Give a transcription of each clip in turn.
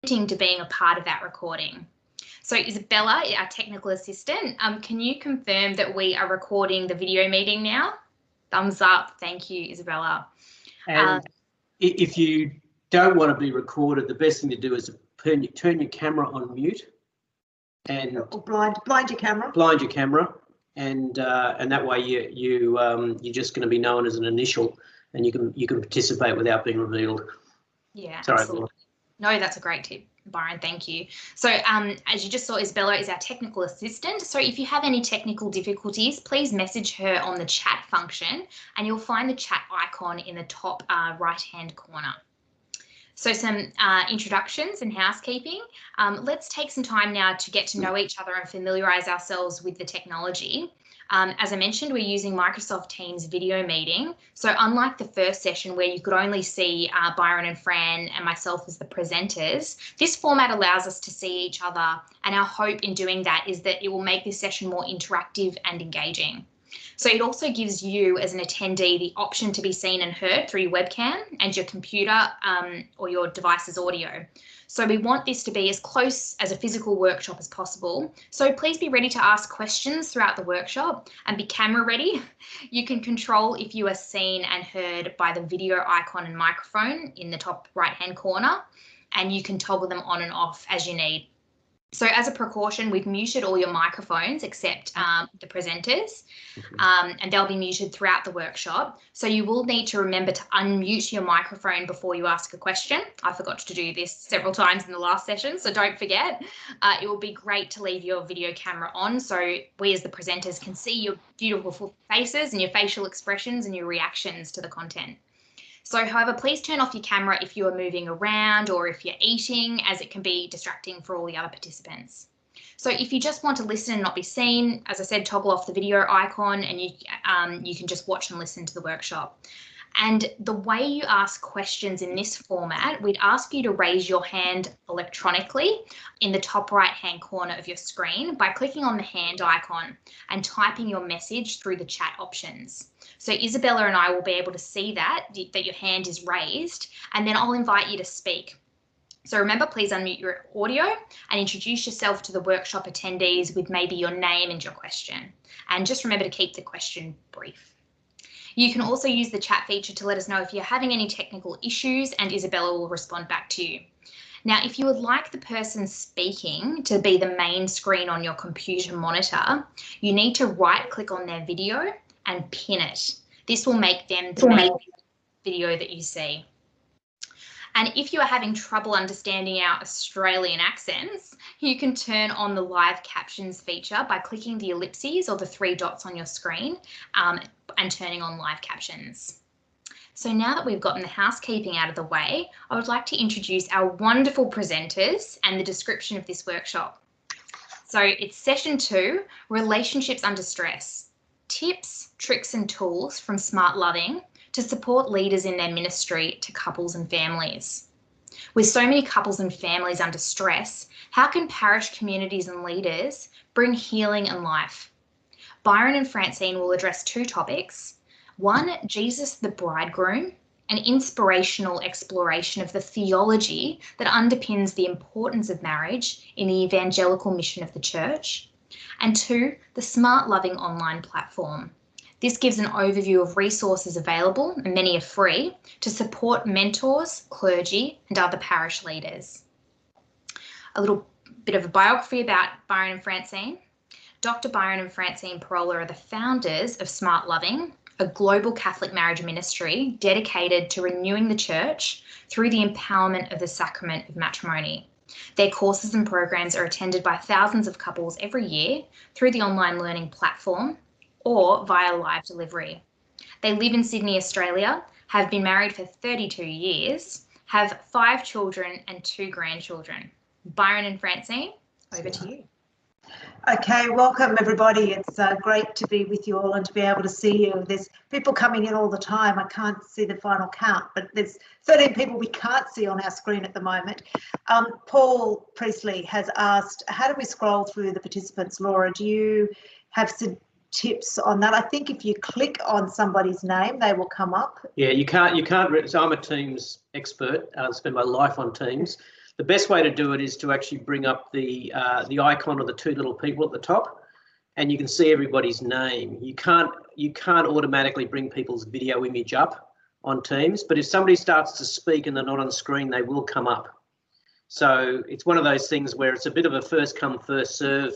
to being a part of that recording. So Isabella, our technical assistant, can you confirm that we are recording the video meeting now? Thumbs up. Thank you, Isabella. And if you don't want to be recorded, the best thing to do is turn your camera on mute and or blind your camera. Blind your camera, and that way you're just going to be known as an initial, and you can participate without being revealed. Yeah, sorry, absolutely. No, that's a great tip, Byron. Thank you. So as you just saw, Isabella is our technical assistant. So if you have any technical difficulties, please message her on the chat function, and you'll find the chat icon in the top right-hand corner. So some introductions and housekeeping. Let's take some time now to get to know each other and familiarise ourselves with the technology. As I mentioned, we're using Microsoft Teams video meeting. So unlike the first session where you could only see Byron and Fran and myself as the presenters, this format allows us to see each other, and our hope in doing that is that it will make this session more interactive and engaging. So it also gives you as an attendee the option to be seen and heard through your webcam and your computer or your device's audio. So we want this to be as close as a physical workshop as possible. So please be ready to ask questions throughout the workshop and be camera ready. You can control if you are seen and heard by the video icon and microphone in the top right-hand corner, and you can toggle them on and off as you need. So as a precaution, we've muted all your microphones except the presenters, and they'll be muted throughout the workshop. So you will need to remember to unmute your microphone before you ask a question. I forgot to do this several times in the last session, so don't forget. It will be great to leave your video camera on so we as the presenters can see your beautiful faces and your facial expressions and your reactions to the content. So, however, please turn off your camera if you are moving around or if you're eating, as it can be distracting for all the other participants. So if you just want to listen and not be seen, as I said, toggle off the video icon and you can just watch and listen to the workshop. And the way you ask questions in this format, we'd ask you to raise your hand electronically in the top right-hand corner of your screen by clicking on the hand icon and typing your message through the chat options. So Isabella and I will be able to see that your hand is raised, and then I'll invite you to speak. So remember, please unmute your audio and introduce yourself to the workshop attendees with maybe your name and your question. And just remember to keep the question brief. You can also use the chat feature to let us know if you're having any technical issues, and Isabella will respond back to you. Now, if you would like the person speaking to be the main screen on your computer monitor, you need to right-click on their video and pin it. This will make them the main video that you see. And if you are having trouble understanding our Australian accents, you can turn on the live captions feature by clicking the ellipses or the 3 dots on your screen and turning on live captions. So now that we've gotten the housekeeping out of the way, I would like to introduce our wonderful presenters and the description of this workshop. So it's session 2, Relationships Under Stress, Tips, Tricks and Tools from SmartLoving to support leaders in their ministry to couples and families. With so many couples and families under stress, how can parish communities and leaders bring healing and life? Byron and Francine will address 2 topics. One, Jesus the Bridegroom, an inspirational exploration of the theology that underpins the importance of marriage in the evangelical mission of the church. And 2, the SmartLoving online platform. This gives an overview of resources available, and many are free, to support mentors, clergy and other parish leaders. A little bit of a biography about Byron and Francine. Dr. Byron and Francine Pirola are the founders of SmartLoving, a global Catholic marriage ministry dedicated to renewing the church through the empowerment of the Sacrament of Matrimony. Their courses and programs are attended by thousands of couples every year through the online learning platform or via live delivery. They live in Sydney, Australia, have been married for 32 years, have 5 children and 2 grandchildren. Byron and Francine, over to you. Okay, welcome everybody. It's great to be with you all and to be able to see you. There's people coming in all the time. I can't see the final count, but there's 13 people we can't see on our screen at the moment. Paul Priestley has asked, how do we scroll through the participants? Laura, do you have some tips on that? I think if you click on somebody's name, they will come up. Yeah, you can't, so I'm a Teams expert. I spend my life on Teams. The best way to do it is to actually bring up the icon of the two little people at the top, and you can see everybody's name. You can't automatically bring people's video image up on Teams, but if somebody starts to speak and they're not on the screen, they will come up. So it's one of those things where it's a bit of a first come, first serve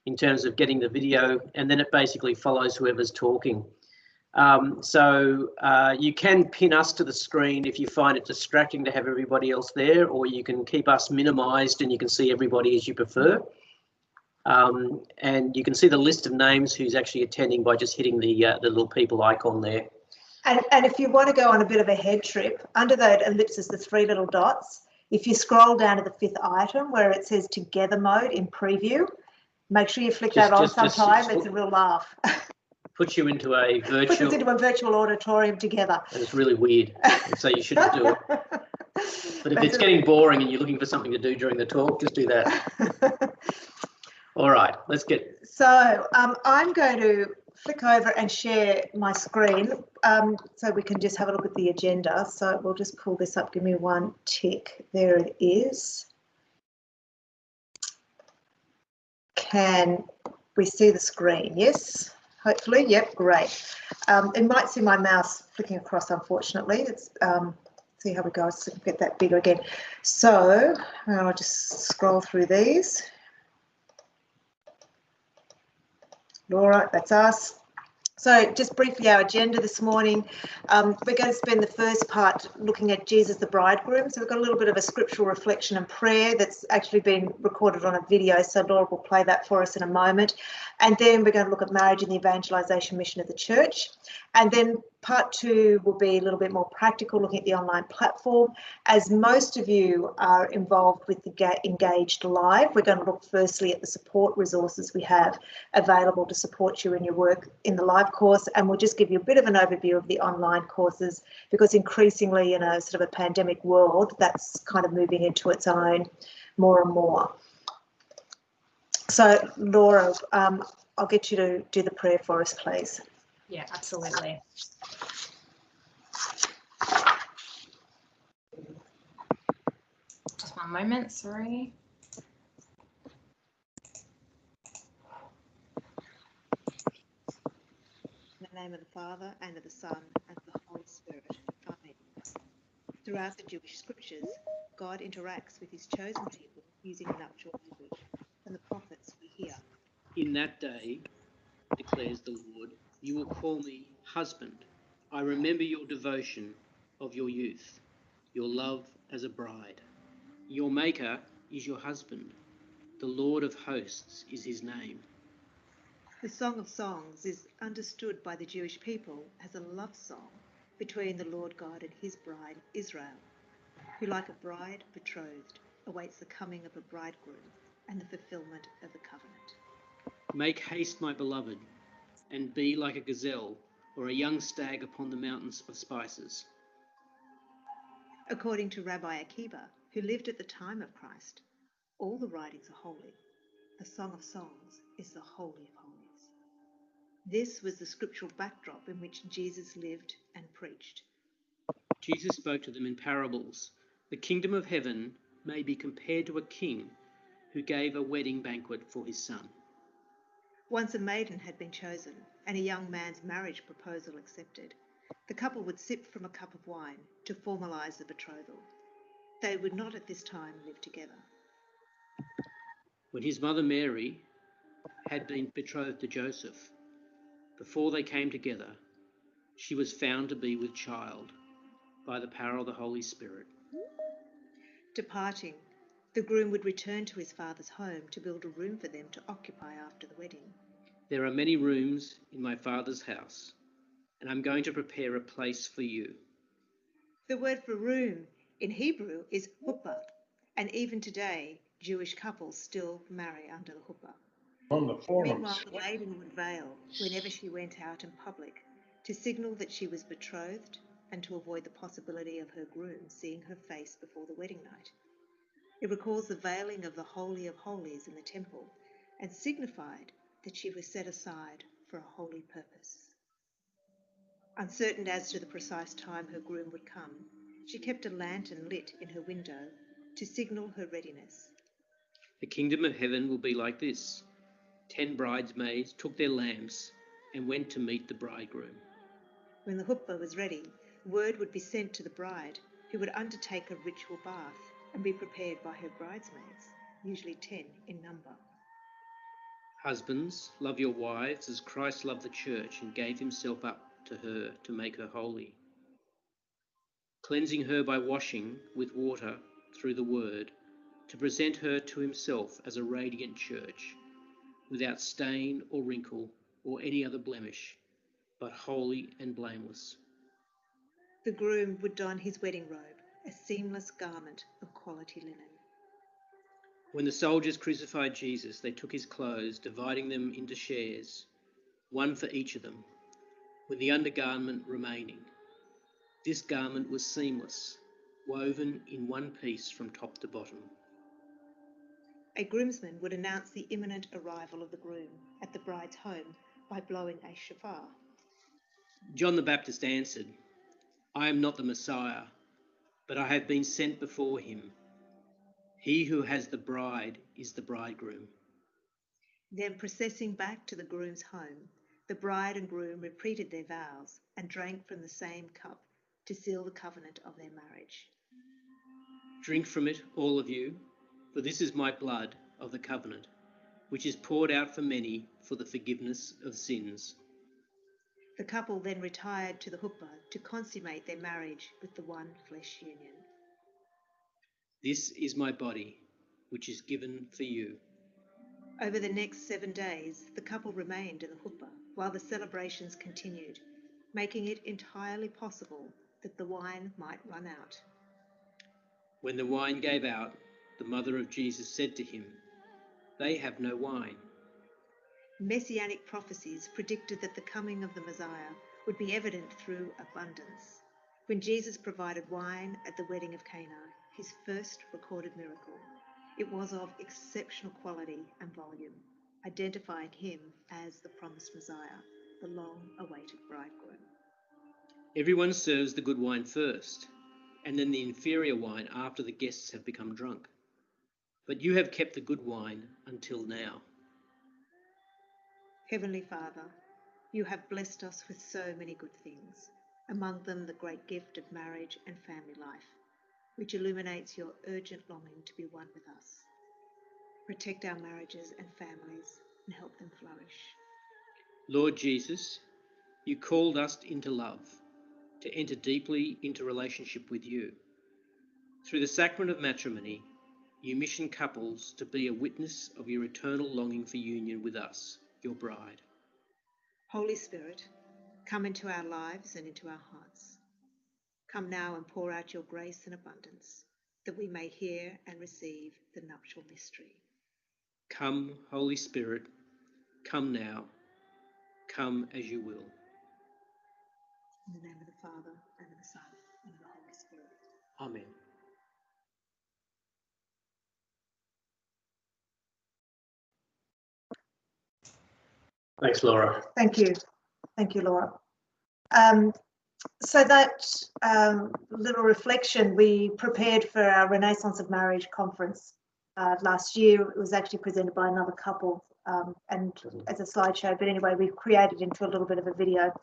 in terms of getting the video, and then it basically follows whoever's talking. You can pin us to the screen if you find it distracting to have everybody else there, or you can keep us minimised and you can see everybody as you prefer. And you can see the list of names who's actually attending by just hitting the little people icon there. And if you want to go on a bit of a head trip, under that ellipsis, the three little dots, if you scroll down to the fifth item where it says Together Mode in Preview, make sure you flick that on sometime. It's a real laugh. Puts you into a virtual... Puts us into a virtual auditorium together. And it's really weird, so you shouldn't do it. But if it's getting boring and you're looking for something to do during the talk, just do that. All right, let's get... So I'm going to flick over and share my screen so we can just have a look at the agenda. So we'll just pull this up. Give me one tick. There it is. Can we see the screen? Yes, hopefully. Yep, great. It might see my mouse flicking across, unfortunately. It's see how we go. Let's get that bigger again. So I'll just scroll through these. Laura, that's us. So just briefly, our agenda this morning, we're going to spend the first part looking at Jesus the Bridegroom. So we've got a little bit of a scriptural reflection and prayer that's actually been recorded on a video. So Laura will play that for us in a moment. And then we're going to look at marriage and the evangelisation mission of the church. And then part two will be a little bit more practical, looking at the online platform. As most of you are involved with the Engaged Live, we're going to look firstly at the support resources we have available to support you in your work in the live course, and we'll just give you a bit of an overview of the online courses, because increasingly in a sort of a pandemic world, that's kind of moving into its own more and more. So Laura, I'll get you to do the prayer for us, please. Yeah, absolutely. Just one moment, sorry. In the name of the Father, and of the Son, and of the Holy Spirit. Amen. Throughout the Jewish scriptures, God interacts with his chosen people using nuptial language, and the prophets we hear. In that day, declares the Lord, you will call me husband. I remember your devotion of your youth, your love as a bride. Your maker is your husband. The Lord of hosts is his name. The Song of Songs is understood by the Jewish people as a love song between the Lord God and his bride, Israel, who, like a bride betrothed, awaits the coming of a bridegroom and the fulfillment of the covenant. Make haste, my beloved, and be like a gazelle or a young stag upon the mountains of spices. According to Rabbi Akiva, who lived at the time of Christ, all the writings are holy. The Song of Songs is the Holy of Holies. This was the scriptural backdrop in which Jesus lived and preached. Jesus spoke to them in parables. The kingdom of heaven may be compared to a king who gave a wedding banquet for his son. Once a maiden had been chosen and a young man's marriage proposal accepted. The couple would sip from a cup of wine to formalise the betrothal. They would not at this time live together. When his mother Mary had been betrothed to Joseph, before they came together, she was found to be with child by the power of the Holy Spirit. Departing, the groom would return to his father's home to build a room for them to occupy after the wedding. There are many rooms in my Father's house, and I'm going to prepare a place for you. The word for room in Hebrew is huppah, and even today, Jewish couples still marry under the huppah. Meanwhile, the maiden would veil whenever she went out in public to signal that she was betrothed and to avoid the possibility of her groom seeing her face before the wedding night. It recalls the veiling of the Holy of Holies in the temple and signified that she was set aside for a holy purpose. Uncertain as to the precise time her groom would come, she kept a lantern lit in her window to signal her readiness. The kingdom of heaven will be like this. 10 bridesmaids took their lamps and went to meet the bridegroom. When the huppah was ready, word would be sent to the bride, who would undertake a ritual bath and be prepared by her bridesmaids, usually 10 in number. Husbands, love your wives as Christ loved the church and gave himself up to her to make her holy, cleansing her by washing with water through the word, to present her to himself as a radiant church, without stain or wrinkle or any other blemish, but holy and blameless. The groom would don his wedding robe, a seamless garment of quality linen. When the soldiers crucified Jesus, they took his clothes, dividing them into shares, one for each of them, with the undergarment remaining. This garment was seamless, woven in one piece from top to bottom. A groomsman would announce the imminent arrival of the groom at the bride's home by blowing a shofar. John the Baptist answered, I am not the Messiah, but I have been sent before him. He who has the bride is the bridegroom. Then, processing back to the groom's home, the bride and groom repeated their vows and drank from the same cup to seal the covenant of their marriage. Drink from it, all of you, for this is my blood of the covenant, which is poured out for many for the forgiveness of sins. The couple then retired to the huppah to consummate their marriage with the one flesh union. This is my body, which is given for you. Over the next 7 days, the couple remained in the huppah while the celebrations continued, making it entirely possible that the wine might run out. When the wine gave out, the mother of Jesus said to him, They have no wine. Messianic prophecies predicted that the coming of the Messiah would be evident through abundance. When Jesus provided wine at the wedding of Cana, his first recorded miracle, it was of exceptional quality and volume, identifying him as the promised Messiah, the long-awaited bridegroom. Everyone serves the good wine first, and then the inferior wine after the guests have become drunk. But you have kept the good wine until now. Heavenly Father, you have blessed us with so many good things, among them the great gift of marriage and family life, which illuminates your urgent longing to be one with us. Protect our marriages and families and help them flourish. Lord Jesus, you called us into love, to enter deeply into relationship with you. Through the Sacrament of Matrimony, you mission couples to be a witness of your eternal longing for union with us, your bride. Holy Spirit, come into our lives and into our hearts. Come now and pour out your grace and abundance, that we may hear and receive the nuptial mystery. Come, Holy Spirit, come now. Come as you will. In the name of the Father, and of the Son, and of the Holy Spirit. Amen. Thanks, Laura. Thank you. Thank you, Laura. So that little reflection, we prepared for our Renaissance of Marriage conference last year. It was actually presented by another couple and as a slideshow, but anyway, we've created into a little bit of a video.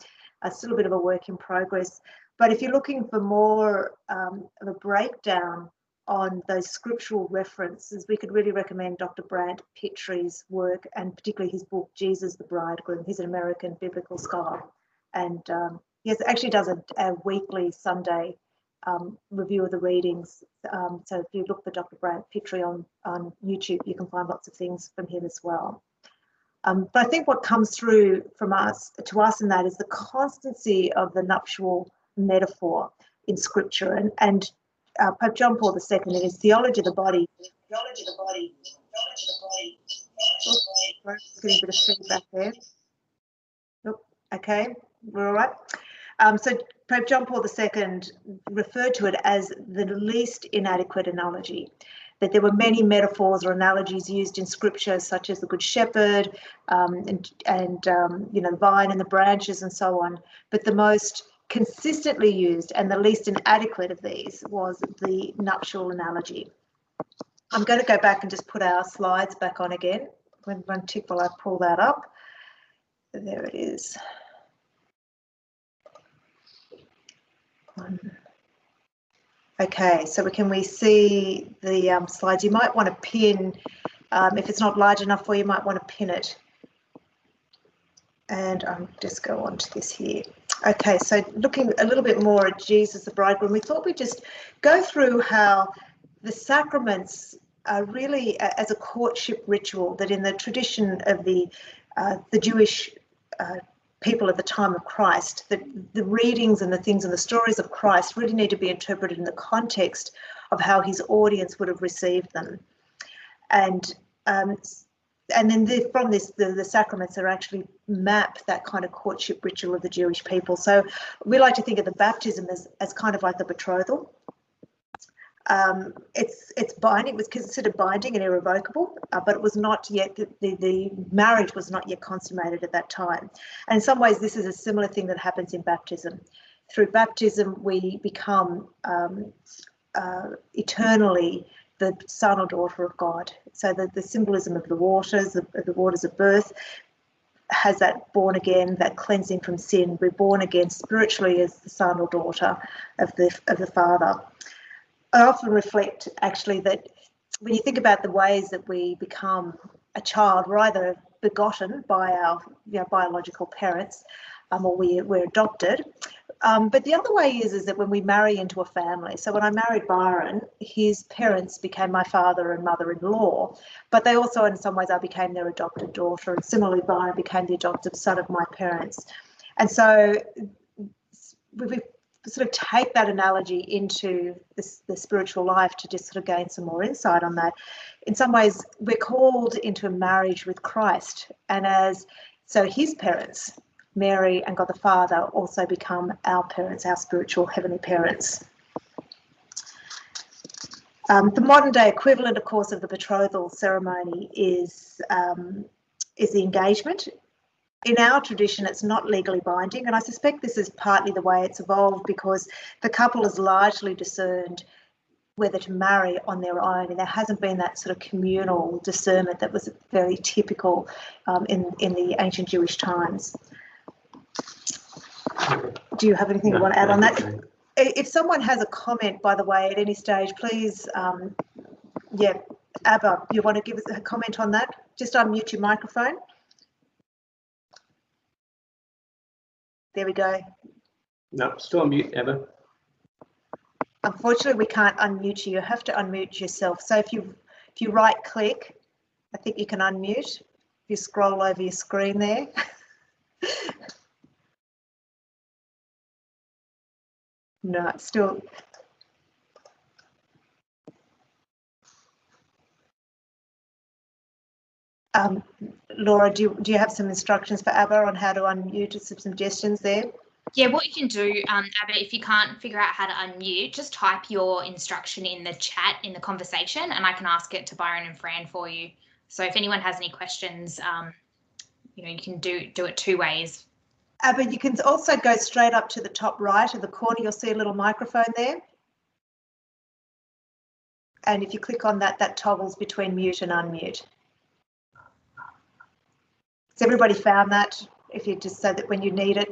Still a bit of a work in progress. But if you're looking for more of a breakdown on those scriptural references, we could really recommend Dr. Brant Pitry's work, and particularly his book, Jesus the Bridegroom. He's an American biblical scholar. And he actually does a weekly Sunday review of the readings. So if you look for Dr. Brant Pitry on YouTube, you can find lots of things from him as well. But I think what comes through from us to us in that is the constancy of the nuptial metaphor in Scripture, and Pope John Paul II in his theology of the body. Oh, getting a bit of feedback there. Oh, okay, we're all right. So Pope John Paul II referred to it as the least inadequate analogy. That there were many metaphors or analogies used in Scripture, such as the Good Shepherd, and the vine and the branches and so on. But the most consistently used and the least inadequate of these was the nuptial analogy. I'm going to go back and just put our slides back on again. One tick while I pull that up. There it is. Okay, so can we see the slides? You might want to pin, if it's not large enough for you, might want to pin it. And just go on to this here. Okay, so looking a little bit more at Jesus, the bridegroom, we thought we'd just go through how the sacraments are really as a courtship ritual, that in the tradition of the Jewish people at the time of Christ, that the readings and the things and the stories of Christ really need to be interpreted in the context of how his audience would have received them. And then from this, the sacraments are actually map that kind of courtship ritual of the Jewish people. So we like to think of the baptism as kind of like the betrothal. It's binding. It was considered binding and irrevocable, but it was not yet, the marriage was not yet consummated at that time. And in some ways, this is a similar thing that happens in baptism. Through baptism, we become eternally the son or daughter of God. So the symbolism of the waters of birth has that born again, that cleansing from sin. We're born again spiritually as the son or daughter of the Father. I often reflect actually that when you think about the ways that we become a child, we're either begotten by our biological parents, or we're adopted. But the other way is that when we marry into a family, so when I married Byron, his parents became my father and mother-in-law, but they also, in some ways, I became their adopted daughter, and similarly, Byron became the adopted son of my parents. And so we sort of take that analogy into the spiritual life to just sort of gain some more insight on that. In some ways, we're called into a marriage with Christ, and so his parents, Mary and God the Father, also become our parents, our spiritual heavenly parents. The modern day equivalent, of course, of the betrothal ceremony is the engagement. In our tradition, it's not legally binding, and I suspect this is partly the way it's evolved because the couple has largely discerned whether to marry on their own, and there hasn't been that sort of communal discernment that was very typical in the ancient Jewish times. Do you have anything you want to add on that? If someone has a comment, by the way, at any stage, please, Abba, you want to give us a comment on that? Just unmute your microphone. There we go. No, still on mute, Abba. Unfortunately, we can't unmute you. You have to unmute yourself. So if you right click, I think you can unmute. If you scroll over your screen there. No, it's still. Laura, do you have some instructions for Abba on how to unmute, some suggestions there? Yeah, what you can do, Abba, if you can't figure out how to unmute, just type your instruction in the chat in the conversation, and I can ask it to Byron and Fran for you. So if anyone has any questions, you can do it two ways. Abba, you can also go straight up to the top right of the corner. You'll see a little microphone there. And if you click on that, that toggles between mute and unmute. Has everybody found that? If you just so that when you need it,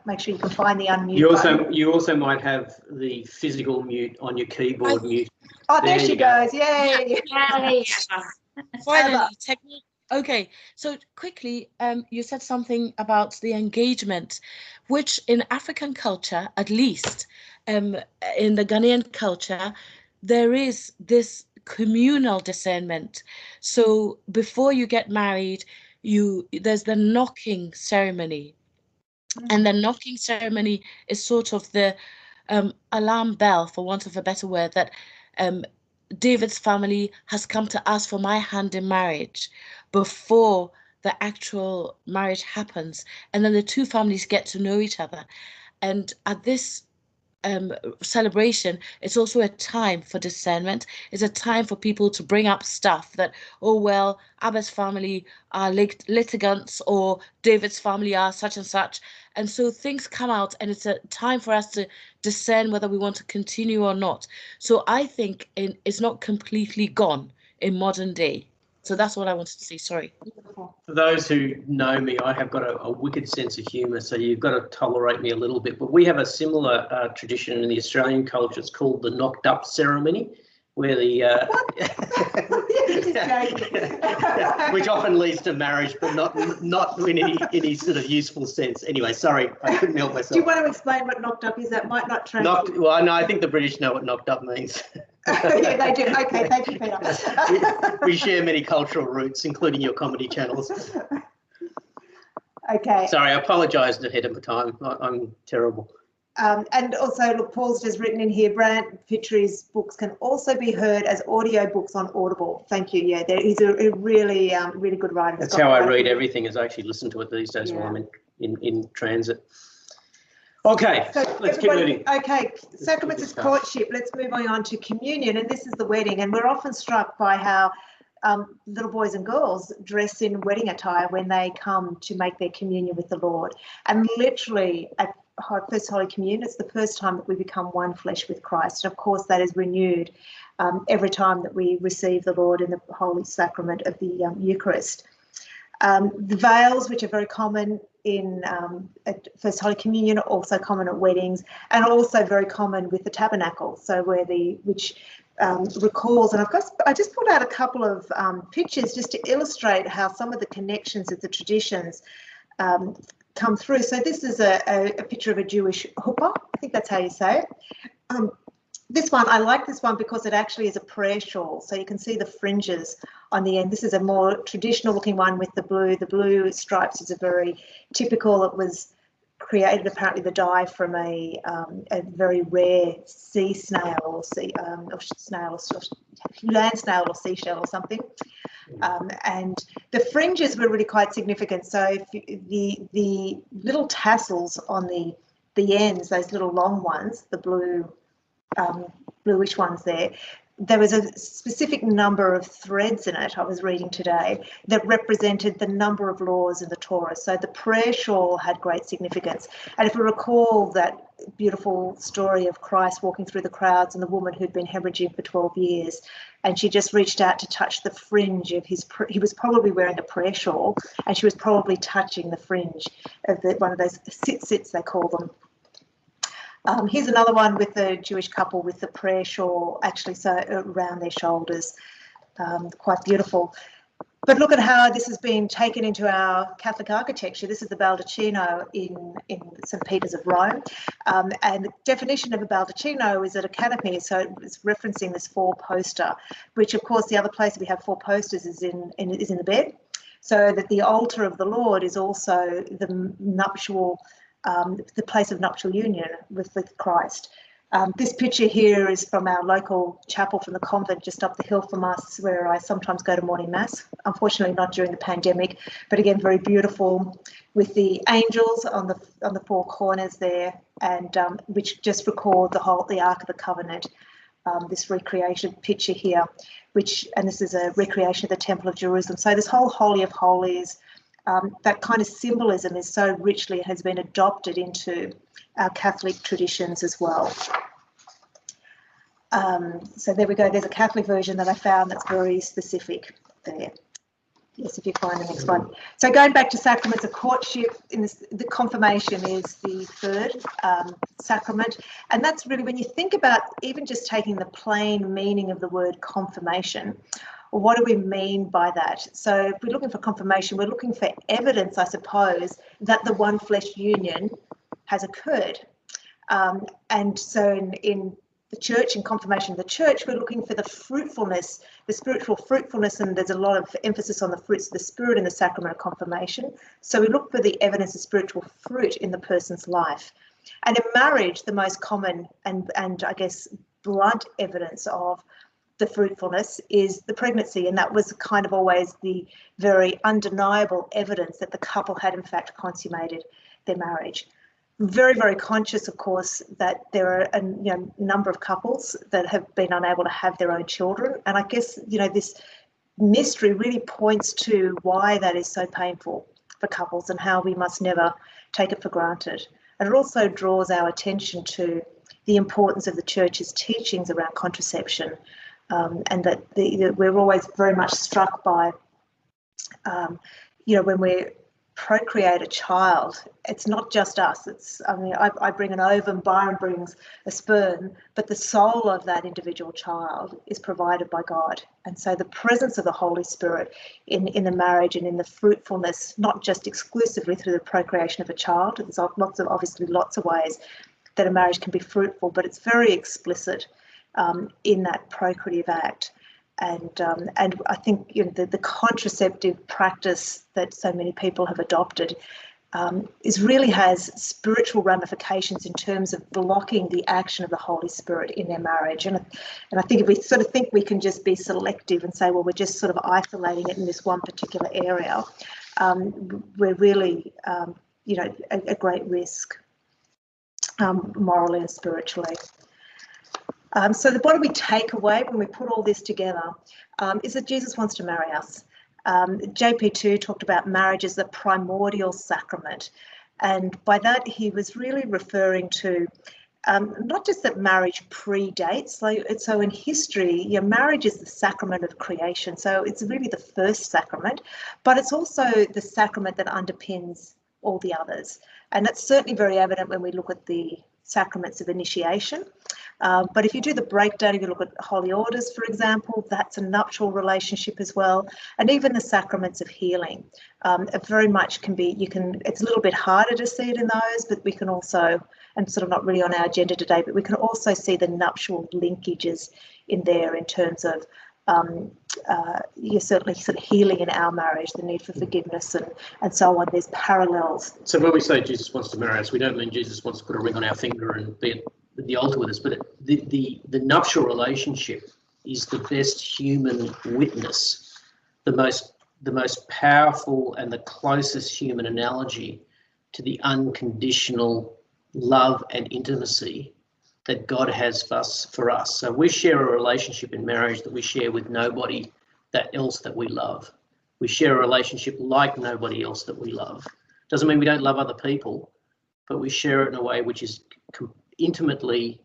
make sure you can find the unmute button. You also might have the physical mute on your keyboard mute. Oh, there she goes. Yay. Yay. Finally, technique. Okay, so quickly, you said something about the engagement, which in African culture, at least in the Ghanaian culture, there is this communal discernment. So before you get married, there's the knocking ceremony. And the knocking ceremony is sort of the alarm bell, for want of a better word, that David's family has come to ask for my hand in marriage before the actual marriage happens. And then the two families get to know each other. And at this celebration, it's also a time for discernment. It's a time for people to bring up stuff that, oh, well, Abba's family are litigants, or David's family are such and such. And so things come out, and it's a time for us to discern whether we want to continue or not. So I think it's not completely gone in modern day. So that's what I wanted to say. Sorry. For those who know me, I have got a wicked sense of humour, so you've got to tolerate me a little bit. But we have a similar tradition in the Australian culture. It's called the knocked up ceremony, where the which often leads to marriage, but not in any sort of useful sense. Anyway, sorry, I couldn't help myself. Do you want to explain what knocked up is? That might not translate. Well, no, I think the British know what knocked up means. Yeah, they do. Okay, thank you, Peter. we share many cultural roots, including your comedy channels. Okay. Sorry, I apologised ahead of time. I'm terrible. And also, look, Paul's just written in here, Brant Pittry's books can also be heard as audio books on Audible. Thank you. Yeah, he's a really, really good writer. That's how I read everything, is I actually listen to it these days while I'm in transit. Okay, so let's keep moving. Okay, Sacraments is courtship. Let's move on to communion, and this is the wedding. And we're often struck by how little boys and girls dress in wedding attire when they come to make their communion with the Lord. And literally at First Holy Communion, it's the first time that we become one flesh with Christ. And of course, that is renewed every time that we receive the Lord in the Holy Sacrament of the Eucharist. The veils, which are very common in at First Holy Communion, are also common at weddings, and also very common with the tabernacle. So which recalls, and I just pulled out a couple of pictures just to illustrate how some of the connections of the traditions come through. So this is a picture of a Jewish huppah. I think that's how you say it. This one, I like this one because it actually is a prayer shawl. So you can see the fringes on the end. This is a more traditional looking one with the blue. The blue stripes is a very typical. It was created, apparently, the dye from a very rare sea snail or land snail or seashell or something. And the fringes were really quite significant. So if the little tassels on the ends, those little long ones, the bluish ones there was a specific number of threads in it, I was reading today, that represented the number of laws in the Torah. So the prayer shawl had great significance. And if we recall that beautiful story of Christ walking through the crowds and the woman who'd been hemorrhaging for 12 years, and she just reached out to touch the fringe of he was probably wearing a prayer shawl, and she was probably touching the fringe of one of those sits, they call them. Here's another one with the Jewish couple with the prayer shawl actually so around their shoulders, quite beautiful. But look at how this has been taken into our Catholic architecture. This is the Baldacchino in St. Peter's of Rome. And the definition of a Baldacchino is that a canopy, so it's referencing this four-poster, which of course the other place we have four posters is in the bed. So that the altar of the Lord is also the nuptial the place of nuptial union with Christ. This picture here is from our local chapel from the convent just up the hill from us, where I sometimes go to morning mass. Unfortunately, not during the pandemic, but again, very beautiful with the angels on the four corners there, and which just record the Ark of the Covenant. This recreation picture here, and this is a recreation of the Temple of Jerusalem. So this whole Holy of Holies. That kind of symbolism is so richly has been adopted into our Catholic traditions as well. So there we go. There's a Catholic version that I found that's very specific there. Yes, if you find the next one. So going back to sacraments of courtship, the confirmation is the third sacrament. And that's really, when you think about even just taking the plain meaning of the word confirmation, what do we mean by that? So if we're looking for confirmation, we're looking for evidence, I suppose, that the one flesh union has occurred. And so in the church, in confirmation of the church, we're looking for the fruitfulness, the spiritual fruitfulness, and there's a lot of emphasis on the fruits of the Spirit in the sacrament of confirmation. So we look for the evidence of spiritual fruit in the person's life. And in marriage, the most common and I guess blunt evidence of the fruitfulness is the pregnancy, and that was kind of always the very undeniable evidence that the couple had in fact consummated their marriage. very, very conscious, of course, that there are a number of couples that have been unable to have their own children. And I guess, this mystery really points to why that is so painful for couples and how we must never take it for granted. And it also draws our attention to the importance of the church's teachings around contraception, and that we're always very much struck by, when we procreate a child, it's not just us. I bring an ovum, Byron brings a sperm, but the soul of that individual child is provided by God. And so the presence of the Holy Spirit in the marriage and in the fruitfulness, not just exclusively through the procreation of a child. There's obviously lots of ways that a marriage can be fruitful, but it's very explicit in that procreative act. And I think the contraceptive practice that so many people have adopted really has spiritual ramifications in terms of blocking the action of the Holy Spirit in their marriage. And I think if we sort of think we can just be selective and say, well, we're just sort of isolating it in this one particular area, we're really a great risk morally and spiritually. So what do we take away when we put all this together is that Jesus wants to marry us. JP2 talked about marriage as the primordial sacrament. And by that, he was really referring to not just that marriage predates. So in history, marriage is the sacrament of creation. So it's really the first sacrament, but it's also the sacrament that underpins all the others. And that's certainly very evident when we look at the sacraments of initiation. But if you do the breakdown, if you look at holy orders, for example, that's a nuptial relationship as well. And even the sacraments of healing, it very much can be, it's a little bit harder to see it in those, but we can also, and sort of not really on our agenda today, but we can also see the nuptial linkages in there in terms of certainly sort of healing in our marriage, the need for forgiveness and so on. There's parallels. So when we say Jesus wants to marry us, we don't mean Jesus wants to put a ring on our finger and be at the altar with us, but the nuptial relationship is the best human witness, the most powerful and the closest human analogy to the unconditional love and intimacy that God has for us. So we share a relationship in marriage that we share with nobody else that we love. We share a relationship like nobody else that we love. Doesn't mean we don't love other people, but we share it in a way which is intimately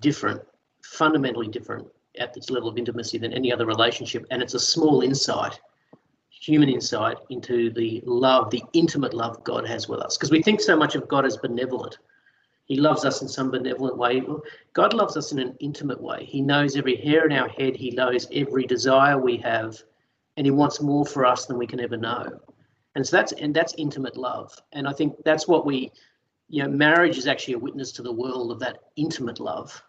different, fundamentally different at its level of intimacy than any other relationship. And it's a small insight, human insight into the love, the intimate love God has with us. Because we think so much of God as benevolent. He loves us in some benevolent way. God loves us in an intimate way. He knows every hair in our head. He knows every desire we have, and he wants more for us than we can ever know. And so that's intimate love. And I think that's what marriage is actually a witness to the world of that intimate love,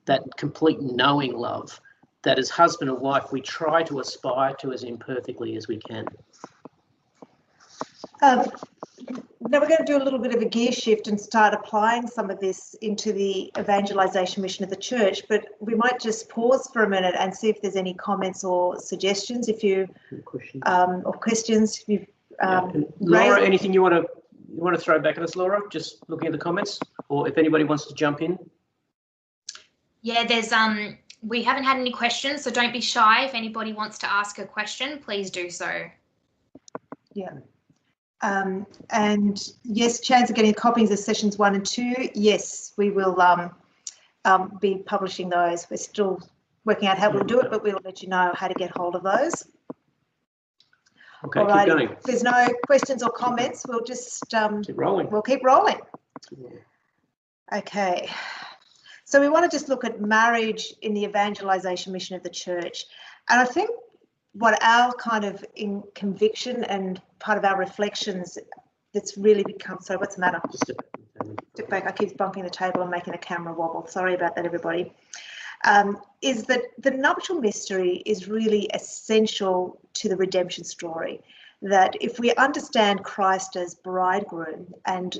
that complete knowing love, that as husband and wife we try to aspire to as imperfectly as we can. Now we're going to do a little bit of a gear shift and start applying some of this into the evangelisation mission of the church, but we might just pause for a minute and see if there's any comments or suggestions, or questions. Laura, anything you want to throw back at us, Laura? Just looking at the comments, or if anybody wants to jump in. Yeah, there's we haven't had any questions, so don't be shy. If anybody wants to ask a question, please do so. Yeah. And yes, chance of getting copies of sessions 1 and 2. Yes, we will be publishing those. We're still working out how we'll do it, but we'll let you know how to get hold of those. Okay, Alrighty. keep going. If there's no questions or comments, we'll just keep rolling. We'll keep rolling. Okay. So we want to just look at marriage in the evangelisation mission of the church. And I think what our kind of conviction and part of our reflections that's really become, sorry, what's the matter? Step back. I keep bumping the table and making the camera wobble. Sorry about that, everybody. Is that the nuptial mystery is really essential to the redemption story. That if we understand Christ as bridegroom and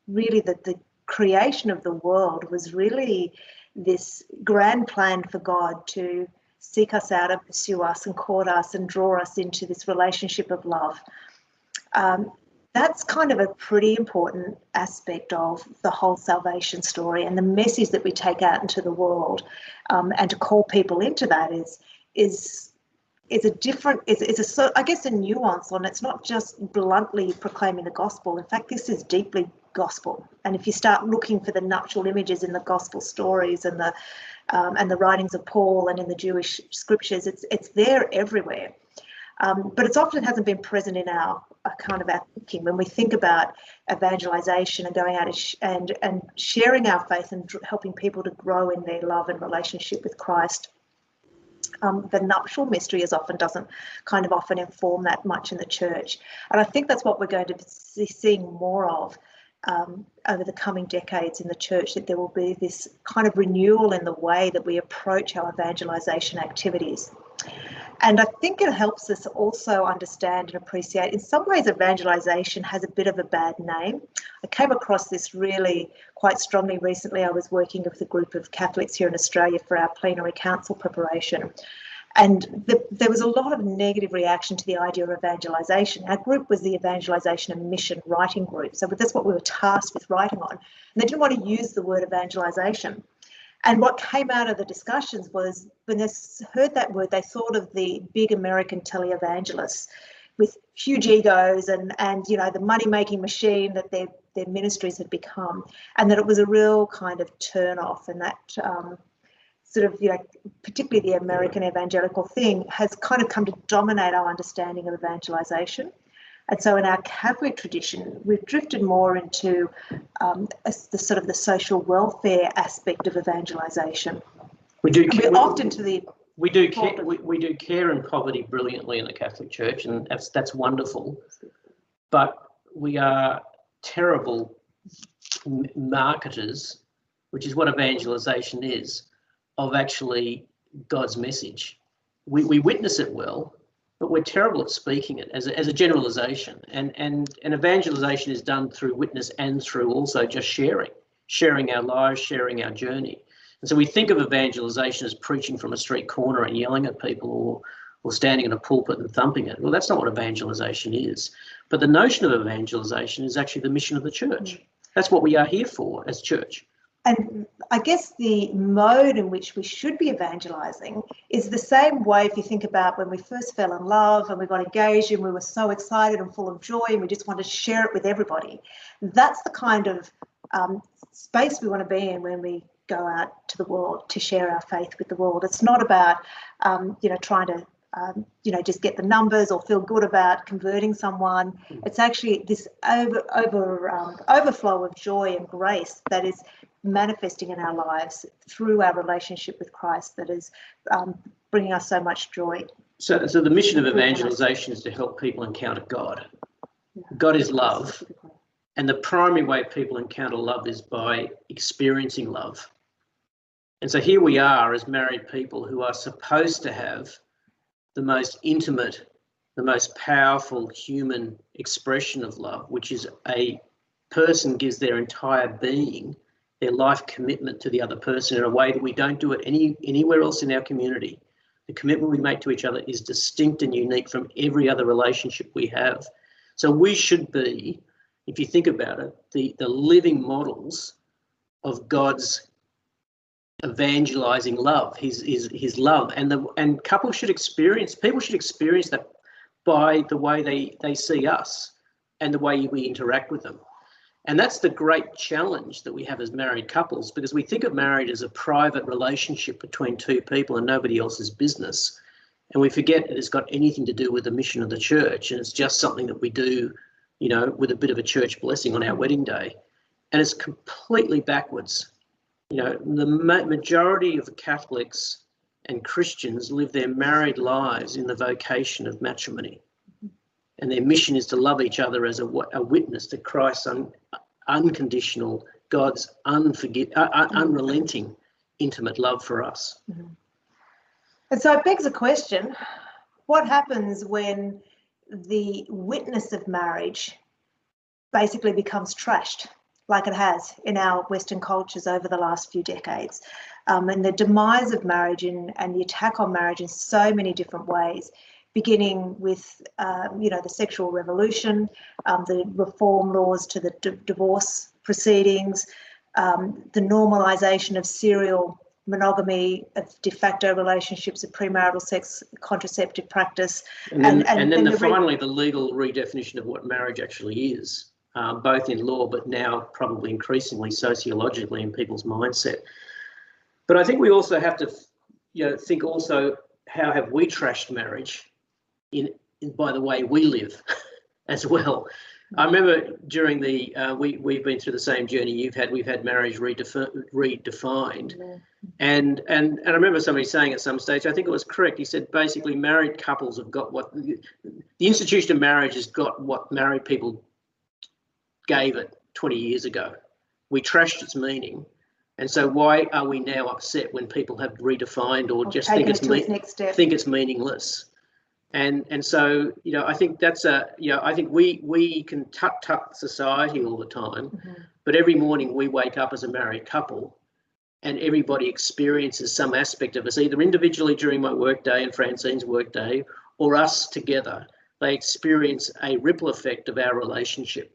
really that the creation of the world was really this grand plan for God to seek us out and pursue us and court us and draw us into this relationship of love. that's kind of a pretty important aspect of the whole salvation story, and the message that we take out into the world, and to call people into that is a different, I guess, a nuance on. It's not just bluntly proclaiming the gospel. In fact, this is deeply gospel. And if you start looking for the nuptial images in the gospel stories and the writings of Paul and in the Jewish scriptures, it's there everywhere. But it often hasn't been present in our kind of our thinking when we think about evangelization and going out and sharing our faith and helping people to grow in their love and relationship with Christ. The nuptial mystery doesn't often inform that much in the church. And I think that's what we're going to be seeing more of over the coming decades in the church, that there will be this kind of renewal in the way that we approach our evangelization activities. And I think it helps us also understand and appreciate, in some ways, evangelization has a bit of a bad name. I came across this really quite strongly recently. I was working with a group of Catholics here in Australia for our plenary council preparation. And there was a lot of negative reaction to the idea of evangelisation. Our group was the Evangelisation and Mission Writing Group. So that's what we were tasked with writing on. And they didn't want to use the word evangelisation. And what came out of the discussions was, when they heard that word, they thought of the big American televangelists with huge egos and the money-making machine that their ministries had become, and that it was a real kind of turn-off, and that particularly the American evangelical thing has kind of come to dominate our understanding of evangelization. And so in our Catholic tradition, we've drifted more into the social welfare aspect of evangelization. We do care and poverty brilliantly in the Catholic Church, and that's wonderful. But we are terrible marketers, which is what evangelization is, of actually God's message. We witness it well, but we're terrible at speaking it as a generalization. And evangelization is done through witness and through also just sharing our lives, sharing our journey. And so we think of evangelization as preaching from a street corner and yelling at people, or standing in a pulpit and thumping it. Well, that's not what evangelization is. But the notion of evangelization is actually the mission of the church. That's what we are here for as church. And I guess the mode in which we should be evangelizing is the same way, if you think about when we first fell in love and we got engaged and we were so excited and full of joy and we just wanted to share it with everybody. That's the kind of space we want to be in when we go out to the world to share our faith with the world. It's not about, trying to, just get the numbers or feel good about converting someone. It's actually this overflow of joy and grace that is manifesting in our lives through our relationship with Christ, that is bringing us so much joy. So the mission of evangelization is to help people encounter God. Yeah. God is love, and the primary way people encounter love is by experiencing love. And so here we are as married people who are supposed to have the most intimate, the most powerful human expression of love, which is a person gives their entire being, their life commitment to the other person in a way that we don't do it anywhere else in our community. The commitment we make to each other is distinct and unique from every other relationship we have. So we should be, if you think about it, the living models of God's evangelizing love, his love, and people should experience that by the way they see us and the way we interact with them. And that's the great challenge that we have as married couples, because we think of marriage as a private relationship between two people and nobody else's business. And we forget it has got anything to do with the mission of the church. And it's just something that we do, with a bit of a church blessing on our wedding day. And it's completely backwards. The majority of Catholics and Christians live their married lives in the vocation of matrimony. And their mission is to love each other as a witness to Christ's unconditional, God's unrelenting, intimate love for us. Mm-hmm. And so it begs a question, what happens when the witness of marriage basically becomes trashed, like it has in our Western cultures over the last few decades? And the demise of marriage and the attack on marriage in so many different ways beginning with, the sexual revolution, the reform laws to the divorce proceedings, the normalisation of serial monogamy, of de facto relationships, of premarital sex contraceptive practice. And then finally the legal redefinition of what marriage actually is, both in law but now probably increasingly sociologically in people's mindset. But I think we also have to think also, how have we trashed marriage in by the way we live as well. I remember during the we've been through the same journey you've had. We've had marriage redefined, and I remember somebody saying at some stage, I think it was correct. He said basically married couples have got what the institution of marriage has got what married people gave it 20 years ago. We trashed its meaning, and so why are we now upset when people have redefined or just think it's meaningless? And so, I think that's I think we can tut society all the time, but every morning we wake up as a married couple and everybody experiences some aspect of us, either individually during my workday and Francine's workday, or us together. They experience a ripple effect of our relationship.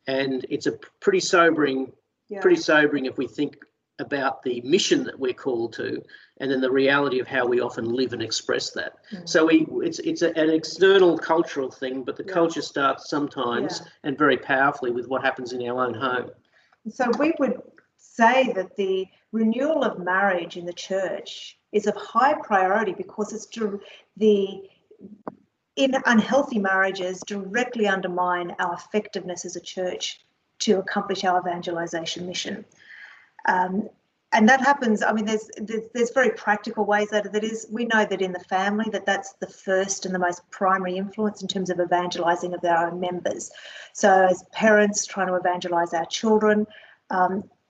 And it's a pretty sobering if we think about the mission that we're called to, and then the reality of how we often live and express that. So it's an external cultural thing, but the culture starts sometimes and very powerfully with what happens in our own home. So we would say that the renewal of marriage in the church is of high priority because it's in unhealthy marriages directly undermine our effectiveness as a church to accomplish our evangelisation mission. And that happens, I mean, there's very practical ways that is. We know that in the family that's the first and the most primary influence in terms of evangelising of our own members. So as parents trying to evangelise our children,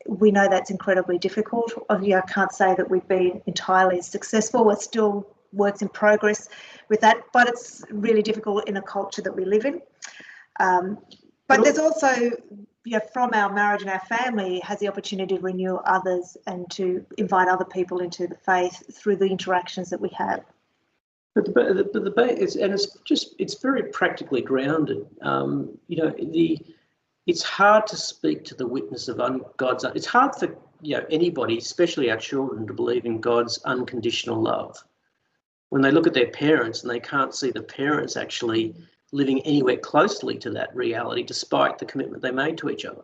we know that's incredibly difficult. I can't say that we've been entirely successful. It's still works in progress with that, but it's really difficult in a culture that we live in. But there's also, from our marriage and our family has the opportunity to renew others and to invite other people into the faith through the interactions that we have. But it's very practically grounded. It's hard to speak to the witness of God's. It's hard for anybody, especially our children, to believe in God's unconditional love when they look at their parents and they can't see the parents actually living anywhere closely to that reality, despite the commitment they made to each other.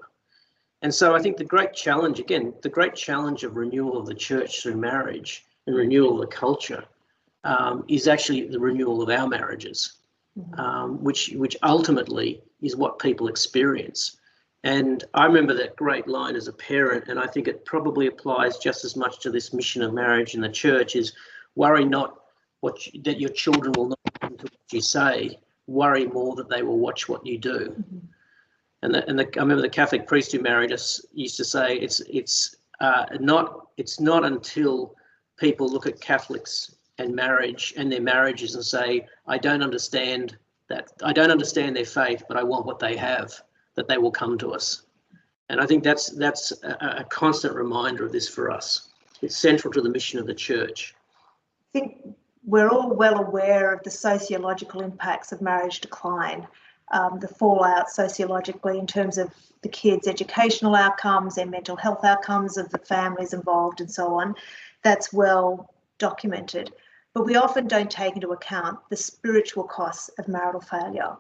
And so I think the great challenge of renewal of the church through marriage and renewal of the culture is actually the renewal of our marriages, which ultimately is what people experience. And I remember that great line as a parent, and I think it probably applies just as much to this mission of marriage in the church, is worry not that your children will not listen to what you say, worry more that they will watch what you do. I remember the Catholic priest who married us used to say it's not until people look at Catholics and marriage and their marriages and say, I don't understand their faith, but I want what they have, that they will come to us. And I think that's a constant reminder of this for us. It's central to the mission of the church. I think we're all well aware of the sociological impacts of marriage decline, the fallout sociologically in terms of the kids' educational outcomes, their mental health outcomes of the families involved and so on. That's well documented. But we often don't take into account the spiritual costs of marital failure.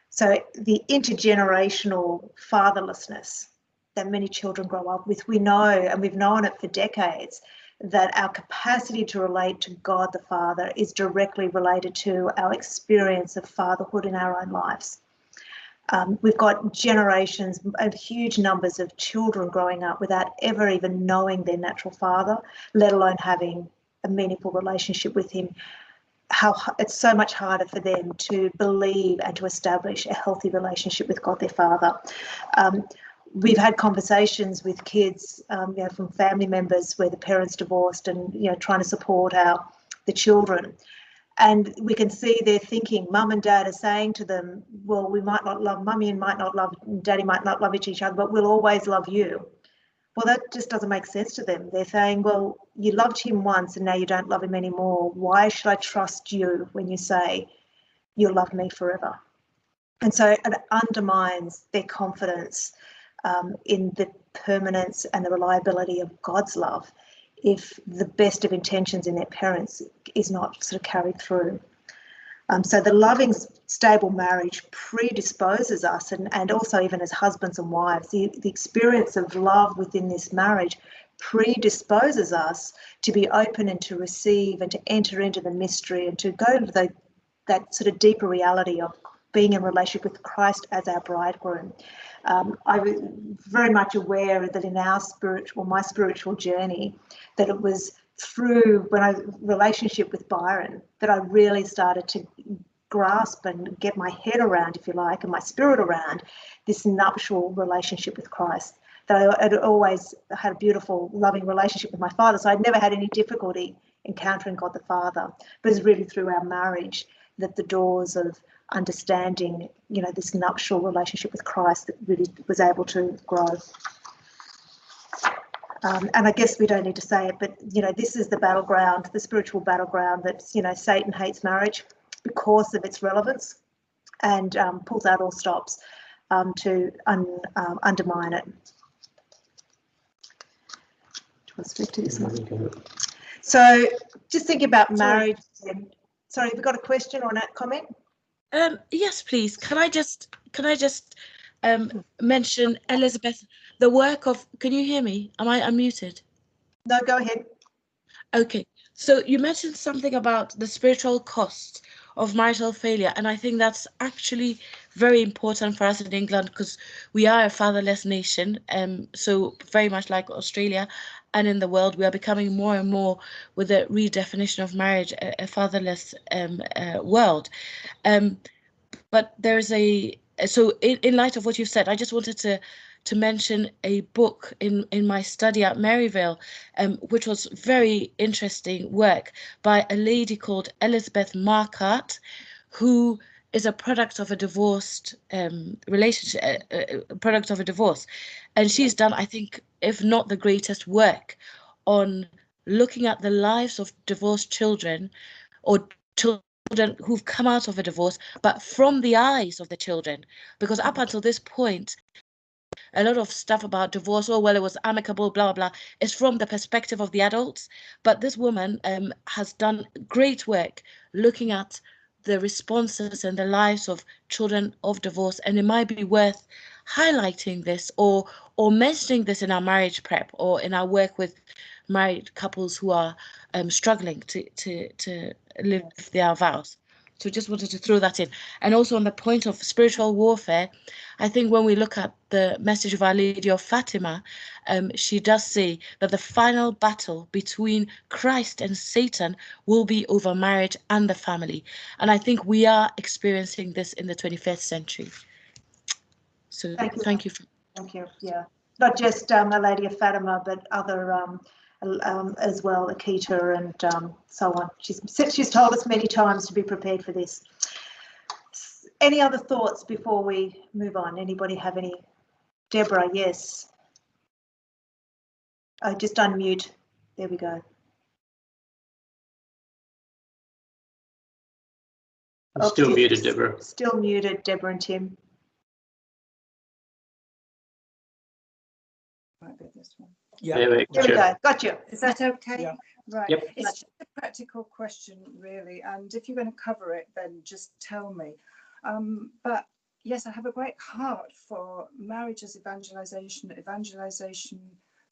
So the intergenerational fatherlessness that many children grow up with, we know, and we've known it for decades, that our capacity to relate to God the Father is directly related to our experience of fatherhood in our own lives. We've got generations and huge numbers of children growing up without ever even knowing their natural father, let alone having a meaningful relationship with him. How it's so much harder for them to believe and to establish a healthy relationship with God their Father. We've had conversations with kids, from family members where the parents divorced and trying to support the children, and we can see they're thinking. Mum and Dad are saying to them, "Well, we might not love Mummy and might not love Daddy, might not love each other, but we'll always love you." Well, that just doesn't make sense to them. They're saying, well, you loved him once and now you don't love him anymore. Why should I trust you when you say you'll love me forever? And so it undermines their confidence in the permanence and the reliability of God's love if the best of intentions in their parents is not sort of carried through. So the loving, stable marriage predisposes us, and also even as husbands and wives, the experience of love within this marriage predisposes us to be open and to receive and to enter into the mystery and to go to that sort of deeper reality of being in relationship with Christ as our bridegroom. I was very much aware that in my spiritual journey, that it was through relationship with Byron that I really started to grasp and get my head around, if you like, and my spirit around this nuptial relationship with Christ. That I had always had a beautiful, loving relationship with my father, so I'd never had any difficulty encountering God the Father. But it's really through our marriage that the doors of understanding, this nuptial relationship with Christ that really was able to grow. And I guess we don't need to say it, but, this is the battleground, the spiritual battleground that, Satan hates marriage because of its relevance and pulls out all stops to undermine it. Do you want to speak to this one? So just think about marriage. Sorry, have you got a question or a comment? Yes, please. Can I just mention Elizabeth, the work of, can you hear me? Am I unmuted? No, go ahead. Okay, so you mentioned something about the spiritual cost of marital failure, and I think that's actually very important for us in England because we are a fatherless nation, so very much like Australia and in the world, we are becoming more and more, with the redefinition of marriage, a fatherless world. But there's so in light of what you've said, I just wanted to mention a book in my study at Maryvale, which was very interesting work by a lady called Elizabeth Marquardt, who is a product of a divorced relationship, a product of a divorce. And she's done, I think, if not the greatest work on looking at the lives of divorced children or children who've come out of a divorce, but from the eyes of the children. Because up until this point, a lot of stuff about divorce, oh, well, it was amicable, blah, blah, is from the perspective of the adults. But this woman has done great work looking at the responses and the lives of children of divorce. And it might be worth highlighting this or mentioning this in our marriage prep or in our work with married couples who are struggling to live their vows. So just wanted to throw that in. And also on the point of spiritual warfare, I think when we look at the message of Our Lady of Fatima, she does say that the final battle between Christ and Satan will be over marriage and the family. And I think we are experiencing this in the 21st century. So thank you. Thank you. Yeah, not just Our Lady of Fatima, but other as well, Akita and so on. She's told us many times to be prepared for this. Any other thoughts before we move on? Anybody have any? Deborah, yes. Oh, just unmute. There we go. I'm still muted, Deborah. Still muted, Deborah and Tim. Might be this one. Yeah, there we go. Got you. Is that okay? Yeah. Right. Yep. It's just a practical question, really. And if you're going to cover it, then just tell me. But yes, I have a great heart for marriage as evangelization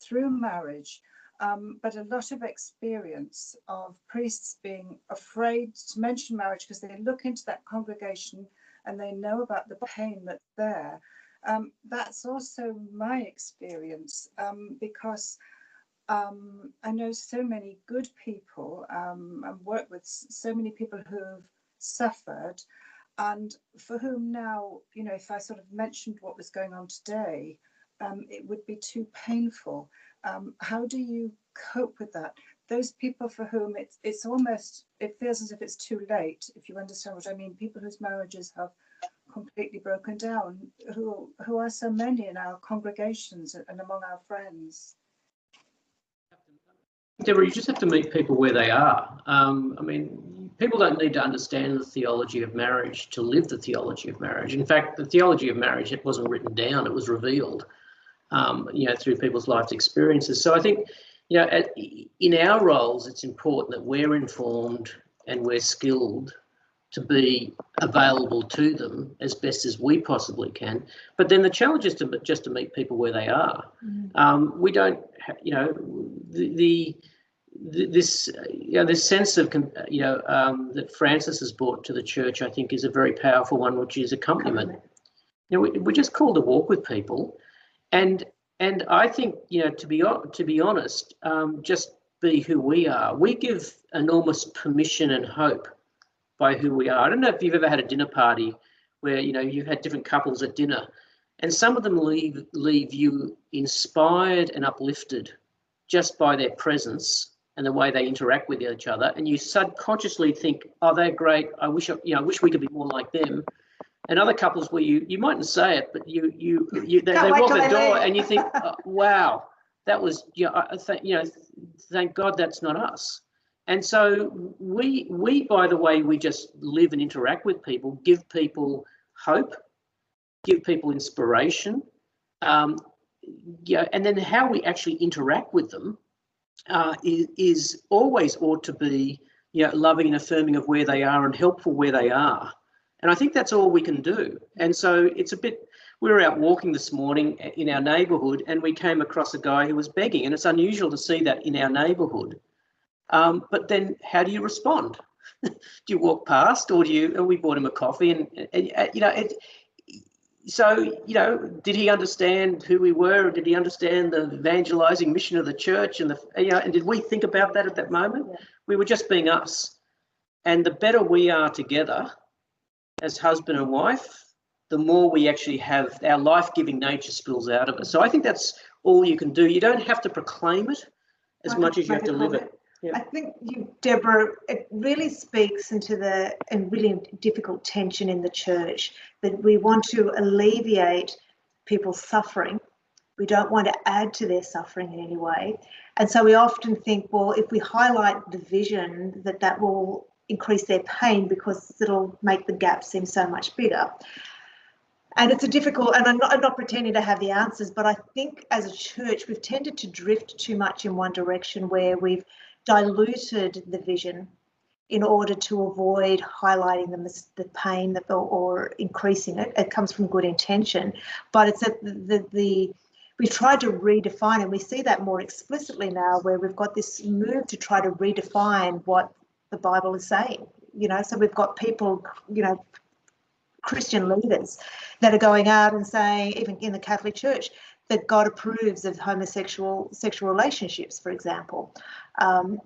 through marriage. But a lot of experience of priests being afraid to mention marriage because they look into that congregation and they know about the pain that's there. That's also my experience because I know so many good people and work with so many people who've suffered and for whom now, if I sort of mentioned what was going on today, it would be too painful. How do you cope with that? Those people for whom it feels as if it's too late, if you understand what I mean, people whose marriages have completely broken down, who are so many in our congregations and among our friends. Deborah, you just have to meet people where they are. I mean, people don't need to understand the theology of marriage to live the theology of marriage. In fact, the theology of marriage, it wasn't written down, it was revealed, through people's life experiences. So I think, in our roles, it's important that we're informed and we're skilled to be available to them as best as we possibly can. But then the challenge is just to meet people where they are. We don't, this sense of, that Francis has brought to the church, I think, is a very powerful one, which is accompaniment. We're just called to walk with people, and I think, to be honest, just be who we are. We give enormous permission and hope by who we are. I don't know if you've ever had a dinner party where, you've had different couples at dinner, and some of them leave you inspired and uplifted just by their presence and the way they interact with each other, and you subconsciously think, oh, they're great, I wish we could be more like them. And other couples where you mightn't say it, but they walk the door and you think, oh, wow, that was, thank God that's not us. And so we, by the way, we just live and interact with people, give people hope, give people inspiration, and then how we actually interact with them is always ought to be, loving and affirming of where they are and helpful where they are. And I think that's all we can do. And so we were out walking this morning in our neighbourhood, and we came across a guy who was begging, and it's unusual to see that in our neighbourhood. But then how do you respond? Do you walk past, or we bought him a coffee, did he understand who we were? Or did he understand the evangelizing mission of the church? And did we think about that at that moment? Yeah. We were just being us. And the better we are together as husband and wife, the more we actually have our life-giving nature spills out of us. So I think that's all you can do. You don't have to proclaim it as much as you have to live it. Yeah. I think Deborah, it really speaks into the really difficult tension in the church, that we want to alleviate people's suffering. We don't want to add to their suffering in any way. And so we often think, well, if we highlight division, that will increase their pain because it'll make the gap seem so much bigger. And it's a difficult, and I'm not pretending to have the answers, but I think as a church, we've tended to drift too much in one direction, where we've diluted the vision in order to avoid highlighting the pain or increasing it. It comes from good intention, but it's that we've tried to redefine, and we see that more explicitly now, where we've got this move to try to redefine what the Bible is saying. So we've got people, Christian leaders that are going out and saying, even in the Catholic Church, that God approves of homosexual sexual relationships, for example. And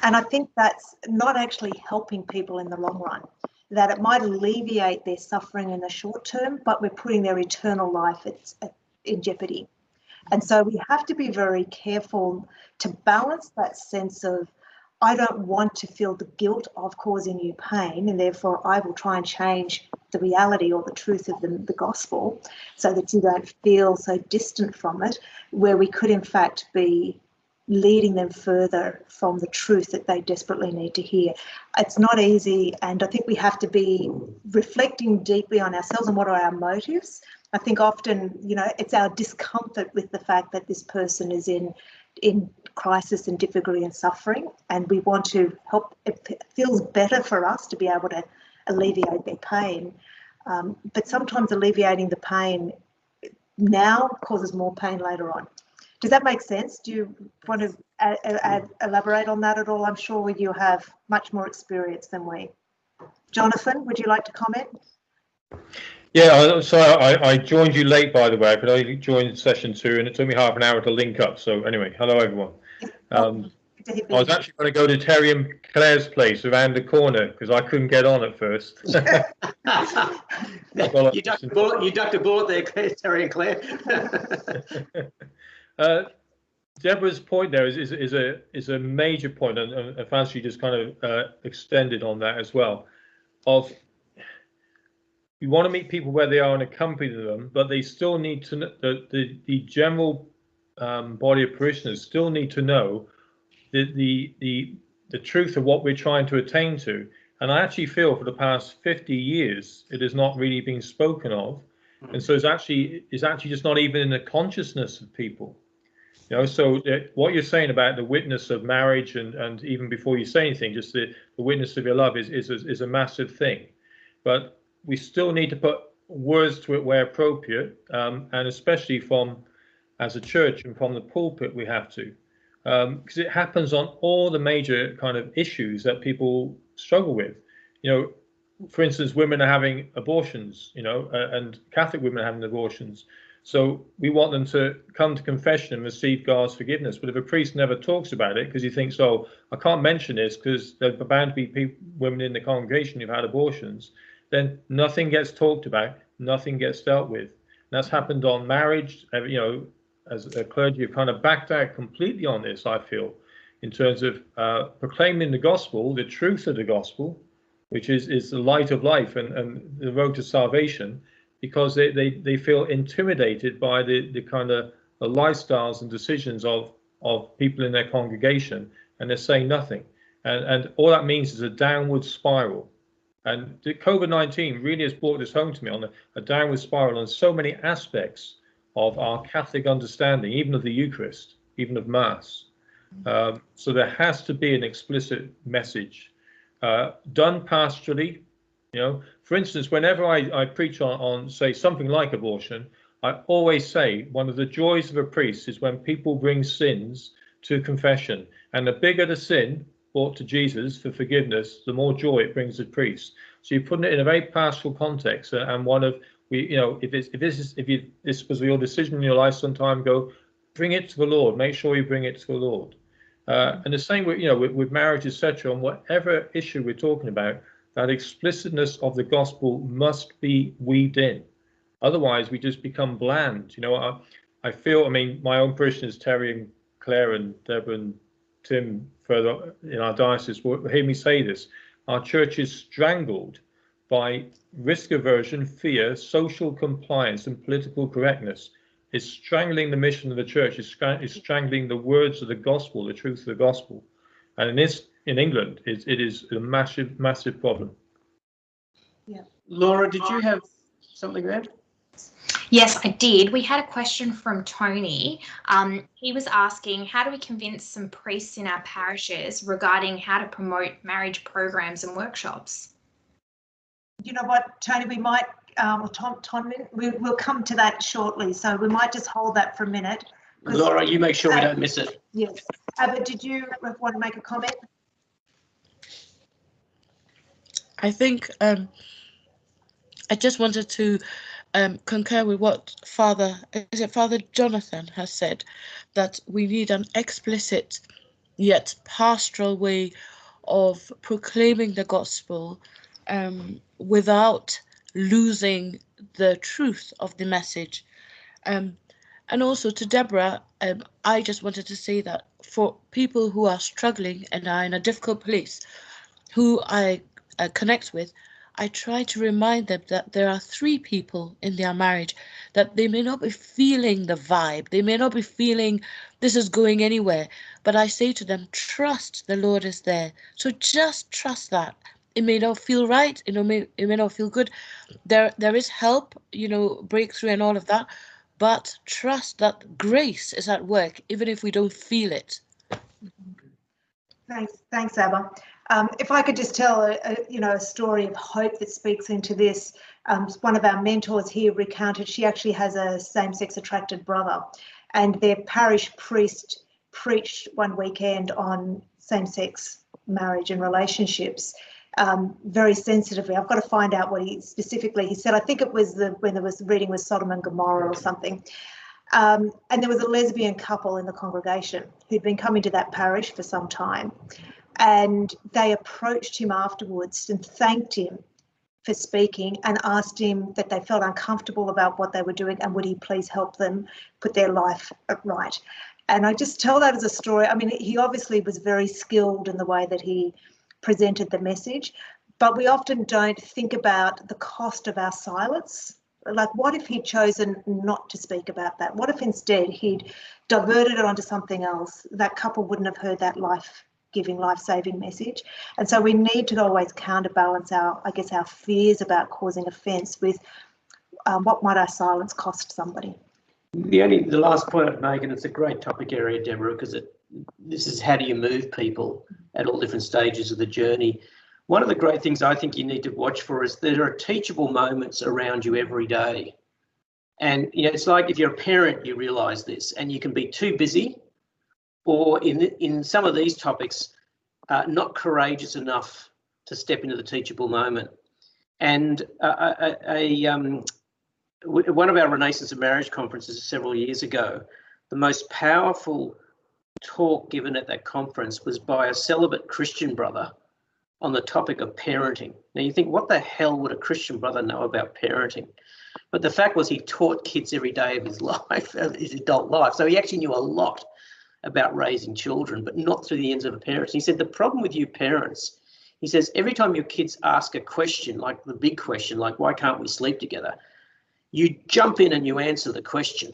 I think that's not actually helping people in the long run, that it might alleviate their suffering in the short term, but we're putting their eternal life in jeopardy. And so we have to be very careful to balance that sense of, I don't want to feel the guilt of causing you pain, and therefore I will try and change the reality or the truth of the gospel so that you don't feel so distant from it, where we could in fact be leading them further from the truth that they desperately need to hear. It's not easy, and I think we have to be reflecting deeply on ourselves and what are our motives. I think often, it's our discomfort with the fact that this person is in crisis and difficulty and suffering, and we want to help. It feels better for us to be able to alleviate their pain, but sometimes alleviating the pain now causes more pain later on. Does that make sense? Do you want to elaborate on that at all? I'm sure you have much more experience than we. Jonathan, would you like to comment? Yeah, so I joined you late, by the way, but I joined session 2 and it took me half an hour to link up. So anyway, hello everyone. I was actually going to go to Terry and Claire's place around the corner because I couldn't get on at first. You ducked a bullet there, Terry and Claire. Deborah's point there is a major point, and Fancy just kind of extended on that as well. Of you want to meet people where they are and accompany them, but they still need to know, the general body of parishioners still need to know the truth of what we're trying to attain to. And I actually feel for the past 50 years it has not really been spoken of, and so it's actually just not even in the consciousness of people. You know, so what you're saying about the witness of marriage, and even before you say anything, just the witness of your love is a massive thing. But we still need to put words to it where appropriate, and especially as a church and from the pulpit, we have to, because it happens on all the major kind of issues that people struggle with. You know, for instance, women are having abortions, you know, and Catholic women are having abortions. So we want them to come to confession and receive God's forgiveness. But if a priest never talks about it because he thinks, oh, I can't mention this because there are bound to be women in the congregation who've had abortions, then nothing gets talked about, nothing gets dealt with. And that's happened on marriage. You know, as a clergy, have kind of backed out completely on this, I feel, in terms of proclaiming the gospel, the truth of the gospel, which is the light of life and the road to salvation, because they feel intimidated by the kind of the lifestyles and decisions of people in their congregation, and they're saying nothing. And all that means is a downward spiral. And the COVID-19 really has brought this home to me on a downward spiral on so many aspects of our Catholic understanding, even of the Eucharist, even of Mass. So there has to be an explicit message done pastorally. You know, for instance, whenever I preach on, say, something like abortion, I always say one of the joys of a priest is when people bring sins to confession, and the bigger the sin brought to Jesus for forgiveness, the more joy it brings the priest. So you're putting it in a very pastoral context, and one of if this was your decision in your life some time ago, bring it to the Lord. Make sure you bring it to the Lord. And the same with marriage, etc. On whatever issue we're talking about, that explicitness of the gospel must be weaved in. Otherwise, we just become bland. You know, I feel, I mean, my own parishioners, Terry and Claire and Deborah and Tim, further in our diocese, will hear me say this. Our church is strangled by risk aversion, fear, social compliance, and political correctness. It's strangling the mission of the church. It's strangling the words of the gospel, the truth of the gospel. And in England, it is a massive, massive problem. Yeah. Laura, did you have something there? Yes, I did. We had a question from Tony. He was asking, how do we convince some priests in our parishes regarding how to promote marriage programs and workshops? You know what, Tony, we might, we'll come to that shortly, so we might just hold that for a minute. Laura, you make sure we don't miss it. Yes. But did you want to make a comment? I think I just wanted to concur with what Father Jonathan has said, that we need an explicit yet pastoral way of proclaiming the gospel without losing the truth of the message. And also to Deborah, I just wanted to say that for people who are struggling and are in a difficult place, who I connect with, I try to remind them that there are 3 people in their marriage, that they may not be feeling the vibe, they may not be feeling this is going anywhere, but I say to them, trust the Lord is there. So just trust that. It may not feel right, it may not feel good. There is help, breakthrough and all of that, but trust that grace is at work, even if we don't feel it. Thanks, Abba. If I could just tell a story of hope that speaks into this. One of our mentors here recounted she actually has a same-sex attracted brother, and their parish priest preached one weekend on same-sex marriage and relationships, very sensitively. I've got to find out what he said. I think it was when there was the reading was Sodom and Gomorrah or something. And there was a lesbian couple in the congregation who'd been coming to that parish for some time. And they approached him afterwards and thanked him for speaking and asked him that they felt uncomfortable about what they were doing and would he please help them put their life right. And I just tell that as a story. I mean, he obviously was very skilled in the way that he presented the message, but we often don't think about the cost of our silence. Like, what if he'd chosen not to speak about that? What if instead he'd diverted it onto something else? That couple wouldn't have heard that life-giving, life-saving message. And so we need to always counterbalance our fears about causing offence with what might our silence cost somebody. The last point I'd make, and it's a great topic area, Deborah, because this is how do you move people at all different stages of the journey. One of the great things I think you need to watch for is there are teachable moments around you every day. And it's like if you're a parent, you realise this, and you can be too busy, or in some of these topics, not courageous enough to step into the teachable moment. And one of our Renaissance of Marriage conferences several years ago, the most powerful talk given at that conference was by a celibate Christian brother on the topic of parenting. Now you think, what the hell would a Christian brother know about parenting? But the fact was he taught kids every day of his life, his adult life. So he actually knew a lot about raising children, but not through the lens of a parent. He said, the problem with you parents, he says, every time your kids ask a question, like the big question, like why can't we sleep together? You jump in and you answer the question.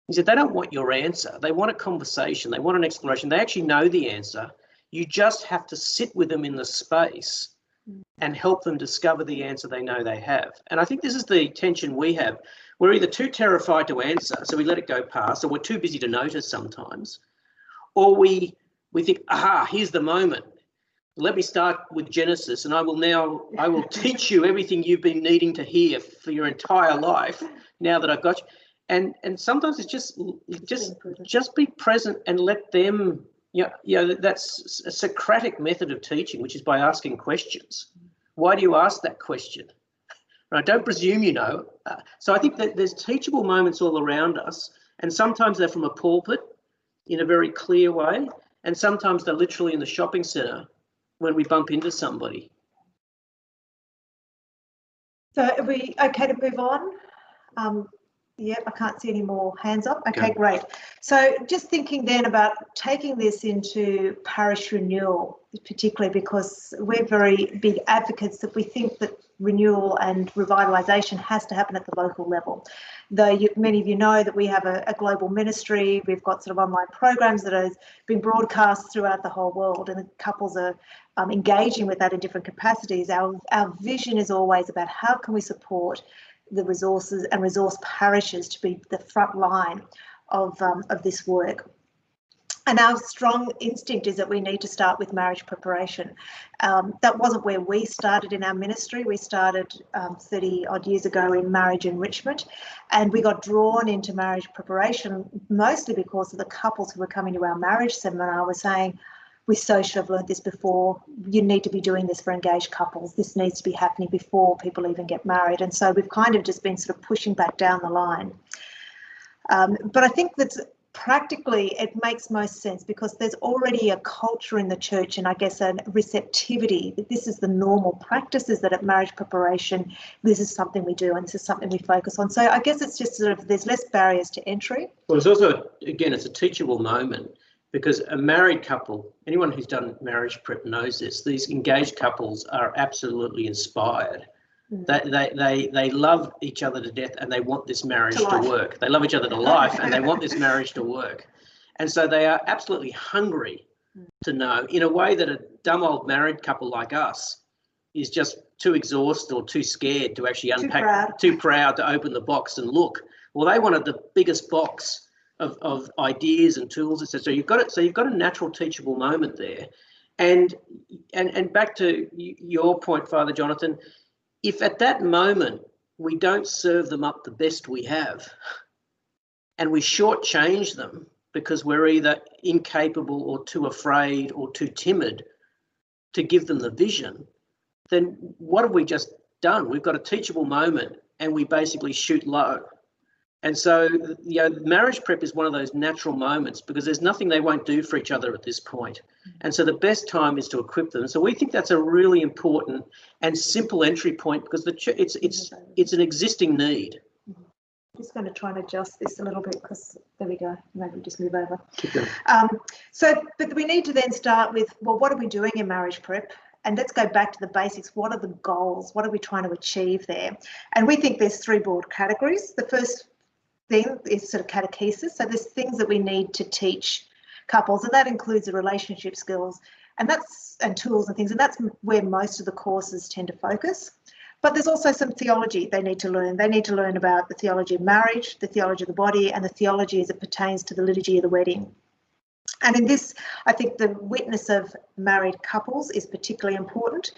He said, they don't want your answer. They want a conversation. They want an exploration. They actually know the answer. You just have to sit with them in the space and help them discover the answer they know they have. And I think this is the tension we have. We're either too terrified to answer, so we let it go past, or we're too busy to notice sometimes, or we think, aha, here's the moment. Let me start with Genesis, and I will teach you everything you've been needing to hear for your entire life now that I've got you. And sometimes it's just be present and let them, that's a Socratic method of teaching, which is by asking questions. Why do you ask that question? Right? Don't presume you know. So I think that there's teachable moments all around us, and sometimes they're from a pulpit in a very clear way, and sometimes they're literally in the shopping centre when we bump into somebody. So are we okay to move on? Yep, I can't see any more hands up. Okay, great. So just thinking then about taking this into parish renewal, particularly because we're very big advocates that we think that renewal and revitalisation has to happen at the local level. Though many of you know that we have a global ministry, we've got sort of online programs that have been broadcast throughout the whole world, and the couples are engaging with that in different capacities. Our vision is always about how can we support the resources and resource parishes to be the front line of this work. And our strong instinct is that we need to start with marriage preparation. That wasn't where we started in our ministry. We started 30 odd years ago in marriage enrichment, and we got drawn into marriage preparation mostly because of the couples who were coming to our marriage seminar were saying, we so should have learned this before. You need to be doing this for engaged couples. This needs to be happening before people even get married. And so we've kind of just been sort of pushing back down the line. But I think that's practically, it makes most sense because there's already a culture in the church and I guess a receptivity that this is the normal practice, is that at marriage preparation, this is something we do and this is something we focus on. So I guess it's just sort of, there's less barriers to entry. Well, it's also, again, it's a teachable moment. Because a married couple, anyone who's done marriage prep knows this, these engaged couples are absolutely inspired. They love each other to death and they want this marriage to work. They love each other to life and they want this marriage to work. And so they are absolutely hungry to know, in a way that a dumb old married couple like us is just too exhausted or too scared to actually unpack, too proud to open the box and look. Well, they wanted the biggest box of ideas and tools, etc. So you've got a natural teachable moment there, and back to your point, Father Jonathan, if at that moment we don't serve them up the best we have, and we shortchange them because we're either incapable or too afraid or too timid to give them the vision, then what have we just done? We've got a teachable moment and we basically shoot low. And so, marriage prep is one of those natural moments because there's nothing they won't do for each other at this point. And so the best time is to equip them. So we think that's a really important and simple entry point because it's an existing need. just going to try and adjust this a little bit because there we go. Maybe just move over. Keep going. But we need to then start with, well, what are we doing in marriage prep? And let's go back to the basics. What are the goals? What are we trying to achieve there? And we think there's three broad categories. The first thing is sort of catechesis. So there's things that we need to teach couples, and that includes the relationship skills and tools and things, and that's where most of the courses tend to focus. But there's also some theology they need to learn. They need to learn about the theology of marriage, the theology of the body, and the theology as it pertains to the liturgy of the wedding. And in this, I think the witness of married couples is particularly important.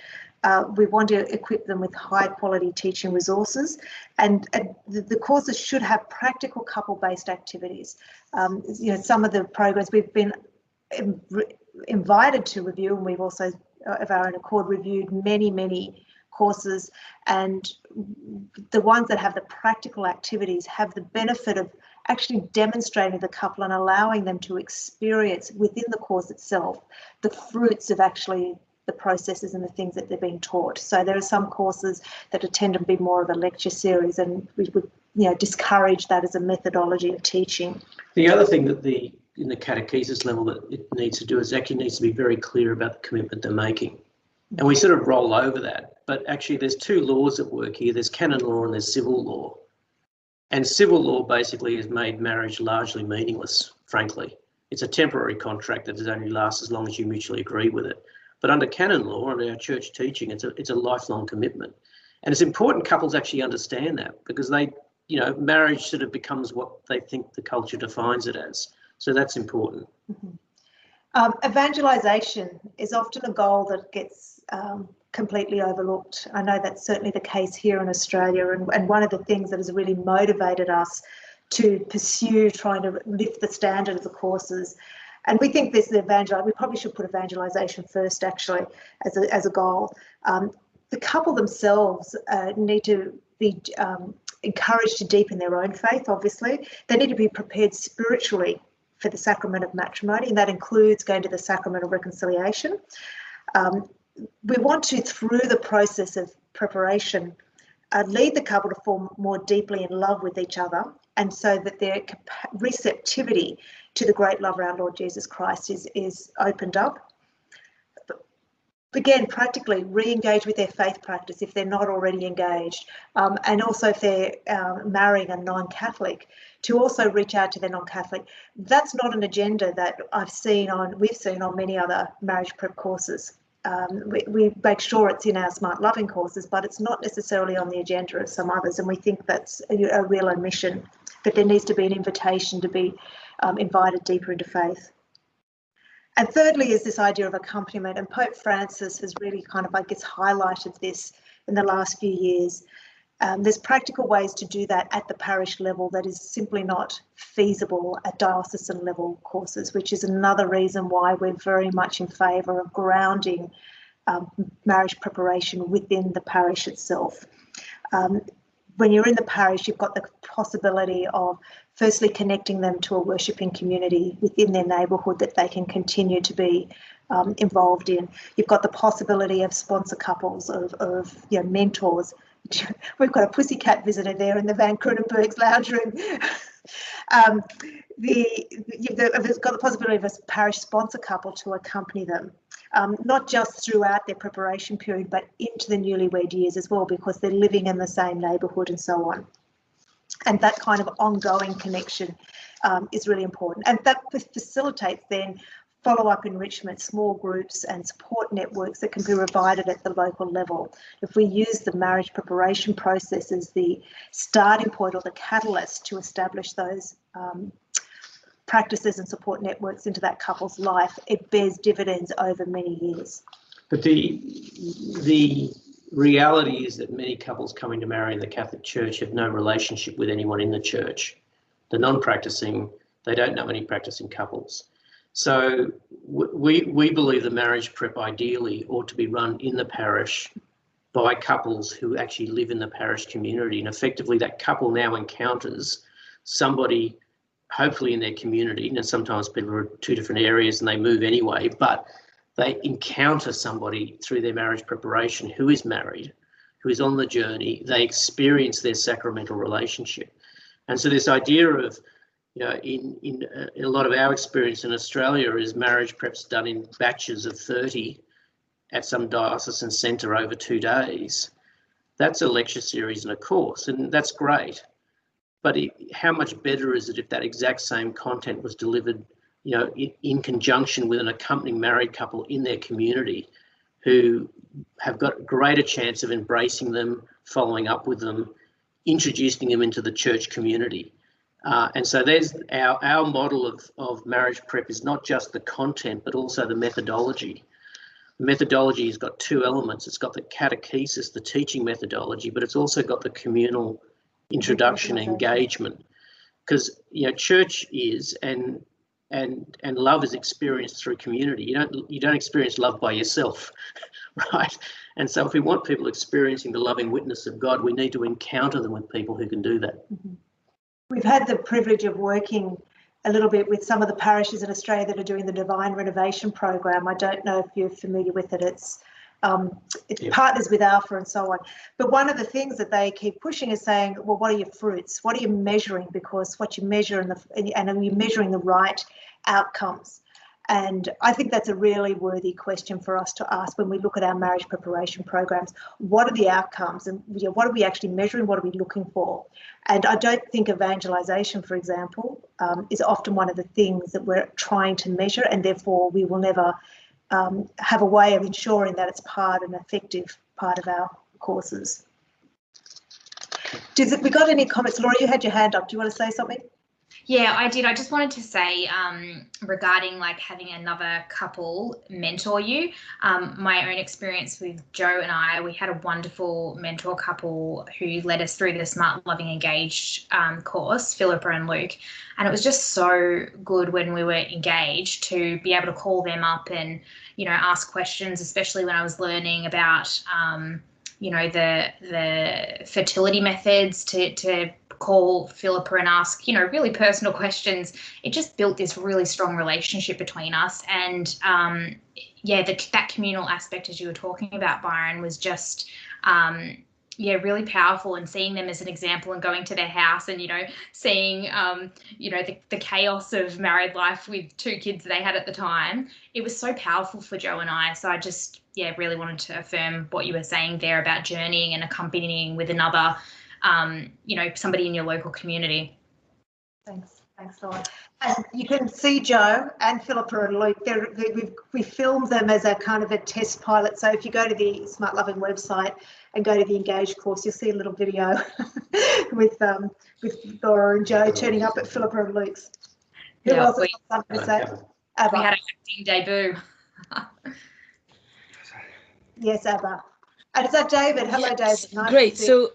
We want to equip them with high quality teaching resources, and the courses should have practical couple-based activities. Some of the programs we've been invited to review, and we've also, of our own accord, reviewed many courses, and the ones that have the practical activities have the benefit of actually demonstrating the couple and allowing them to experience within the course itself the fruits of actually the processes and the things that they're being taught. So there are some courses that tend to be more of a lecture series, and we would discourage that as a methodology of teaching. The other thing that in the catechesis level that it needs to do is actually needs to be very clear about the commitment they're making. And we sort of roll over that, but actually there's two laws at work here. There's canon law and there's civil law. And civil law basically has made marriage largely meaningless, frankly. It's a temporary contract that only lasts as long as you mutually agree with it. But under canon law, under our church teaching, it's a lifelong commitment. And it's important couples actually understand that, because marriage sort of becomes what they think the culture defines it as. So that's important. Mm-hmm. Evangelisation is often a goal that gets completely overlooked. I know that's certainly the case here in Australia, and one of the things that has really motivated us to pursue trying to lift the standard of the courses. And we think this is we probably should put evangelisation first, actually, as a goal. The couple themselves need to be encouraged to deepen their own faith, obviously. They need to be prepared spiritually for the Sacrament of Matrimony, and that includes going to the Sacrament of Reconciliation. We want to, through the process of preparation, lead the couple to fall more deeply in love with each other, and so that their receptivity to the great love of our Lord Jesus Christ is opened up. Again, practically re-engage with their faith practice if they're not already engaged, and also if they're marrying a non-Catholic, to also reach out to their non-Catholic. That's not an agenda that we've seen on many other marriage prep courses. We make sure it's in our SmartLoving courses, but it's not necessarily on the agenda of some others, and we think that's a real omission, that there needs to be an invitation to be invited deeper into faith. And thirdly is this idea of accompaniment, and Pope Francis has really kind of, highlighted this in the last few years. There's practical ways to do that at the parish level that is simply not feasible at diocesan level courses, which is another reason why we're very much in favour of grounding marriage preparation within the parish itself. When you're in the parish, you've got the possibility of firstly connecting them to a worshipping community within their neighbourhood that they can continue to be involved in. You've got the possibility of sponsor couples, of mentors. We've got a pussycat visitor there in the Van Krudenberg's lounge room. You've got the possibility of a parish sponsor couple to accompany them, not just throughout their preparation period, but into the newlywed years as well, because they're living in the same neighbourhood and so on. And that kind of ongoing connection is really important. And that facilitates then follow-up enrichment, small groups and support networks that can be provided at the local level. If we use the marriage preparation process as the starting point or the catalyst to establish those practices and support networks into that couple's life, it bears dividends over many years. But the reality is that many couples coming to marry in the Catholic Church have no relationship with anyone in the church. The non-practicing, they don't know any practicing couples. So we believe the marriage prep ideally ought to be run in the parish by couples who actually live in the parish community, and effectively that couple now encounters somebody hopefully in their community. And sometimes people are in two different areas and they move anyway, but they encounter somebody through their marriage preparation who is married, who is on the journey. They experience their sacramental relationship. And so this idea of, in a lot of our experience in Australia is marriage prep's done in batches of 30 at some diocesan centre over 2 days. That's a lecture series and a course, and that's great. But how much better is it if that exact same content was delivered, in conjunction with an accompanying married couple in their community who have got a greater chance of embracing them, following up with them, introducing them into the church community. And so there's our model of marriage prep is not just the content, but also the methodology. The methodology has got 2 elements. It's got the catechesis, the teaching methodology, but it's also got the communal introduction engagement. Because church is and love is experienced through community. You don't experience love by yourself, right? And so if we want people experiencing the loving witness of God, we need to encounter them with people who can do that. Mm-hmm. We've had the privilege of working a little bit with some of the parishes in Australia that are doing the Divine Renovation Program. I don't know if you're familiar with it. It's partners with Alpha and so on. But one of the things that they keep pushing is saying, well, what are your fruits? What are you measuring? Because what you measure and are you measuring the right outcomes? And I think that's a really worthy question for us to ask when we look at our marriage preparation programs. What are the outcomes, and what are we actually measuring? What are we looking for? And I don't think evangelisation, for example, is often one of the things that we're trying to measure, and therefore we will never have a way of ensuring that it's an effective part of our courses. We got any comments? Laura, you had your hand up. Do you want to say something? Yeah, I did. I just wanted to say regarding like having another couple mentor you, my own experience with Joe and I, we had a wonderful mentor couple who led us through the SmartLoving Engaged course, Philippa and Luke. And it was just so good when we were engaged to be able to call them up and, ask questions, especially when I was learning about, the fertility methods to call Philippa and ask, really personal questions. It just built this really strong relationship between us. And that communal aspect, as you were talking about, Byron, was just, really powerful. And seeing them as an example and going to their house and, seeing, the chaos of married life with 2 kids they had at the time, it was so powerful for Joe and I. So I just, really wanted to affirm what you were saying there about journeying and accompanying with another, somebody in your local community. Thanks, Laura. And you can see Joe and Philippa and Luke. We filmed them as a kind of a test pilot. So if you go to the SmartLoving website and go to the Engaged course, you'll see a little video with Laura and Joe turning up at Philippa and Luke's. Who else has got something to say? Abba. We had an acting debut. Yes, Abba. And is that David? Hello, yes, David. Nice great. So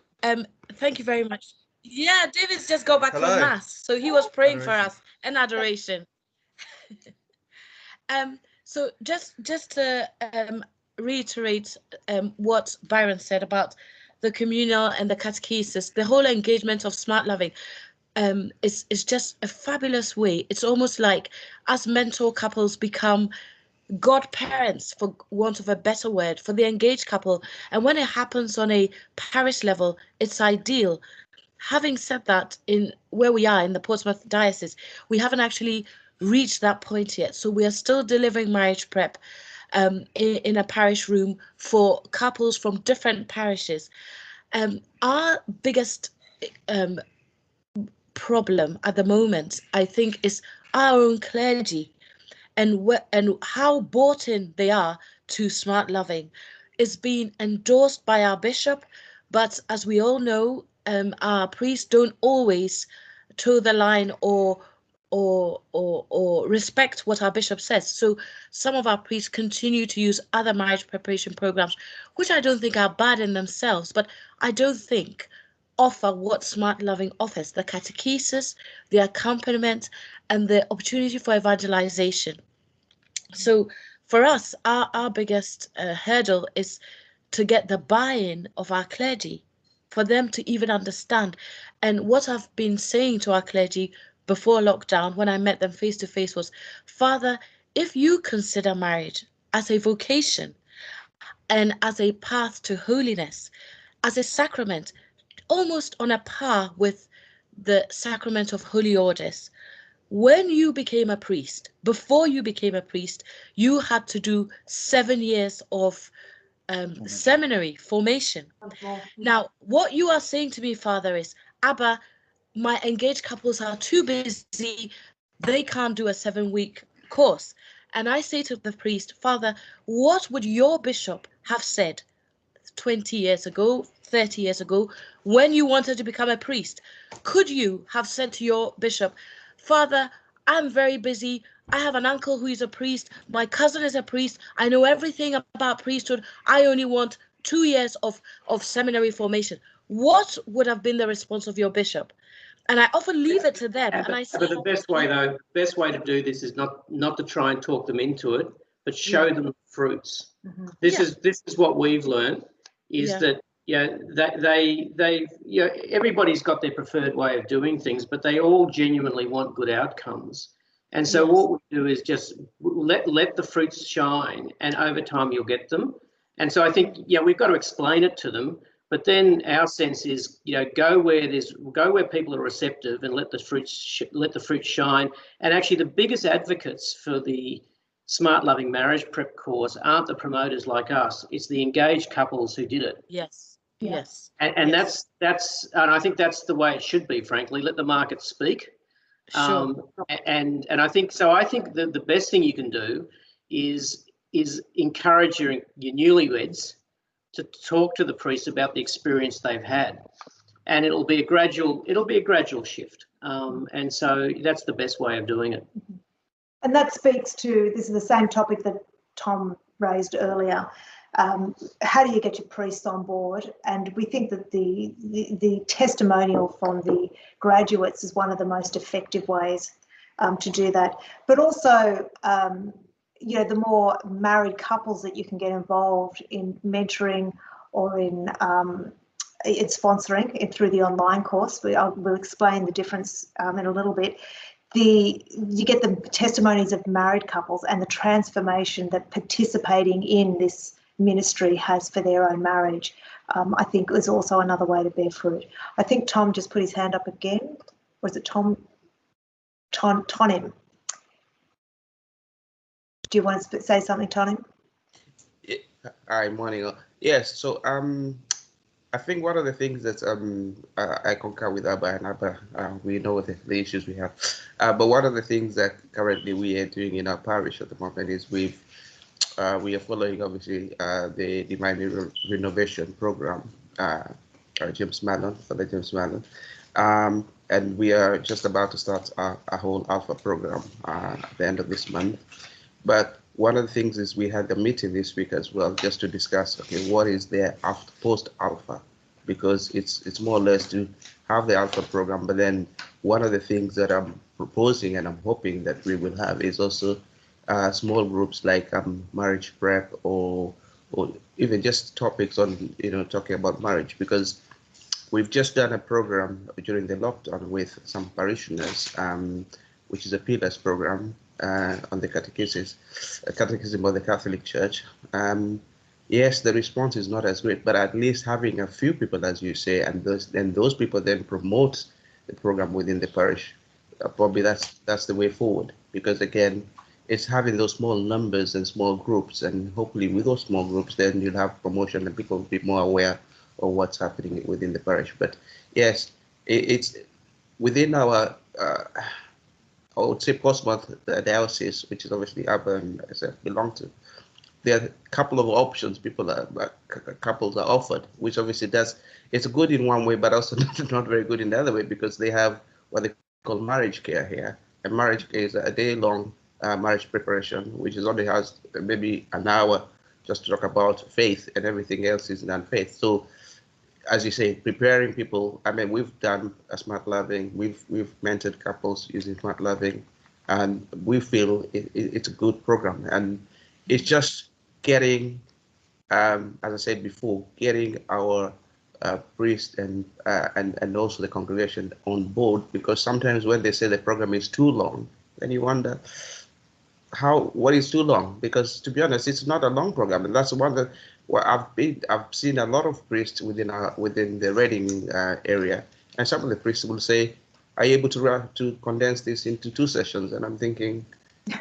thank you very much. Yeah, David's just got back from Mass. So he was praying for us and adoration. So just to reiterate what Byron said about the communal and the catechesis, the whole engagement of SmartLoving is just a fabulous way. It's almost like as mentor couples become godparents, for want of a better word, for the engaged couple. And when it happens on a parish level, it's ideal. Having said that, in where we are in the Portsmouth Diocese, we haven't actually reached that point yet. So we are still delivering marriage prep in a parish room for couples from different parishes. Our biggest problem at the moment, I think, is our own clergy and how bought in they are to SmartLoving. Is being endorsed by our bishop, but as we all know, our priests don't always toe the line or respect what our bishop says. So some of our priests continue to use other marriage preparation programs, which I don't think are bad in themselves, but I don't think offer what SmartLoving offers: the catechesis, the accompaniment, and the opportunity for evangelization. So for us, our biggest hurdle is to get the buy-in of our clergy, for them to even understand. And what I've been saying to our clergy before lockdown, when I met them face to face, was, Father, if you consider marriage as a vocation and as a path to holiness, as a sacrament, almost on a par with the Sacrament of Holy Orders. When you became a priest, before you became a priest, you had to do 7 years of seminary formation. Now, what you are saying to me, Father, is, Abba, my engaged couples are too busy. They can't do a 7-week course. And I say to the priest, Father, what would your bishop have said 20 years ago, 30 years ago, when you wanted to become a priest? Could you have said to your bishop, Father, I'm very busy. I have an uncle who is a priest. My cousin is a priest. I know everything about priesthood. I only want 2 years of seminary formation. What would have been the response of your bishop? And I often leave it to them. And I say, but the best way to do this is not to try and talk them into it, but show them fruits. This is what we've learned, is that everybody's got their preferred way of doing things, but they all genuinely want good outcomes. And so what we do is just let the fruits shine, and over time you'll get them. And so I think we've got to explain it to them. But then our sense is, go where people are receptive and let the fruit shine. And actually, the biggest advocates for the SmartLoving marriage prep course aren't the promoters like us; it's the engaged couples who did it. Yes. And that's and I think that's the way it should be. Frankly, let the market speak. Sure. And I think so. I think that the best thing you can do is encourage your newlyweds to talk to the priest about the experience they've had, and it'll be a gradual shift. And so that's the best way of doing it. And that speaks to, this is the same topic that Tom raised earlier. How do you get your priests on board? And we think that the testimonial from the graduates is one of the most effective ways to do that. But also, the more married couples that you can get involved in mentoring or in sponsoring through the online course. We'll explain the difference in a little bit. You get the testimonies of married couples and the transformation that participating in this ministry has for their own marriage. I think is also another way to bear fruit. I think Tom just put his hand up again. Or is it Tom? Tonim. Do you want to say something, Tony? Hi, morning. Yes, so I think one of the things that I concur with Abba and Abba, we know the issues we have, but one of the things that currently we are doing in our parish at the moment is we are following obviously the Divine Renovation Program, James Mallon, Father James Mallon, and we are just about to start a whole Alpha program at the end of this month. But one of the things is we had a meeting this week as well, just to discuss, okay, what is there after post-Alpha, because it's more or less to have the Alpha program. But then one of the things that I'm proposing and I'm hoping that we will have is also small groups like marriage prep or even just topics on talking about marriage, because we've just done a program during the lockdown with some parishioners, which is a Pillars program. On the catechism of the Catholic Church. Yes, the response is not as great, but at least having a few people, as you say, and those people then promote the program within the parish, probably that's the way forward. Because again, it's having those small numbers and small groups, and hopefully with those small groups, then you'll have promotion and people will be more aware of what's happening within the parish. But yes, it's within our I would say Portsmouth diocese, which is obviously Abba as I belong to. There are a couple of options couples are offered, which obviously it's good in one way, but also not very good in the other way, because they have what they call marriage care here. And marriage care is a day-long marriage preparation, which is only has maybe an hour just to talk about faith, and everything else is non-faith. So, as you say, preparing people. I mean, we've done a SmartLoving. We've mentored couples using SmartLoving, and we feel it's a good program. And it's just getting, as I said before, getting our priest and also the congregation on board. Because sometimes when they say the program is too long, then you wonder what is too long? Because to be honest, it's not a long program, and that's one that. Well, I've seen a lot of priests within the Reading area, and some of the priests will say are you able to condense this into 2 sessions? And I'm thinking,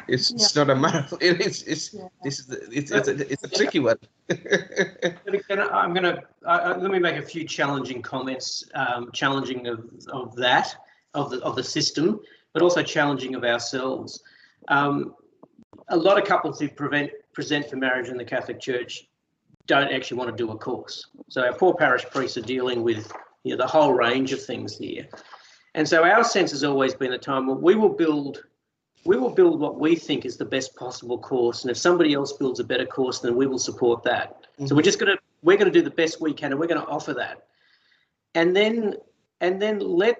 it's not a marathon. It's a tricky one. I'm gonna let me make a few challenging comments, challenging of the system, but also challenging of ourselves. A lot of couples who present for marriage in the Catholic Church don't actually want to do a course. So our poor parish priests are dealing with the whole range of things here. And so our sense has always been a time where we will build what we think is the best possible course, and if somebody else builds a better course, then we will support that. Mm-hmm. So we're gonna do the best we can, and we're gonna offer that. And then let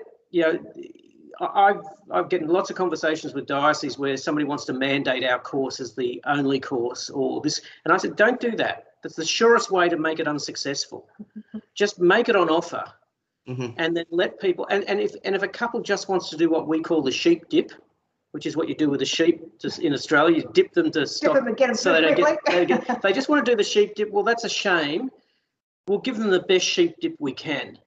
I've getting lots of conversations with dioceses where somebody wants to mandate our course as the only course or this, and I said, don't do that. That's the surest way to make it unsuccessful. Just make it on offer. Mm-hmm. And then let people, and if a couple just wants to do what we call the sheep dip, which is what you do with the sheep in Australia, you dip them to stop, them and get them so they don't get, they just want to do the sheep dip. Well, that's a shame. We'll give them the best sheep dip we can.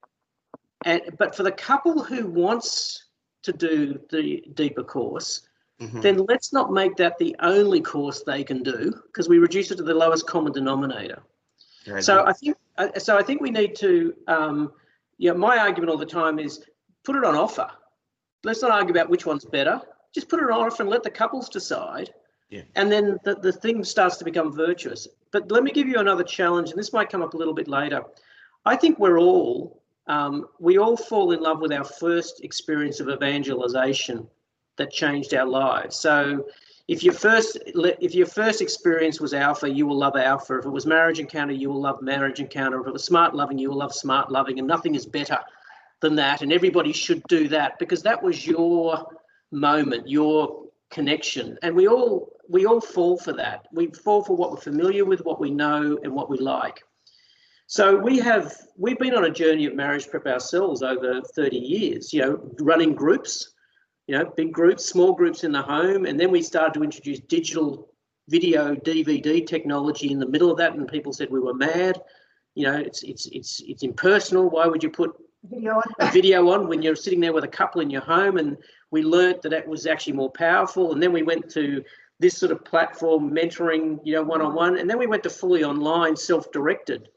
But for the couple who wants to do the deeper course, mm-hmm. then let's not make that the only course they can do, because we reduce it to the lowest common denominator. Right. So I think we need to. My argument all the time is put it on offer. Let's not argue about which one's better. Just put it on offer and let the couples decide. Yeah. And then the thing starts to become virtuous. But let me give you another challenge, and this might come up a little bit later. I think we all fall in love with our first experience of evangelization that changed our lives. So if your first experience was Alpha, you will love Alpha. If it was Marriage Encounter, you will love Marriage Encounter. If it was SmartLoving, you will love SmartLoving, and nothing is better than that. And everybody should do that because that was your moment, your connection. And we all fall for that. We fall for what we're familiar with, what we know, and what we like. So we've been on a journey of marriage prep ourselves over 30 years, running groups, big groups, small groups in the home. And then we started to introduce digital video DVD technology in the middle of that. And people said we were mad. It's impersonal. Why would you put a video on when you're sitting there with a couple in your home? And we learnt that was actually more powerful. And then we went to this sort of platform, mentoring, one-on-one. And then we went to fully online, self-directed.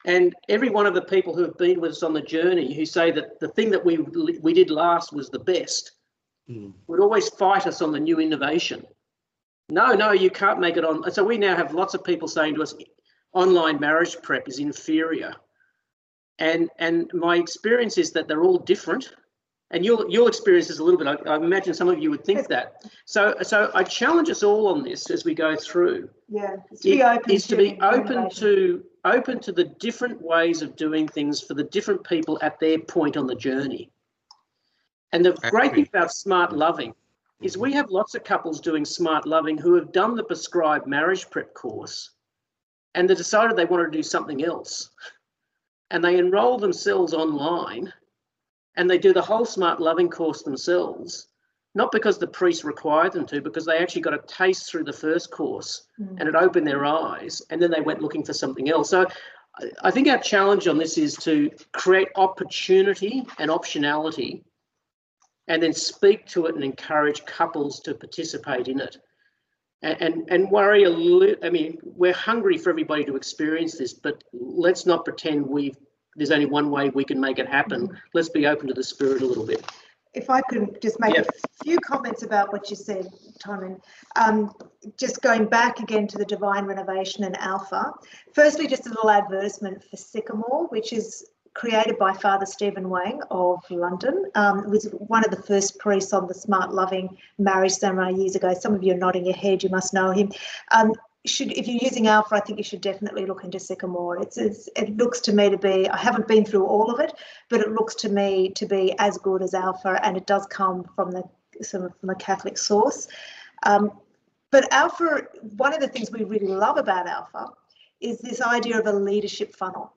And every one of the people who have been with us on the journey who say that the thing that we did last was the best would always fight us on the new innovation. No, you can't make it on. So we now have lots of people saying to us, online marriage prep is inferior. And my experience is that they're all different. And your experience is a little bit, I imagine some of you would think that. So I challenge us all on this as we go through. Yeah, to be open to the different ways of doing things for the different people at their point on the journey. And the great thing about SmartLoving is we have lots of couples doing SmartLoving who have done the prescribed marriage prep course and they decided they wanted to do something else. And they enroll themselves online and they do the whole SmartLoving course themselves, not because the priest required them to, because they actually got a taste through the first course and it opened their eyes, and then they went looking for something else. So I think our challenge on this is to create opportunity and optionality and then speak to it and encourage couples to participate in it. And worry a little. I mean, we're hungry for everybody to experience this, but let's not pretend there's only one way we can make it happen. Let's be open to the Spirit a little bit. If I could just make a few comments about what you said, Tymon. Just going back again to the divine renovation and Alpha. Firstly, just a little advertisement for Sycamore, which is created by Father Stephen Wang of London. Was one of the first priests on the SmartLoving marriage ceremony years ago. Some of you are nodding your head, you must know him. If you're using Alpha, I think you should definitely look into Sycamore. It looks to me to be, I haven't been through all of it, but it looks to me to be as good as Alpha, and it does come from a Catholic source. But Alpha, one of the things we really love about Alpha is this idea of a leadership funnel.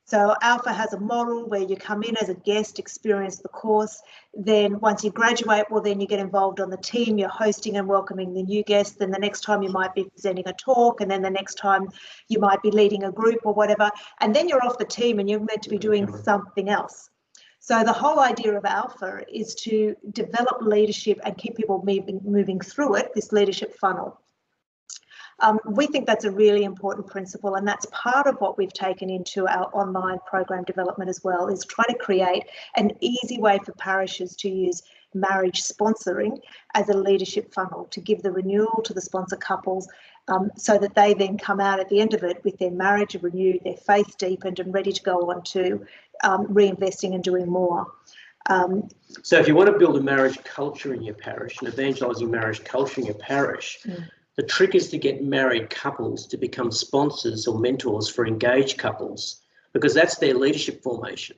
So Alpha has a model where you come in as a guest, experience the course. Then once you graduate, well, then you get involved on the team. You're hosting and welcoming the new guests. Then the next time you might be presenting a talk, and then the next time you might be leading a group or whatever. And then you're off the team and you're meant to be doing something else. So the whole idea of Alpha is to develop leadership and keep people moving through it, this leadership funnel. We think that's a really important principle, and that's part of what we've taken into our online program development as well, is trying to create an easy way for parishes to use marriage sponsoring as a leadership funnel, to give the renewal to the sponsor couples, so that they then come out at the end of it with their marriage renewed, their faith deepened and ready to go on to reinvesting and doing more. So if you want to build a marriage culture in your parish, an evangelising marriage culture in your parish, the trick is to get married couples to become sponsors or mentors for engaged couples, because that's their leadership formation.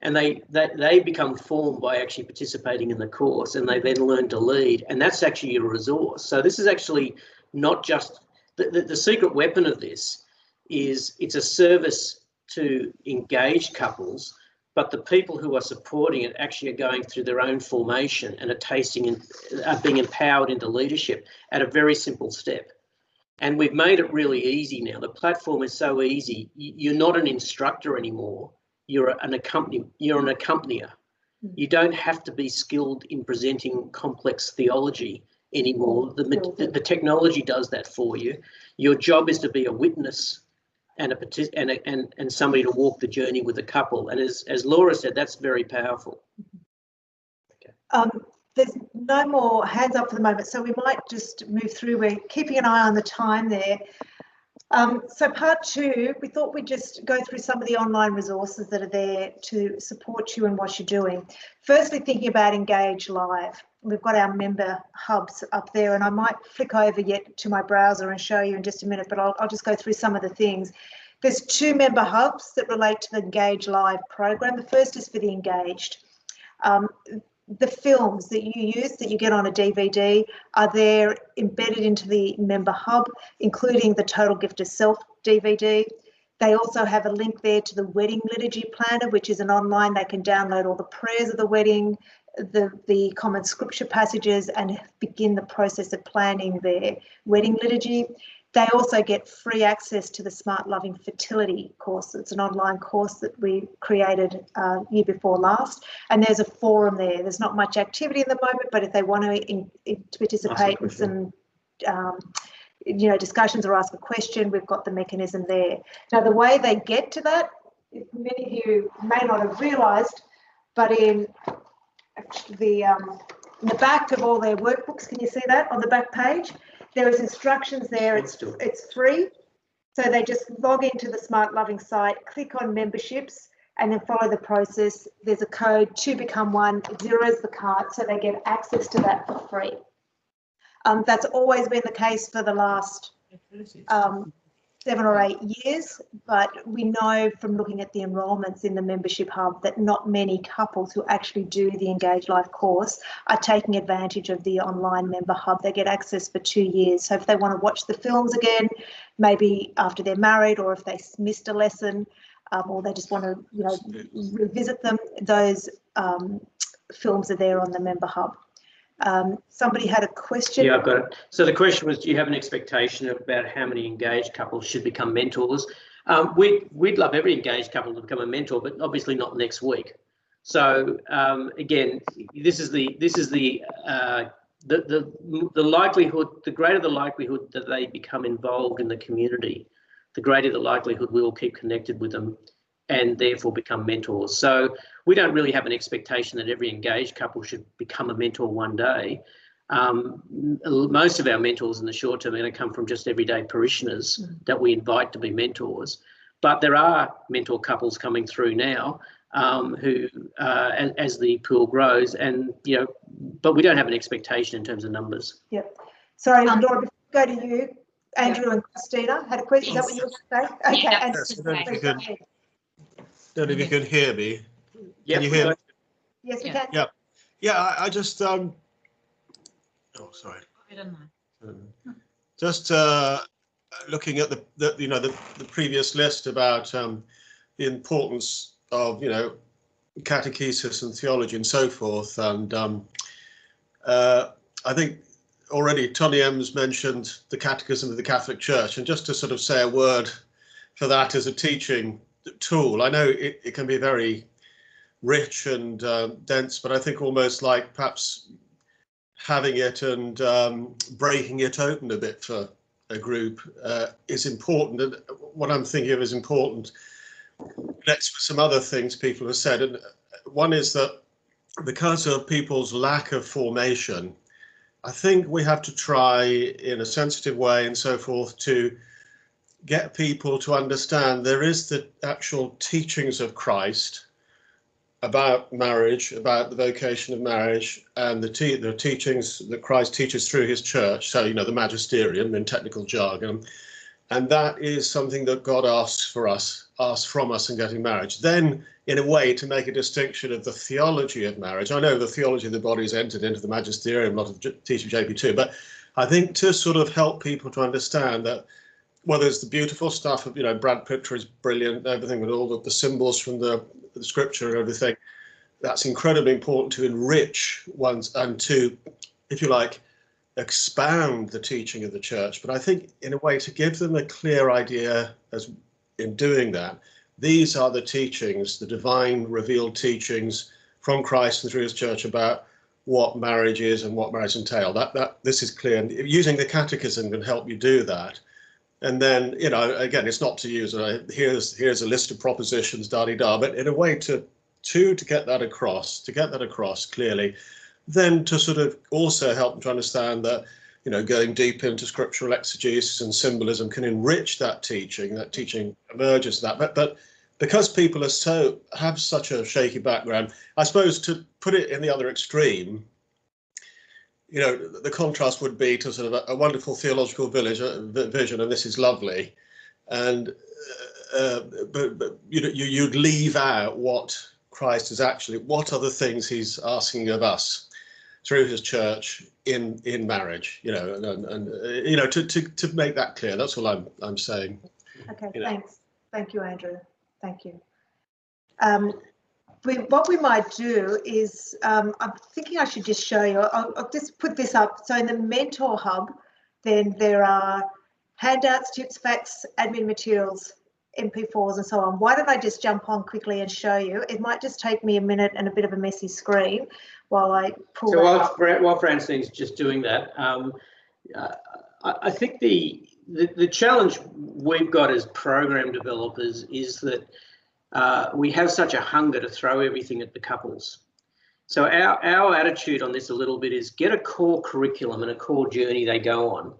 And they become formed by actually participating in the course, and they then learn to lead, and that's actually your resource. So this is actually not just, the secret weapon of this is it's a service to engaged couples, but the people who are supporting it actually are going through their own formation and are tasting and are being empowered into leadership at a very simple step. And we've made it really easy now. The platform is so easy. You're not an instructor anymore. You're an accompanier. You don't have to be skilled in presenting complex theology anymore. The technology does that for you. Your job is to be a witness and somebody to walk the journey with the couple. And as Laura said, that's very powerful. Okay. There's no more hands up for the moment, so we might just move through. We're keeping an eye on the time there. So part 2, we thought we'd just go through some of the online resources that are there to support you in what you're doing. Firstly, thinking about Engage Live. We've got our member hubs up there, and I might flick over yet to my browser and show you in just a minute, but I'll just go through some of the things. There's 2 member hubs that relate to the Engage Live program. The first is for the engaged. The films that you use, that you get on a DVD, are there embedded into the member hub, including the Total Gift of Self DVD. They also have a link there to the Wedding Liturgy Planner, which is an online, they can download all the prayers of the wedding, the common scripture passages, and begin the process of planning their wedding liturgy. They also get free access to the SmartLoving fertility course. It's an online course that we created year before last, and there's a forum there. There's not much activity at the moment, but if they want to participate in some discussions or ask a question, we've got the mechanism there. Now, the way they get to that, many of you may not have realised, but in the back of all their workbooks, can you see that on the back page? There is instructions there. It's free. So they just log into the SmartLoving site, click on memberships, and then follow the process. There's a code to become one, zeros the card, so they get access to that for free. That's always been the case for the last 7 or 8 years, but we know from looking at the enrolments in the membership hub that not many couples who actually do the Engage Live course are taking advantage of the online member hub. They get access for 2 years. So if they want to watch the films again, maybe after they're married, or if they missed a lesson, or they just want to revisit them, those films are there on the member hub. Somebody had a question. Yeah, I've got it. So the question was, do you have an expectation about how many engaged couples should become mentors? We'd love every engaged couple to become a mentor, but obviously not next week. So again, this is the likelihood. The greater the likelihood that they become involved in the community, the greater the likelihood we will keep connected with them and therefore become mentors. So we don't really have an expectation that every engaged couple should become a mentor one day. Most of our mentors in the short term are going to come from just everyday parishioners that we invite to be mentors. But there are mentor couples coming through now who, as the pool grows, and but we don't have an expectation in terms of numbers. Yep. Sorry, Laura, before we go to you, Andrew and Christina had a question. Is that what you were saying? Okay. Yeah, Andrew, don't know if you can hear me. Yep, Can you hear me? Yes, we can. Yeah. Yeah, I just oh, sorry. I don't know. Just looking at the previous list about the importance of catechesis and theology and so forth, and I think already Tony M's mentioned the Catechism of the Catholic Church, and just to sort of say a word for that as a teaching tool. I know it can be very rich and dense, but I think almost like perhaps having it and breaking it open a bit for a group is important. And what I'm thinking of is important next with some other things people have said. And one is that because of people's lack of formation, I think we have to try in a sensitive way and so forth to get people to understand there is the actual teachings of Christ about marriage, about the vocation of marriage, and the teachings that Christ teaches through his church. So, the magisterium in technical jargon. And that is something that God asks from us in getting marriage. Then, in a way, to make a distinction of the theology of marriage. I know the theology of the body is entered into the magisterium, a lot of teaching JP2, but I think to sort of help people to understand that, well, there's the beautiful stuff of, Brad Pitt is brilliant, everything with all the symbols from the scripture and everything. That's incredibly important to enrich one's and to, if you like, expound the teaching of the church. But I think in a way to give them a clear idea as in doing that, these are the teachings, the divine revealed teachings from Christ and through his church about what marriage is and what marriage entails. That this is clear, and using the catechism can help you do that. And then, again, it's not to use here's a list of propositions, da-di-da, but in a way to get that across clearly, then to sort of also help them to understand that, going deep into scriptural exegesis and symbolism can enrich that teaching emerges that. But because people have such a shaky background, I suppose to put it in the other extreme, the contrast would be to sort of a wonderful theological vision, and this is lovely, and but you'd leave out what Christ is actually, what are the things he's asking of us through his church in marriage, and to make that clear. That's all I'm saying. Okay, thanks. Thank you, Andrew. Thank you. What we might do is, I'm thinking I should just show you, I'll just put this up. So in the Mentor Hub, then there are handouts, tips, facts, admin materials, MP4s and so on. Why don't I just jump on quickly and show you? It might just take me a minute and a bit of a messy screen while I pull that up. While Francine's just doing that, I think the challenge we've got as program developers is that we have such a hunger to throw everything at the couples. So our attitude on this a little bit is get a core curriculum and a core journey they go on,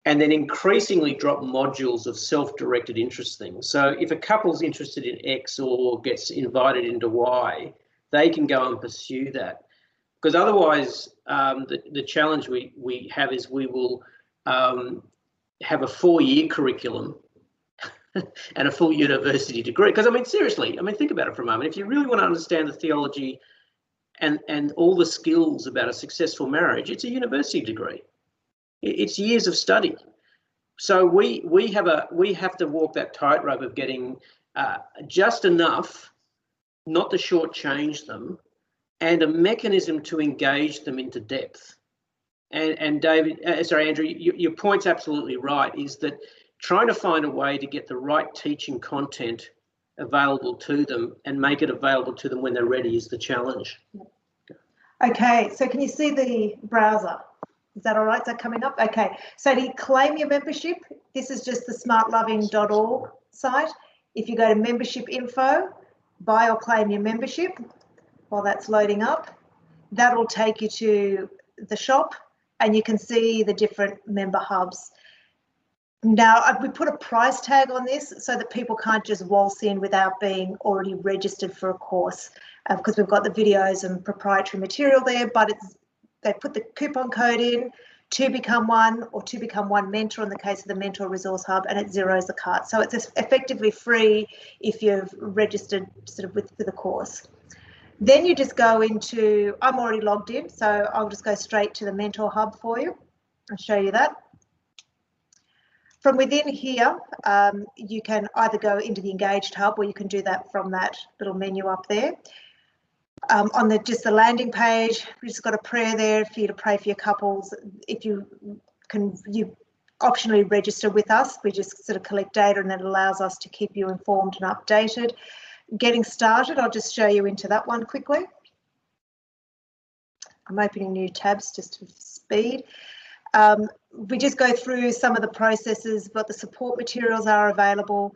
and then increasingly drop modules of self-directed interest things. So if a couple's interested in X or gets invited into Y, they can go and pursue that. Because otherwise, the challenge we have is we will have a 4-year curriculum and a full university degree. Because, seriously, think about it for a moment. If you really want to understand the theology and all the skills about a successful marriage, it's a university degree. It's years of study. So we have to walk that tightrope of getting just enough, not to shortchange them, and a mechanism to engage them into depth. And David, Andrew, your point's absolutely right, is that trying to find a way to get the right teaching content available to them and make it available to them when they're ready is the challenge. Okay, so can you see the browser? Is that all right? Is that coming up? Okay, so to claim your membership, this is just the smartloving.org site. If you go to membership info, buy or claim your membership, while that's loading up, that'll take you to the shop and you can see the different member hubs. Now, we put a price tag on this so that people can't just waltz in without being already registered for a course, because we've got the videos and proprietary material there, but they put the coupon code in, 2 become 1 or 2 become 1 mentor in the case of the Mentor Resource Hub, and it zeroes the cart. So it's effectively free if you've registered sort of with the course. Then you just go into, I'm already logged in, so I'll just go straight to the Mentor Hub for you and show you that. From within here, you can either go into the Engaged Hub, or you can do that from that little menu up there. On just the landing page, we've just got a prayer there for you to pray for your couples. If you optionally register with us, we just sort of collect data and it allows us to keep you informed and updated. Getting started, I'll just show you into that one quickly. I'm opening new tabs just for speed. We just go through some of the processes, what the support materials are available,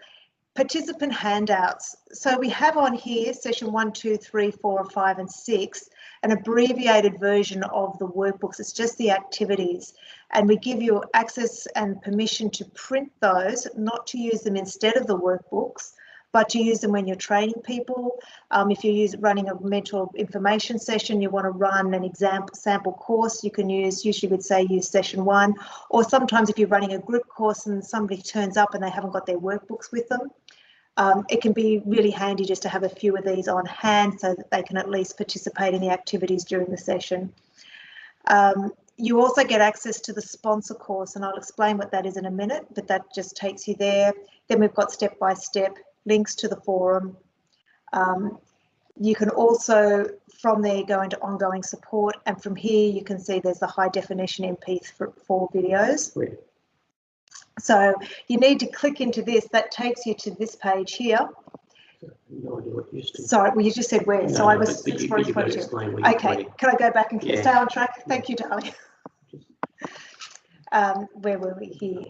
participant handouts. So we have on here session 1, 2, 3, 4, 5 and 6, an abbreviated version of the workbooks. It's just the activities, and we give you access and permission to print those, not to use them instead of the workbooks, but to use them when you're training people. If you're running a mental information session, you want to run an sample course, you can usually would say use session 1, or sometimes if you're running a group course and somebody turns up and they haven't got their workbooks with them, it can be really handy just to have a few of these on hand so that they can at least participate in the activities during the session. You also get access to the sponsor course, and I'll explain what that is in a minute, but that just takes you there. Then we've got step-by-step links to the forum. You can also, from there, go into ongoing support, and from here you can see there's the high definition MP4 videos. Great. So you need to click into this. That takes you to this page here. No idea what you used to. Sorry, well, you just said where, No, so I was but you better explain where Okay, you're can I go back and Yeah. stay on track? Thank you, darling. Where were we here?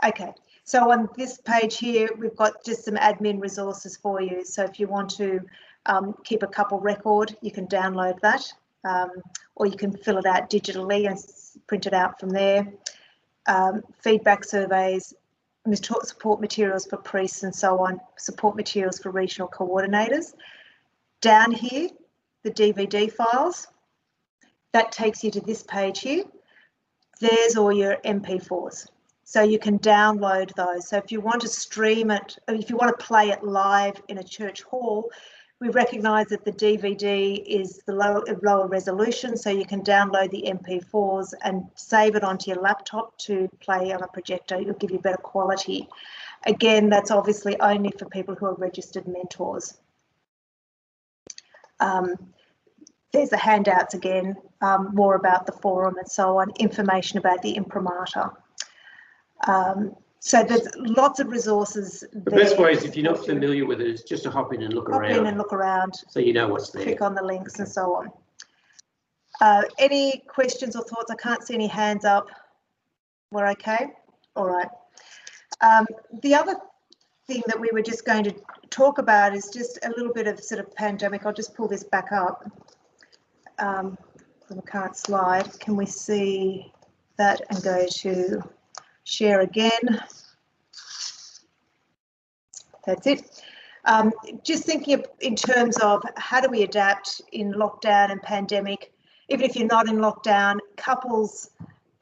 Okay, so on this page here, we've got just some admin resources for you. So if you want to keep a couple record, you can download that, or you can fill it out digitally and print it out from there. Feedback surveys, support materials for priests and so on, support materials for regional coordinators. Down here, the DVD files, that takes you to this page here. There's all your MP4s. So you can download those. So if you want to stream it, if you want to play it live in a church hall, we recognise that the DVD is the lower resolution, so you can download the MP4s and save it onto your laptop to play on a projector. It'll give you better quality. Again, that's obviously only for people who are registered mentors. There's the handouts again, more about the forum and so on, information about the imprimatur. So there's lots of resources. The best way is, if you're not familiar with it, is just to hop in and look around. Hop in and look around. So you know what's there. Click on the links and so on. Any questions or thoughts? I can't see any hands up. We're okay? All right. The other thing that we were just going to talk about is just a little bit of sort of pandemic. I'll just pull this back up from the current slide. Can we see that and go to share again? That's it. Just thinking in terms of how do we adapt in lockdown and pandemic. Even if you're not in lockdown, couples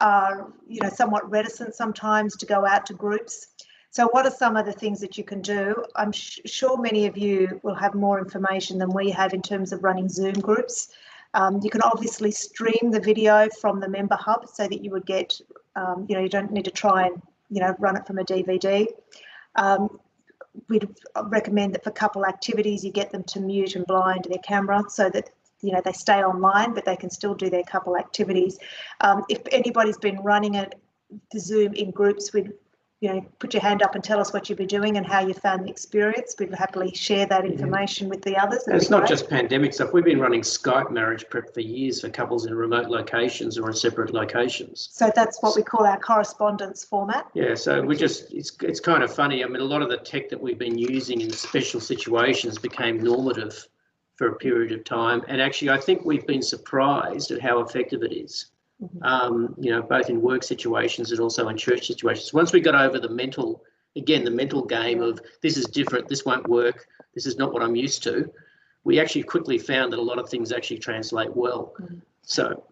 are, somewhat reticent sometimes to go out to groups. So what are some of the things that you can do? I'm sure many of you will have more information than we have in terms of running Zoom groups. You can obviously stream the video from the member hub so that you would get, you don't need to try and, run it from a DVD. We'd recommend that for couple activities, you get them to mute and blind their camera so that, they stay online, but they can still do their couple activities. If anybody's been running the Zoom in groups, we'd, put your hand up and tell us what you've been doing and how you found the experience. We'd happily share that information with the others. And it's not just pandemic stuff. We've been running Skype marriage prep for years for couples in remote locations or in separate locations. So that's what we call our correspondence format. Yeah, so it's kind of funny. I mean, a lot of the tech that we've been using in special situations became normative for a period of time. And actually, I think we've been surprised at how effective it is. Both in work situations and also in church situations. Once we got over the mental game of this is different, this won't work, this is not what I'm used to, we actually quickly found that a lot of things actually translate well. So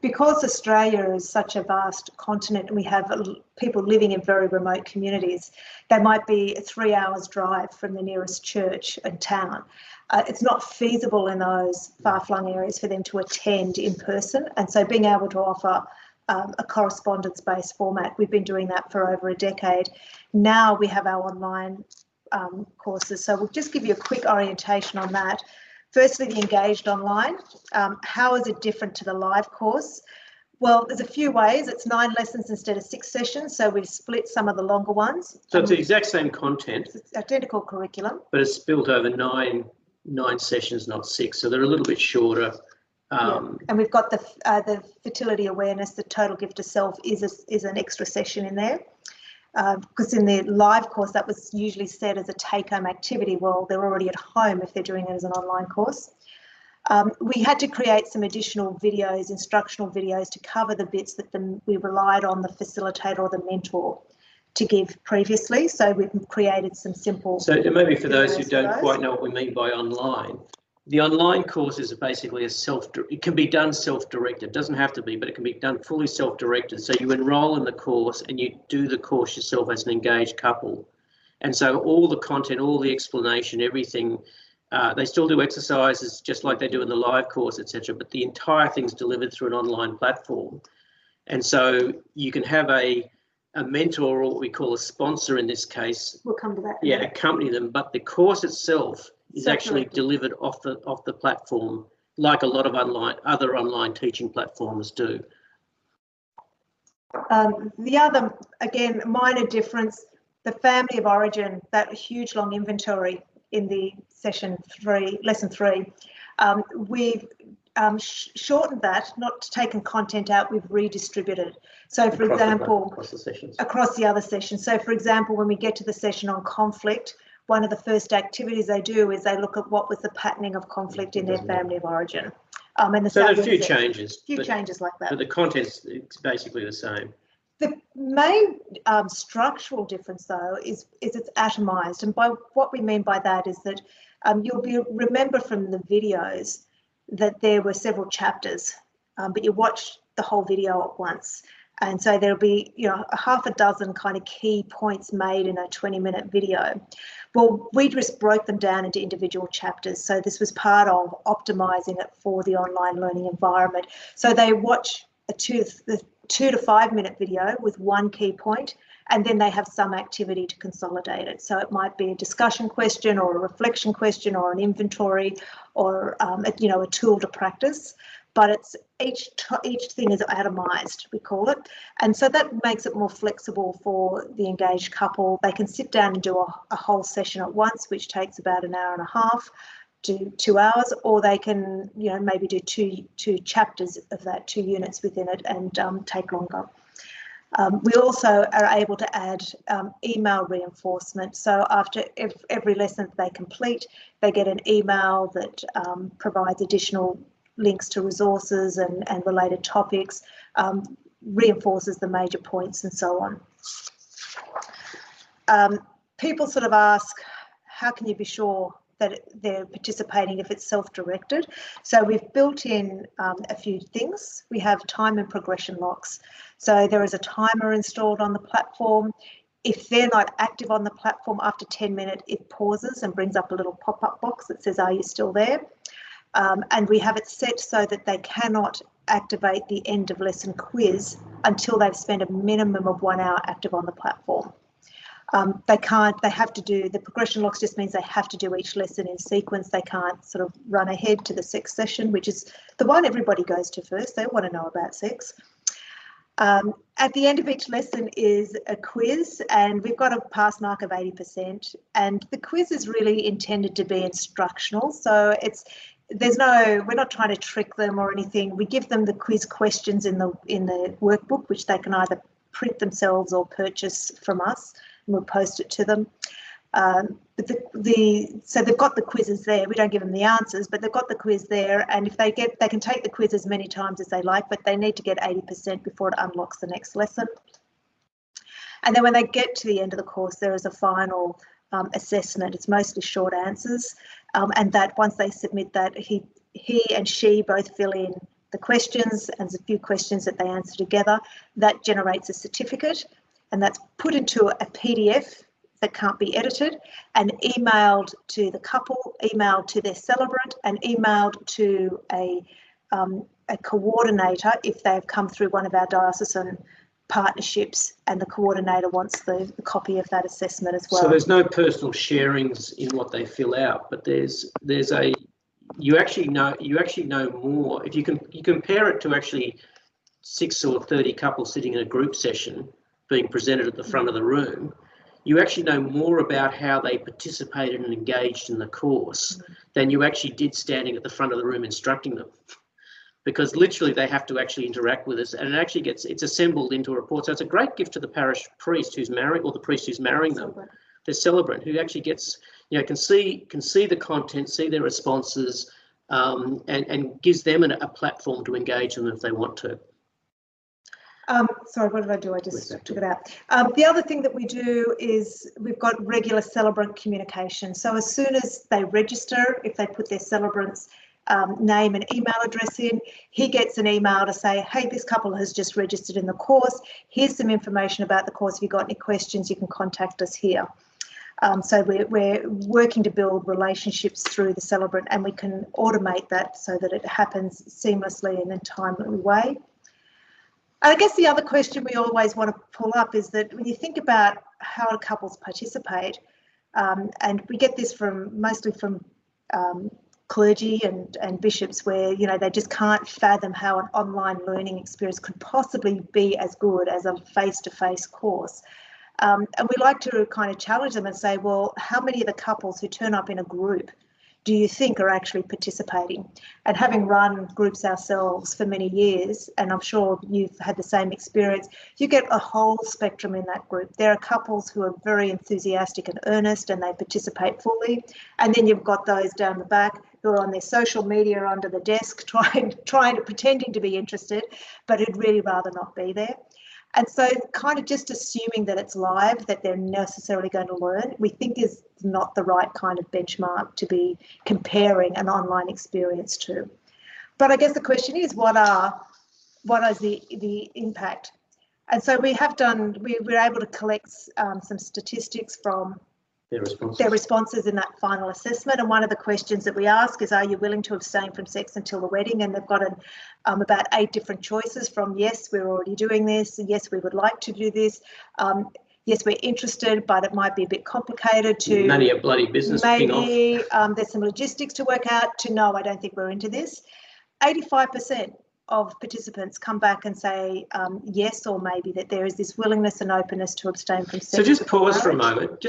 because Australia is such a vast continent and we have people living in very remote communities, they might be 3 hours drive from the nearest church and town. It's not feasible in those far-flung areas for them to attend in person. And so being able to offer a correspondence-based format, we've been doing that for over a decade. Now we have our online courses. So we'll just give you a quick orientation on that. Firstly, the Engaged Online. How is it different to the live course? Well, there's a few ways. It's 9 lessons instead of 6 sessions, so we've split some of the longer ones. So it's the exact same content. It's identical curriculum. But it's built over nine sessions, not 6. So they're a little bit shorter. And we've got the fertility awareness, the total gift of self is an extra session in there. Because in the live course, that was usually set as a take-home activity. Well, they're already at home if they're doing it as an online course. We had to create some additional videos, instructional videos, to cover the bits that we relied on the facilitator or the mentor to give previously. So we've created some simple. So maybe for those who don't quite know what we mean by online, the online course is basically it can be done self-directed. It doesn't have to be, but it can be done fully self-directed. So you enroll in the course and you do the course yourself as an engaged couple. And so all the content, all the explanation, everything, they still do exercises just like they do in the live course, etc. But the entire thing's delivered through an online platform. And so you can have a mentor, or what we call a sponsor in this case. We'll come to that. Yeah, accompany them. But the course itself is actually delivered off the platform, like a lot of other online teaching platforms do. The other, again, minor difference, the family of origin, that huge long inventory in the lesson 3, we've shortened that, not taken content out, we've redistributed. So for example, across the other sessions. So for example, when we get to the session on conflict, one of the first activities they do is they look at what was the patterning of conflict in their family of origin. And so there are a few changes. Changes like that. But the content's basically the same. The main structural difference, though, is it's atomized. And by what we mean by that is that you'll remember from the videos that there were several chapters, but you watch the whole video at once. And so there'll be, a half a dozen kind of key points made in a 20-minute video. Well, we just broke them down into individual chapters. So this was part of optimizing it for the online learning environment. So they watch a 2 to 5 minute video with one key point, and then they have some activity to consolidate it. So it might be a discussion question or a reflection question or an inventory or a tool to practice. But it's each thing is atomized, we call it. And so that makes it more flexible for the engaged couple. They can sit down and do a whole session at once, which takes about an hour and a half to 2 hours, or they can, maybe do two chapters of that, 2 units within it, and take longer. We also are able to add email reinforcement. So after every lesson that they complete, they get an email that provides additional links to resources and related topics, reinforces the major points and so on. People sort of ask, how can you be sure that they're participating if it's self-directed? So we've built in a few things. We have time and progression locks. So there is a timer installed on the platform. If they're not active on the platform, after 10 minutes, it pauses and brings up a little pop-up box that says, are you still there? And we have it set so that they cannot activate the end of lesson quiz until they've spent a minimum of 1 hour active on the platform. They have to do, the progression locks just means they have to do each lesson in sequence. They can't sort of run ahead to the sex session, which is the one everybody goes to first. They want to know about sex. At the end of each lesson is a quiz, and we've got a pass mark of 80%. And the quiz is really intended to be instructional. So we're not trying to trick them or anything. We give them the quiz questions in the workbook, which they can either print themselves or purchase from us, and we'll post it to them. But so they've got the quizzes there. We don't give them the answers, but they've got the quiz there, and if they can take the quiz as many times as they like, but they need to get 80% before it unlocks the next lesson. And then when they get to the end of the course, there is a final assessment. It's mostly short answers, and that once they submit that, he and she both fill in the questions, and there's a few questions that they answer together. That generates a certificate, and that's put into a PDF that can't be edited and emailed to the couple, emailed to their celebrant, and emailed to a coordinator if they've come through one of our diocesan partnerships, and the coordinator wants the copy of that assessment as well. So there's no personal sharings in what they fill out, but you actually know more if you compare it to actually 6 or 30 couples sitting in a group session being presented at the front of the room, you actually know more about how they participated and engaged in the course than you actually did standing at the front of the room instructing them. Because literally they have to actually interact with us, and it actually it's assembled into a report. So it's a great gift to the parish priest who's married, or the priest who's marrying them, the celebrant, who actually gets, can see the content, see their responses, and gives them a platform to engage them if they want to. Sorry, what did I do? I just took it out. The other thing that we do is we've got regular celebrant communication. So as soon as they register, if they put their celebrant's name and email address in, he gets an email to say, hey, this couple has just registered in the course. Here's some information about the course. If you've got any questions, you can contact us here. So we're working to build relationships through the celebrant, and we can automate that so that it happens seamlessly in a timely way. I guess the other question we always want to pull up is that when you think about how couples participate, and we get this mostly from clergy and bishops, where they just can't fathom how an online learning experience could possibly be as good as a face-to-face course. And we like to kind of challenge them and say, well, how many of the couples who turn up in a group do you think are actually participating? And having run groups ourselves for many years, and I'm sure you've had the same experience, you get a whole spectrum in that group. There are couples who are very enthusiastic and earnest and they participate fully. And then you've got those down the back who are on their social media under the desk pretending to be interested, but who'd really rather not be there. And so kind of just assuming that it's live, that they're necessarily going to learn, we think is not the right kind of benchmark to be comparing an online experience to. But I guess the question is, what is the impact? And so we're able to collect some statistics from their responses in that final assessment. And one of the questions that we ask is, are you willing to abstain from sex until the wedding? And they've got about 8 different choices, from yes, we're already doing this, and yes, we would like to do this, yes, we're interested, but it might be a bit complicated, to none of your bloody business, maybe there's some logistics to work out, to no, I don't think we're into this. 85% of participants come back and say yes or maybe, that there is this willingness and openness to abstain from sex. So just pause for a moment.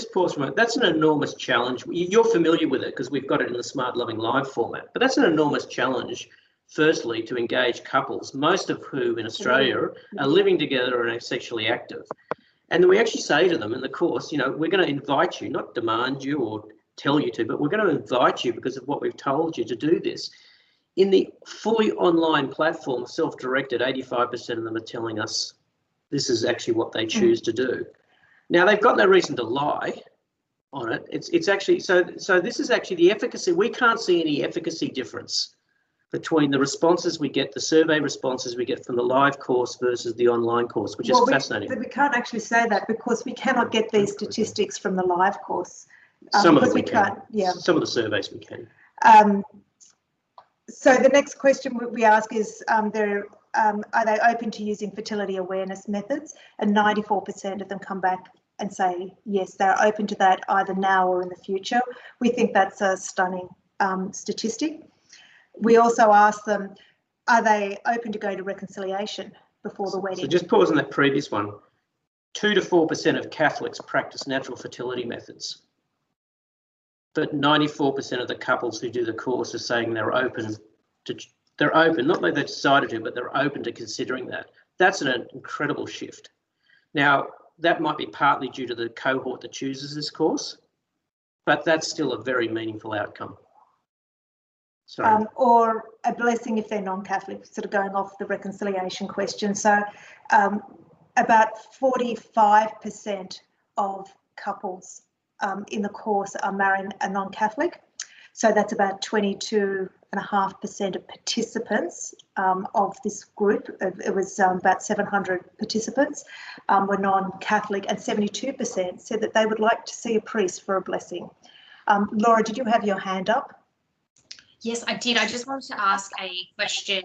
That's an enormous challenge. You're familiar with it because we've got it in the SmartLoving live format, but that's an enormous challenge, firstly, to engage couples, most of whom in Australia are living together and are sexually active. And then we actually say to them in the course, we're going to invite you, not demand you or tell you to, but we're going to invite you because of what we've told you to do this. In the fully online platform, self-directed, 85% of them are telling us this is actually what they choose to do. Now, they've got no reason to lie on it. It's actually, so this is actually the efficacy. We can't see any efficacy difference between the responses we get, the survey responses we get from the live course versus the online course, which is fascinating. We can't actually say that because we cannot get these statistics from the live course. Some of them we can. Yeah. Some of the surveys we can. So the next question we ask is, are they open to using fertility awareness methods? And 94% of them come back and say, yes, they're open to that either now or in the future. We think that's a stunning statistic. We also ask them, are they open to go to reconciliation before the wedding? So just pause on that previous one. 2 to 4% of Catholics practice natural fertility methods. But 94% of the couples who do the course are saying they're open, not that they decided to, but they're open to considering that. That's an incredible shift. Now, that might be partly due to the cohort that chooses this course, but that's still a very meaningful outcome. Or a blessing if they're non-Catholic, sort of going off the reconciliation question. So about 45% of couples in the course are marrying a non-Catholic. So that's about 22.5% of participants of this group. It was about 700 participants were non-Catholic, and 72% said that they would like to see a priest for a blessing. Laura, did you have your hand up? Yes, I did. I just wanted to ask a question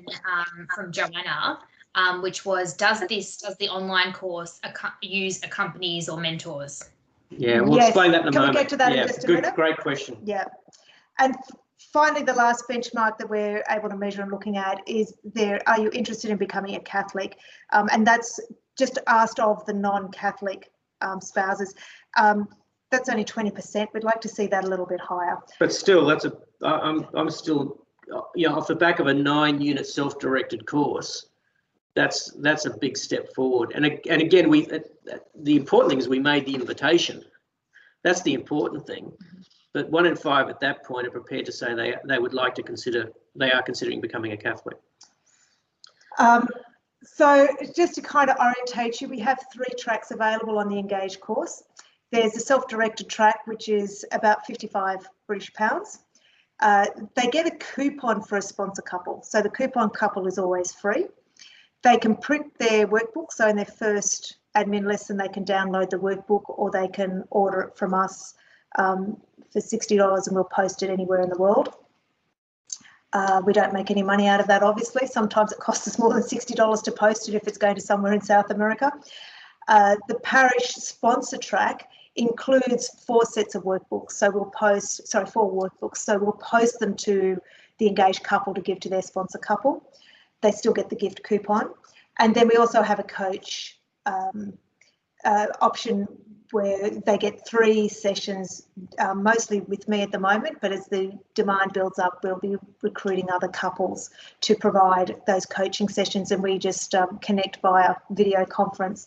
from Joanna, which was, does the online course use accompanies or mentors? Yeah, we'll explain that in a moment. Can we get to that in just a minute? Great question. Yeah. And finally, the last benchmark that we're able to measure and looking at is are you interested in becoming a Catholic? And that's just asked of the non-Catholic spouses. That's only 20%. We'd like to see that a little bit higher. But still, I'm still, off the back of a 9-unit self-directed course, that's a big step forward. And again, the important thing is we made the invitation. That's the important thing. But 1 in 5 at that point are prepared to say they would like to they are considering becoming a Catholic. So just to kind of orientate you, we have 3 tracks available on the Engage course. There's a self-directed track, which is about 55 British pounds. They get a coupon for a sponsor couple. So the coupon couple is always free. They can print their workbook. So in their first admin lesson, they can download the workbook, or they can order it from us for $60 and we'll post it anywhere in the world. We don't make any money out of that, obviously. Sometimes it costs us more than $60 to post it if it's going to somewhere in South America. The parish sponsor track includes 4 sets of workbooks. So we'll post, 4 workbooks. So we'll post them to the engaged couple to give to their sponsor couple. They still get the gift coupon. And then we also have a coach option where they get 3 sessions, mostly with me at the moment, but as the demand builds up, we'll be recruiting other couples to provide those coaching sessions, and we just connect via video conference.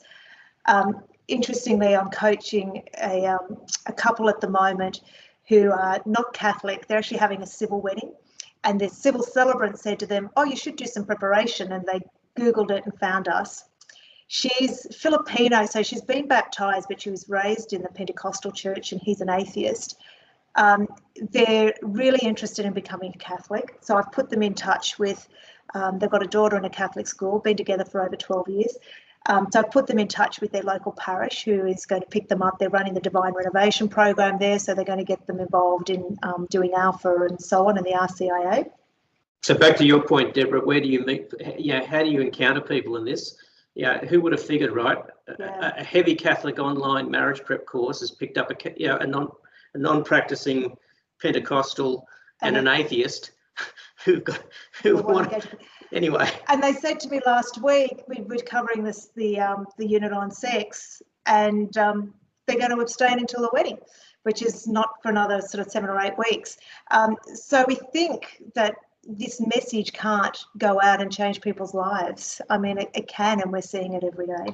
Interestingly, I'm coaching a couple at the moment who are not Catholic. They're actually having a civil wedding, and their civil celebrant said to them, "Oh, you should do some preparation," and they Googled it and found us. She's Filipino, so she's been baptised, but she was raised in the Pentecostal church, and he's an atheist. They're really interested in becoming a Catholic, so I've put them in touch with, they've got a daughter in a Catholic school, been together for over 12 years. So I've put them in touch with their local parish, who is going to pick them up. They're running the Divine Renovation program there, so they're going to get them involved in doing Alpha and so on, and the RCIA. So back to your point, Deborah, where do you meet? How do you encounter people in this? Yeah, who would have figured, right? Yeah. A heavy Catholic online marriage prep course has picked up a non-practicing Pentecostal and an atheist who want. Anyway. And they said to me last week, we were covering the unit on sex, and they're going to abstain until the wedding, which is not for another sort of 7 or 8 weeks. So we think that this message can't go out and change people's lives. I mean, it can, and we're seeing it every day.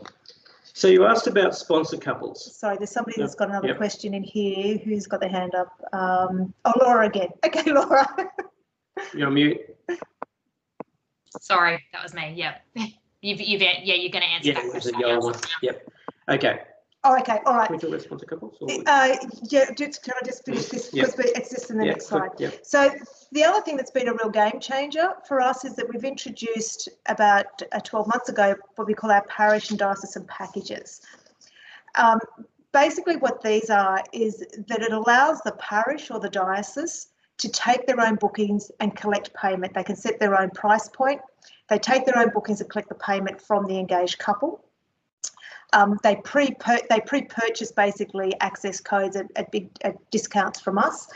So you asked about sponsor couples. Sorry, there's somebody that's got another question in here. Who's got their hand up? Laura again. Okay, Laura. You're on mute. Sorry, that was me. Yep. You're going to answer that question. Yep. Okay. Oh, okay. All right. Can we talk about sponsor couples? Can I just finish this? Because it's just in the next slide. Yep. So the other thing that's been a real game changer for us is that we've introduced about 12 months ago what we call our parish and diocesan packages. Basically what these are is that it allows the parish or the diocese to take their own bookings and collect payment. They can set their own price point. They take their own bookings and collect the payment from the engaged couple. They pre-purchase basically access codes at big discounts from us,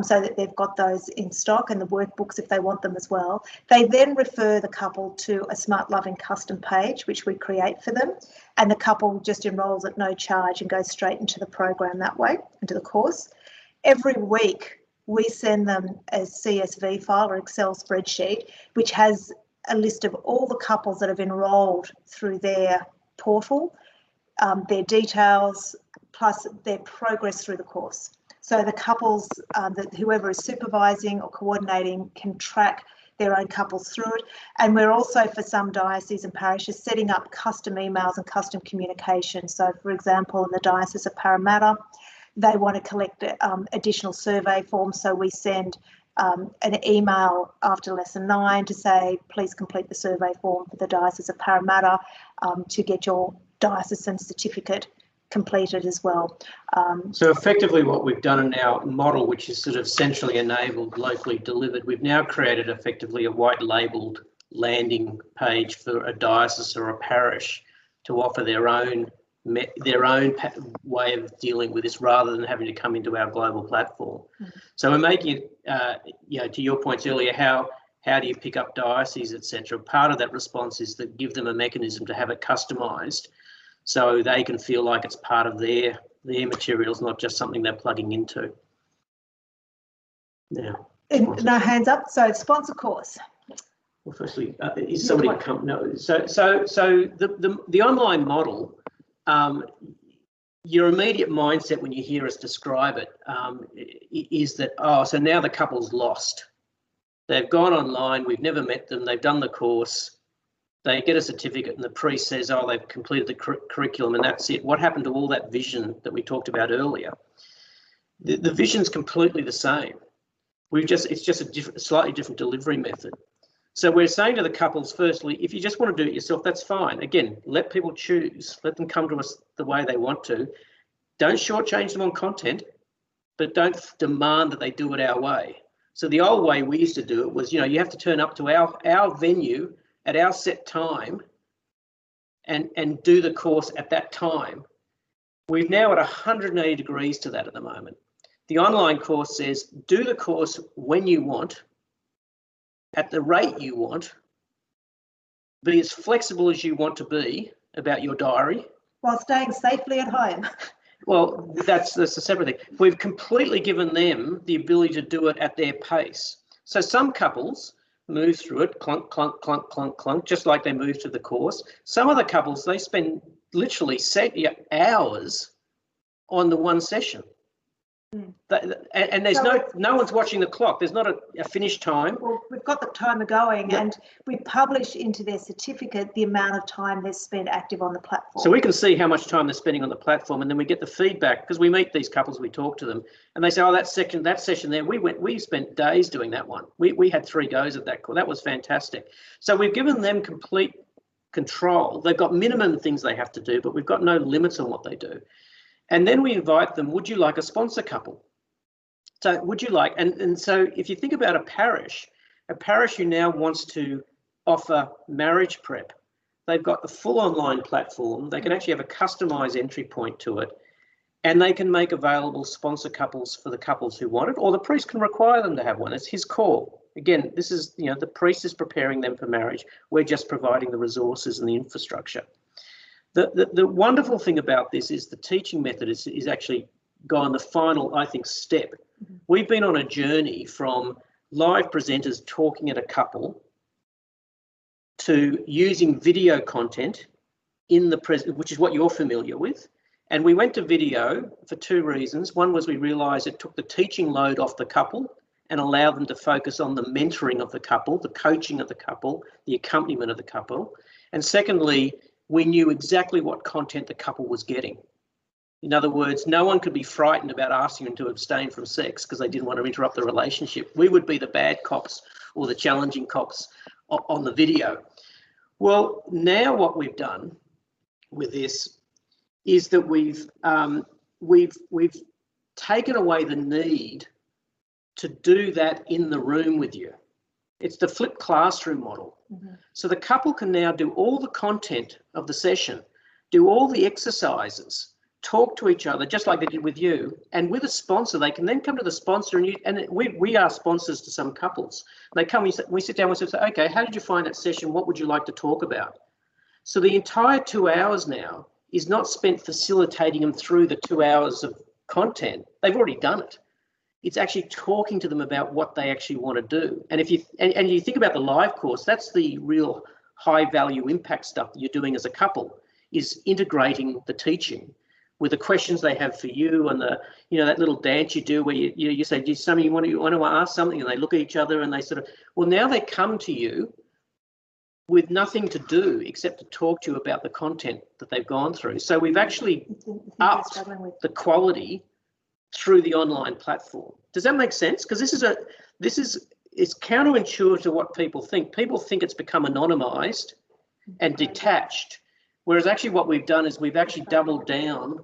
so that they've got those in stock, and the workbooks if they want them as well. They then refer the couple to a SmartLoving custom page, which we create for them, and the couple just enrolls at no charge and goes straight into the program that way, into the course. Every week we send them a CSV file or Excel spreadsheet, which has a list of all the couples that have enrolled through their portal, their details, plus their progress through the course. So the couples, that whoever is supervising or coordinating can track their own couples through it. And we're also, for some dioceses and parishes, setting up custom emails and custom communication. So for example, in the Diocese of Parramatta, they want to collect additional survey forms. So we send an email after lesson 9 to say, please complete the survey form for the Diocese of Parramatta to get your diocesan certificate completed as well. So effectively what we've done in our model, which is sort of centrally enabled, locally delivered, we've now created effectively a white labelled landing page for a diocese or a parish to offer their own their own way of dealing with this rather than having to come into our global platform. So we're making it, to your points earlier, how do you pick up dioceses, etc. Part of that response is to give them a mechanism to have it customised so they can feel like it's part of their materials, not just something they're plugging into. Now, no hands up. So sponsor course. well, firstly, is somebody come? No. So the online model. Your immediate mindset when you hear us describe it is that, so now the couple's lost. They've gone online, we've never met them, they've done the course, they get a certificate and the priest says, they've completed the curriculum and that's it. What happened to all that vision that we talked about earlier? The vision's completely the same. It's just a slightly different delivery method. So we're saying to the couples, firstly, if you just want to do it yourself, that's fine. Again, let people choose. Let them come to us the way they want to. Don't shortchange them on content, but don't demand that they do it our way. So the old way we used to do it was, you have to turn up to our venue at our set time and do the course at that time. We've now at 180 degrees to that at the moment. The online course says, do the course when you want, at the rate you want, be as flexible as you want to be about your diary. While staying safely at home. Well, that's a separate thing. We've completely given them the ability to do it at their pace. So some couples move through it, clunk, clunk, clunk, clunk, clunk, just like they move to the course. Some other couples, they spend literally hours on the one session. And there's no one's watching the clock. There's not a finish time. Well, we've got the timer going, and we publish into their certificate the amount of time they've spent active on the platform. So we can see how much time they're spending on the platform, and then we get the feedback because we meet these couples, we talk to them, and they say, that session there, we spent days doing that one. We had 3 goes at that. That was fantastic. So we've given them complete control. They've got minimum things they have to do, but we've got no limits on what they do. And then we invite them, would you like a sponsor couple? So would you like, and so if you think about a parish who now wants to offer marriage prep, they've got the full online platform, they can actually have a customised entry point to it, and they can make available sponsor couples for the couples who want it, or the priest can require them to have one. It's his call. Again, this is, the priest is preparing them for marriage. We're just providing the resources and the infrastructure. The wonderful thing about this is the teaching method is actually gone the final, I think, step. We've been on a journey from live presenters talking at a couple to using video content in the present, which is what you're familiar with. And we went to video for 2 reasons. One was we realised it took the teaching load off the couple and allowed them to focus on the mentoring of the couple, the coaching of the couple, the accompaniment of the couple. And secondly, we knew exactly what content the couple was getting. In other words, no one could be frightened about asking them to abstain from sex because they didn't want to interrupt the relationship. We would be the bad cops or the challenging cops on the video. Well, now what we've done with this is that we've taken away the need to do that in the room with you. It's the flipped classroom model. So the couple can now do all the content of the session, do all the exercises, talk to each other just like they did with you, and with a sponsor they can then come to the sponsor and we are sponsors to some couples. They come, we sit down and say, okay, how did you find that session? What would you like to talk about? So the entire 2 hours now is not spent facilitating them through the 2 hours of content. They've already done it. It's actually talking to them about what they actually want to do. And if you and you think about the live course, that's the real high value impact stuff that you're doing as a couple, is integrating the teaching with the questions they have for you and the, that little dance you do where you say, do some of you want to ask something, and they look at each other and they sort of, well, now they come to you with nothing to do except to talk to you about the content that they've gone through. So we've actually upped the quality through the online platform. Does that make sense? Because it's counterintuitive to what people think. People think it's become anonymized and detached, whereas actually what we've done is we've actually doubled down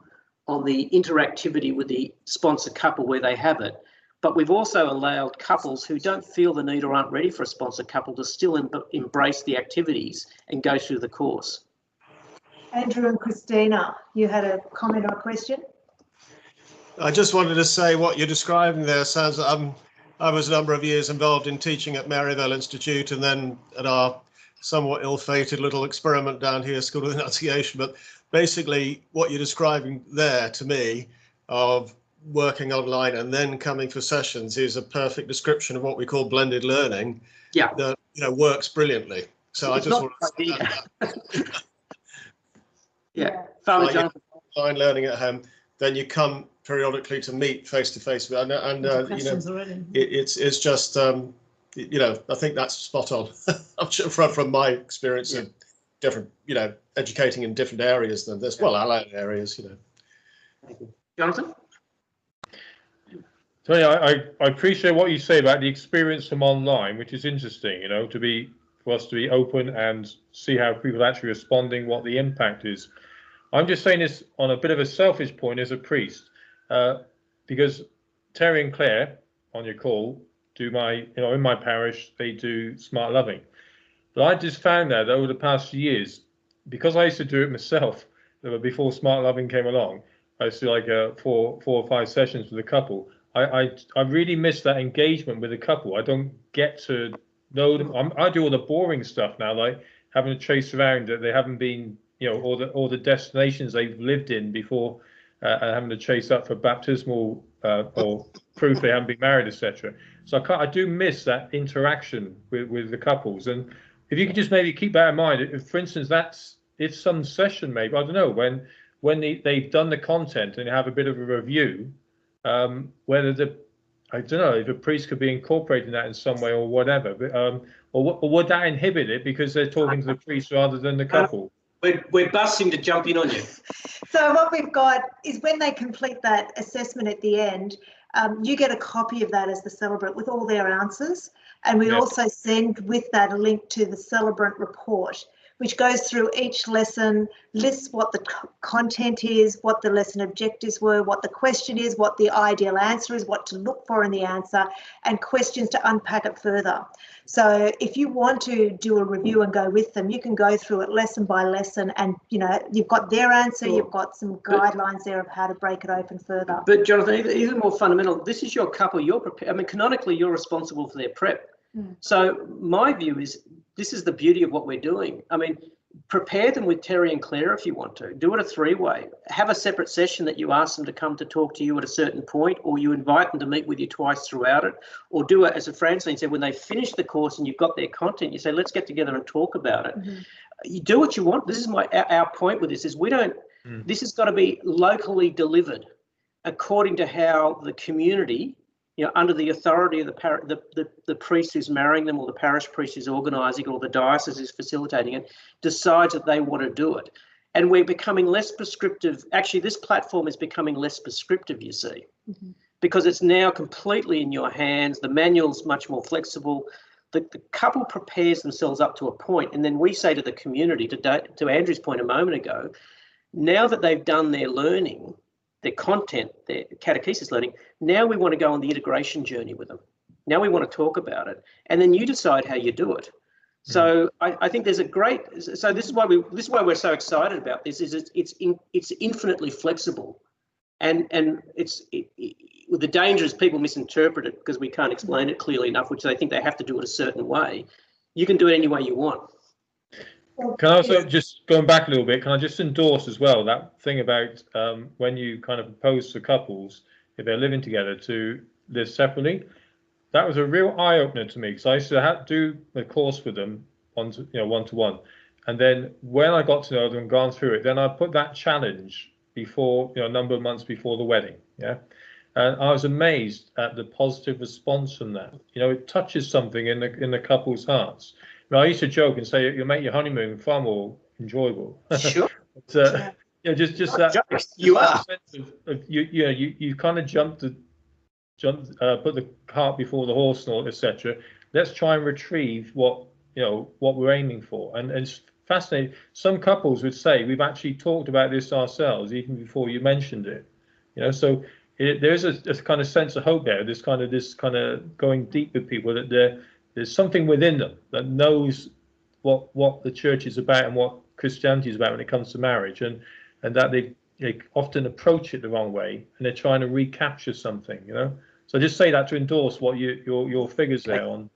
on the interactivity with the sponsor couple where they have it. But we've also allowed couples who don't feel the need or aren't ready for a sponsor couple to still embrace the activities and go through the course. Andrew and Christina, you had a comment or a question? I just wanted to say what you're describing there sounds. I was a number of years involved in teaching at Maryvale Institute, and then at our somewhat ill-fated little experiment down here, School of Annunciation. But basically, what you're describing there to me of working online and then coming for sessions is a perfect description of what we call blended learning. Yeah. That works brilliantly. So It's I just want to say that. Yeah. Father Jonathan. Online learning at home, then you come periodically to meet face to face, and it's just I think that's spot on. I'm sure from my experience of different educating in different areas than this, allied areas. Thank you. Jonathan. So I appreciate what you say about the experience from online, which is interesting, for us to be open and see how people are actually responding, what the impact is. I'm just saying this on a bit of a selfish point as a priest, because Terry and Claire on your call do in my parish, they do SmartLoving. But I just found that over the past few years, because I used to do it myself, before SmartLoving came along, I used to like 4 or 5 sessions with a couple. I really miss that engagement with a couple. I don't get to know them. I do all the boring stuff now, like having to chase around that they haven't been, all the destinations they've lived in before, having to chase up for baptismal or proof they haven't been married, etc. So I do miss that interaction with the couples. And if you could just maybe keep that in mind, if, for instance, it's some session, maybe, I don't know, when they've done the content and have a bit of a review, whether I don't know if a priest could be incorporating that in some way or whatever, but, or would that inhibit it because they're talking to the priest rather than the couple? We're busting to jump in on you. So what we've got is when they complete that assessment at the end, you get a copy of that as the celebrant with all their answers. And we also send with that a link to the celebrant report, which goes through each lesson, lists what the content is, what the lesson objectives were, what the question is, what the ideal answer is, what to look for in the answer, and questions to unpack it further. So if you want to do a review and go with them, you can go through it lesson by lesson, and you've got their answer, you've got some guidelines there of how to break it open further. But Jonathan, even more fundamental, this is your couple, you're prepared. I mean, canonically, you're responsible for their prep. So my view is this is the beauty of what we're doing. I mean, prepare them with Terry and Claire if you want to. Do it a 3-way. Have a separate session that you ask them to come to talk to you at a certain point, or you invite them to meet with you twice throughout it, or do it, as Francine said, when they finish the course and you've got their content, you say, let's get together and talk about it. You do what you want. This is our point with this is we don't, this has got to be locally delivered according to how the community, under the authority of the priest who's marrying them, or the parish priest who's organising, or the diocese who's facilitating it, decides that they want to do it. And we're becoming less prescriptive. Actually, this platform is becoming less prescriptive, you see, because it's now completely in your hands. The manual's much more flexible. The couple prepares themselves up to a point, and then we say to the community, to Andrew's point a moment ago, now that they've done their learning, their content, their catechesis learning, now we want to go on the integration journey with them. Now we want to talk about it, and then you decide how you do it. So I think there's a great. So this is why we're so excited about this. Is it's infinitely flexible, and the danger is people misinterpret it because we can't explain it clearly enough, which they think they have to do it a certain way. You can do it any way you want. Can I also, just going back a little bit, can I just endorse as well that thing about when you kind of propose to couples, if they're living together, to live separately? That was a real eye-opener to me, because I used to do a course with them one-to-one, and then when I got to know them and gone through it, then I put that challenge before, a number of months before the wedding, and I was amazed at the positive response from that. It touches something in the couple's hearts. I used to joke and say you'll make your honeymoon far more enjoyable. Sure. But, just that jokes. You are. Sense of you kind of put the cart before the horse and all, etc. Let's try and retrieve what we're aiming for, and it's fascinating. Some couples would say we've actually talked about this ourselves even before you mentioned it. So there's a kind of sense of hope there. This kind of going deep with people, that there's something within them that knows what the church is about and what Christianity is about when it comes to marriage, and that they often approach it the wrong way, and they're trying to recapture something, you know. So just say that to endorse what your figures there on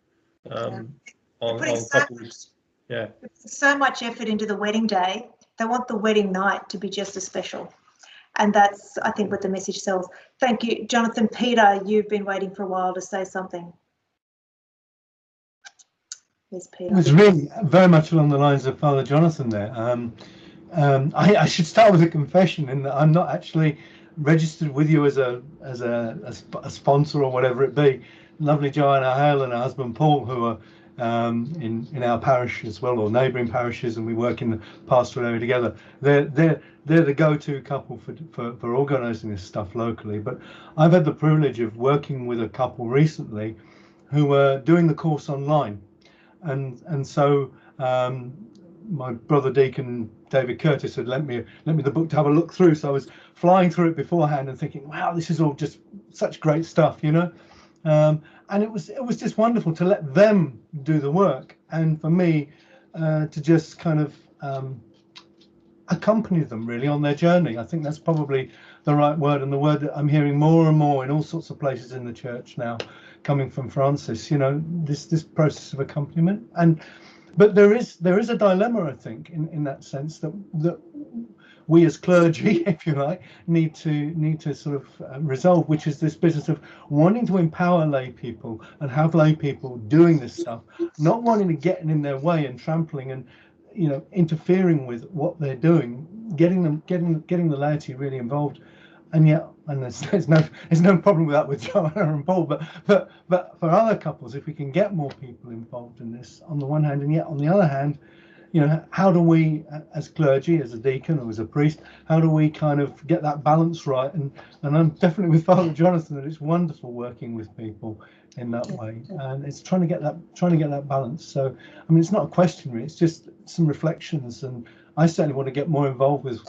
couples. Yeah. So much effort into the wedding day. They want the wedding night to be just as special. And that's, I think, what the message sells. Thank you. Jonathan. Peter, you've been waiting for a while to say something. Yes, Peter. It was really very much along the lines of Father Jonathan there. I should start with a confession in that I'm not actually registered with you as a sponsor or whatever it be. Lovely Joanna Hale and her husband Paul, who are in our parish as well, or neighbouring parishes, and we work in the pastoral area together. They're the go-to couple for organising this stuff locally. But I've had the privilege of working with a couple recently who were doing the course online, and so my brother Deacon David Curtis had lent me the book to have a look through. So I was flying through it beforehand and thinking, wow, this is all just such great stuff, you know. And it was just wonderful to let them do the work, and for me to just kind of accompany them really on their journey. I think that's probably the right word, and the word that I'm hearing more and more in all sorts of places in the church now, coming from Francis. You know, this process of accompaniment. But there is a dilemma, I think, in that sense that we as clergy, if you like, need to sort of resolve, which is this business of wanting to empower lay people and have lay people doing this stuff, not wanting to get in their way and trampling and, you know, interfering with what they're doing, getting the laity really involved. And there's no problem with that with Joanna and Paul, but for other couples, if we can get more people involved in this on the one hand, and yet on the other hand, you know, how do we, as clergy, as a deacon or as a priest, how do we kind of get that balance right? And I'm definitely with Father Jonathan that it's wonderful working with people in that way, and it's trying to get that balance. So I mean, it's not a question really, it's just some reflections, and I certainly want to get more involved with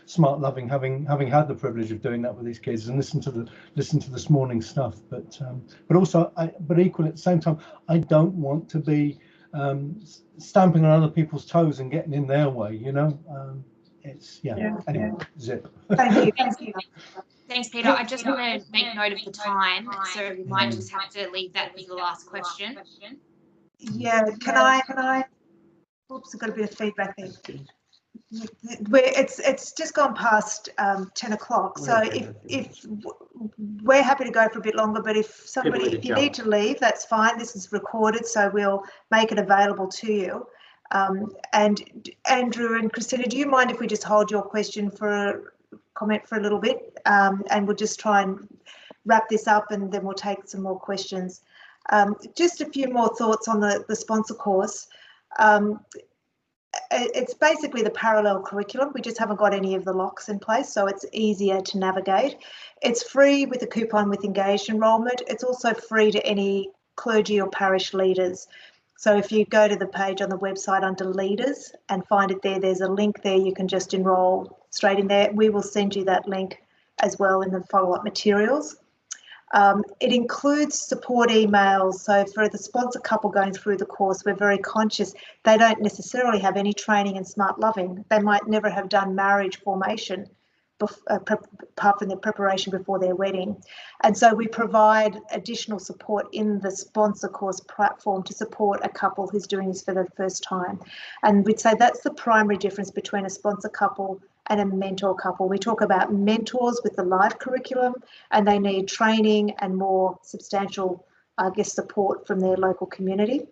SmartLoving, having had the privilege of doing that with these kids and listen to this morning's stuff, but also but equally at the same time, I don't want to be stamping on other people's toes and getting in their way, you know. Anyway, zip. Thank you. Thanks, Peter. I just want to make note of the time, so we might just have to leave that as the last question. Yeah, can I? Oops, I've got a bit of feedback there. It's just gone past 10 o'clock, so if we're happy to go for a bit longer, but if you need to leave, that's fine. This is recorded, so we'll make it available to you. And Andrew and Christina, do you mind if we just hold your question for comment for a little bit, and we'll just try and wrap this up, and then we'll take some more questions. Just a few more thoughts on the sponsor course. It's basically the parallel curriculum. We just haven't got any of the locks in place, so it's easier to navigate. It's free with a coupon with engaged enrolment. It's also free to any clergy or parish leaders. So if you go to the page on the website under leaders and find it there, there's a link there. You can just enrol straight in there. We will send you that link as well in the follow-up materials. It includes support emails. So for the sponsor couple going through the course, we're very conscious they don't necessarily have any training in SmartLoving. They might never have done marriage formation apart from their preparation before their wedding. And so we provide additional support in the sponsor course platform to support a couple who's doing this for the first time. And we'd say that's the primary difference between a sponsor couple and a mentor couple. We talk about mentors with the live curriculum, and they need training and more substantial, support from their local community.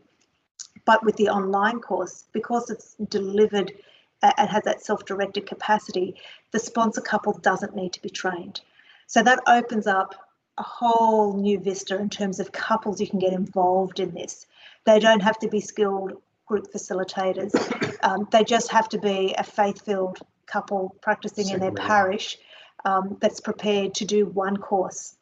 But with the online course, because it's delivered and has that self-directed capacity, the sponsor couple doesn't need to be trained. So that opens up a whole new vista in terms of couples you can get involved in this. They don't have to be skilled group facilitators. They just have to be a faith-filled couple practicing in their parish that's prepared to do one course.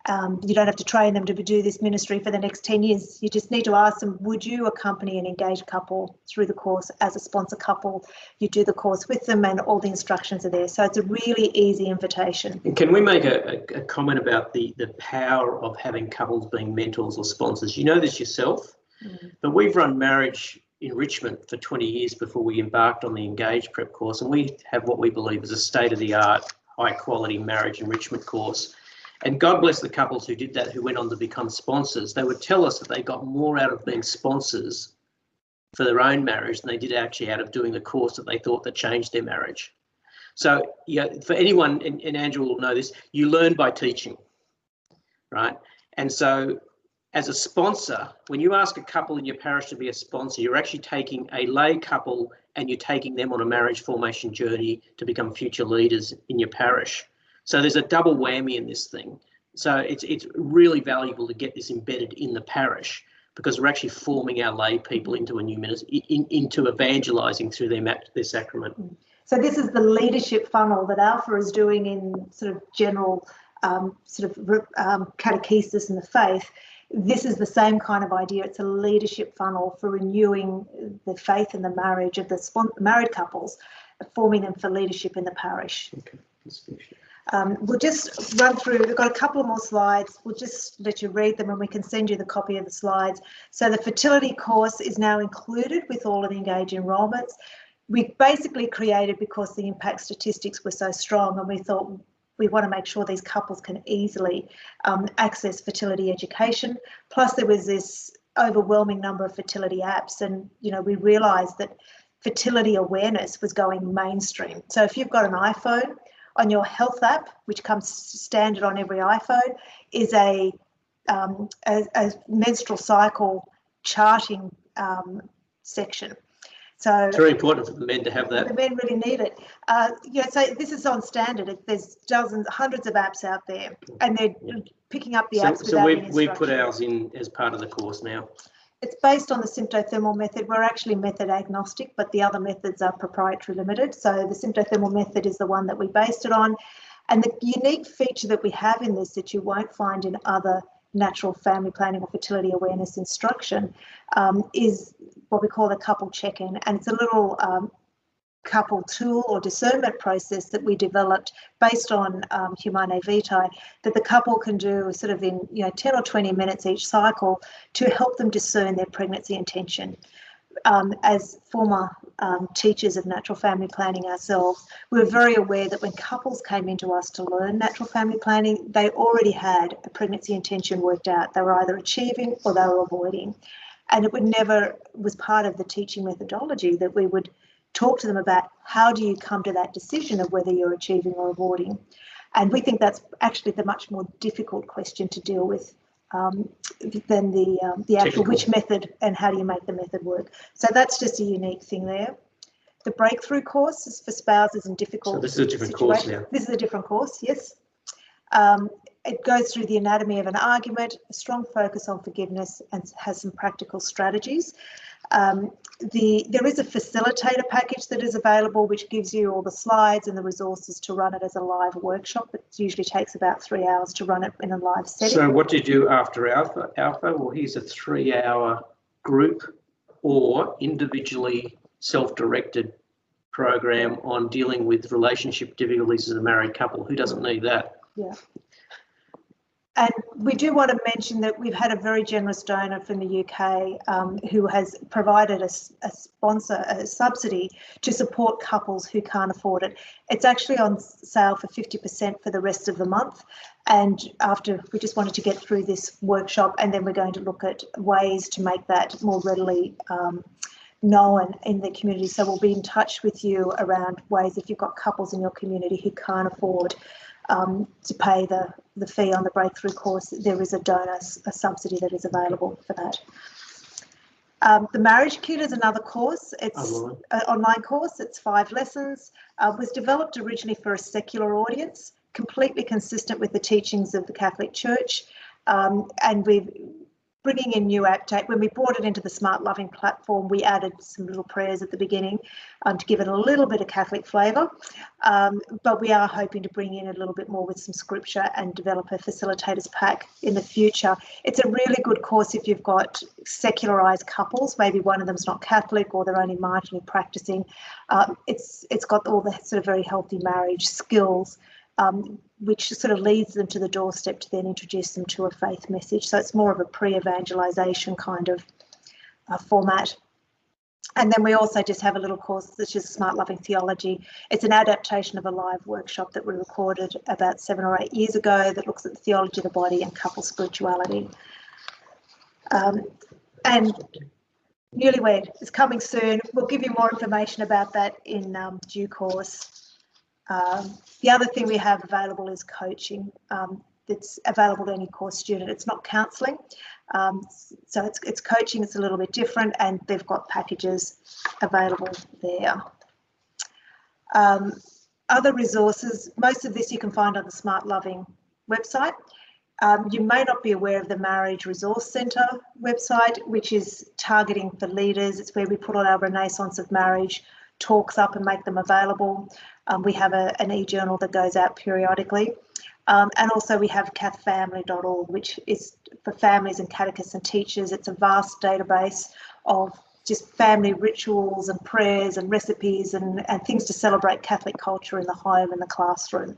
You don't have to train them to do this ministry for the next 10 years. You just need to ask them, would you accompany an engaged couple through the course as a sponsor couple? You do the course with them and all the instructions are there. So it's a really easy invitation. Can we make a comment about the power of having couples being mentors or sponsors? You know this yourself, but we've run marriage enrichment for 20 years before we embarked on the Engage Prep course, and we have what we believe is a state-of-the-art, high-quality marriage enrichment course. And God bless the couples who did that, who went on to become sponsors. They would tell us that they got more out of being sponsors for their own marriage than they did actually out of doing the course that they thought that changed their marriage. So, yeah, for anyone, and Andrew will know this, you learn by teaching, right? And so as a sponsor, when you ask a couple in your parish to be a sponsor, you're actually taking a lay couple and you're taking them on a marriage formation journey to become future leaders in your parish. So there's a double whammy in this thing. So it's really valuable to get this embedded in the parish, because we're actually forming our lay people into a new ministry, into evangelising through their sacrament. So this is the leadership funnel that Alpha is doing in sort of general catechesis in the faith. This is the same kind of idea. It's a leadership funnel for renewing the faith and the marriage of the married couples, forming them for leadership in the parish. Okay. We'll just run through, we've got a couple of more slides. We'll just let you read them and we can send you the copy of the slides. So the fertility course is now included with all of the Engage enrolments. We basically created because the impact statistics were so strong, and we thought we want to make sure these couples can easily access fertility education. Plus there was this overwhelming number of fertility apps, and we realised that fertility awareness was going mainstream. So if you've got an iPhone, on your health app, which comes standard on every iPhone, is a menstrual cycle charting section. So it's very important for the men to have that. The men really need it. So this is on standard. There's dozens, hundreds of apps out there, and they're picking up the apps. So we put ours in as part of the course now. It's based on the symptothermal method. We're actually method agnostic, but the other methods are proprietary limited. So the symptothermal method is the one that we based it on. And the unique feature that we have in this that you won't find in other natural family planning or fertility awareness instruction is what we call the couple check-in. And it's a little couple tool or discernment process that we developed based on Humane Vitae, that the couple can do sort of in 10 or 20 minutes each cycle to help them discern their pregnancy intention. As former teachers of natural family planning ourselves, we were very aware that when couples came into us to learn natural family planning, they already had a pregnancy intention worked out. They were either achieving or they were avoiding. And it was part of the teaching methodology that we would talk to them about how do you come to that decision of whether you're achieving or avoiding. And we think that's actually the much more difficult question to deal with than the actual which method and how do you make the method work. So that's just a unique thing there. The breakthrough course is for spouses in difficult situations. So this is a different course now. This is a different course, yes. It goes through the anatomy of an argument, a strong focus on forgiveness, and has some practical strategies. There is a facilitator package that is available, which gives you all the slides and the resources to run it as a live workshop. It usually takes about 3 hours to run it in a live setting. So what do you do after Alpha? Well, here's a 3-hour group or individually self-directed program on dealing with relationship difficulties as a married couple. Who doesn't need that? Yeah. And we do want to mention that we've had a very generous donor from the UK who has provided a subsidy to support couples who can't afford it. It's actually on sale for 50% for the rest of the month. And after, we just wanted to get through this workshop, and then we're going to look at ways to make that more readily known in the community. So we'll be in touch with you around ways, if you've got couples in your community who can't afford to pay the fee on the breakthrough course, there is a subsidy that is available for that. The Marriage Kit is another course. It's an online course. It's 5 lessons. Was developed originally for a secular audience, completely consistent with the teachings of the Catholic Church, and we've bringing in new update. When we brought it into the SmartLoving platform, we added some little prayers at the beginning to give it a little bit of Catholic flavour, but we are hoping to bring in a little bit more with some scripture and develop a facilitators pack in the future. It's a really good course if you've got secularised couples, maybe one of them's not Catholic or they're only marginally practising. It's got all the sort of very healthy marriage skills, which sort of leads them to the doorstep to then introduce them to a faith message. So it's more of a pre-evangelisation kind of format. And then we also just have a little course that's just SmartLoving Theology. It's an adaptation of a live workshop that we recorded about 7 or 8 years ago that looks at the theology of the body and couple spirituality. And Newlywed is coming soon. We'll give you more information about that in due course. The other thing we have available is coaching. It's available to any course student. It's not counselling, so it's coaching. It's a little bit different, and they've got packages available there. Other resources, most of this you can find on the SmartLoving website. You may not be aware of the Marriage Resource Centre website, which is targeting for leaders. It's where we put all our Renaissance of Marriage talks up and make them available. We have an e-journal that goes out periodically. And also we have cathfamily.org, which is for families and catechists and teachers. It's a vast database of just family rituals and prayers and recipes and things to celebrate Catholic culture in the home and the classroom.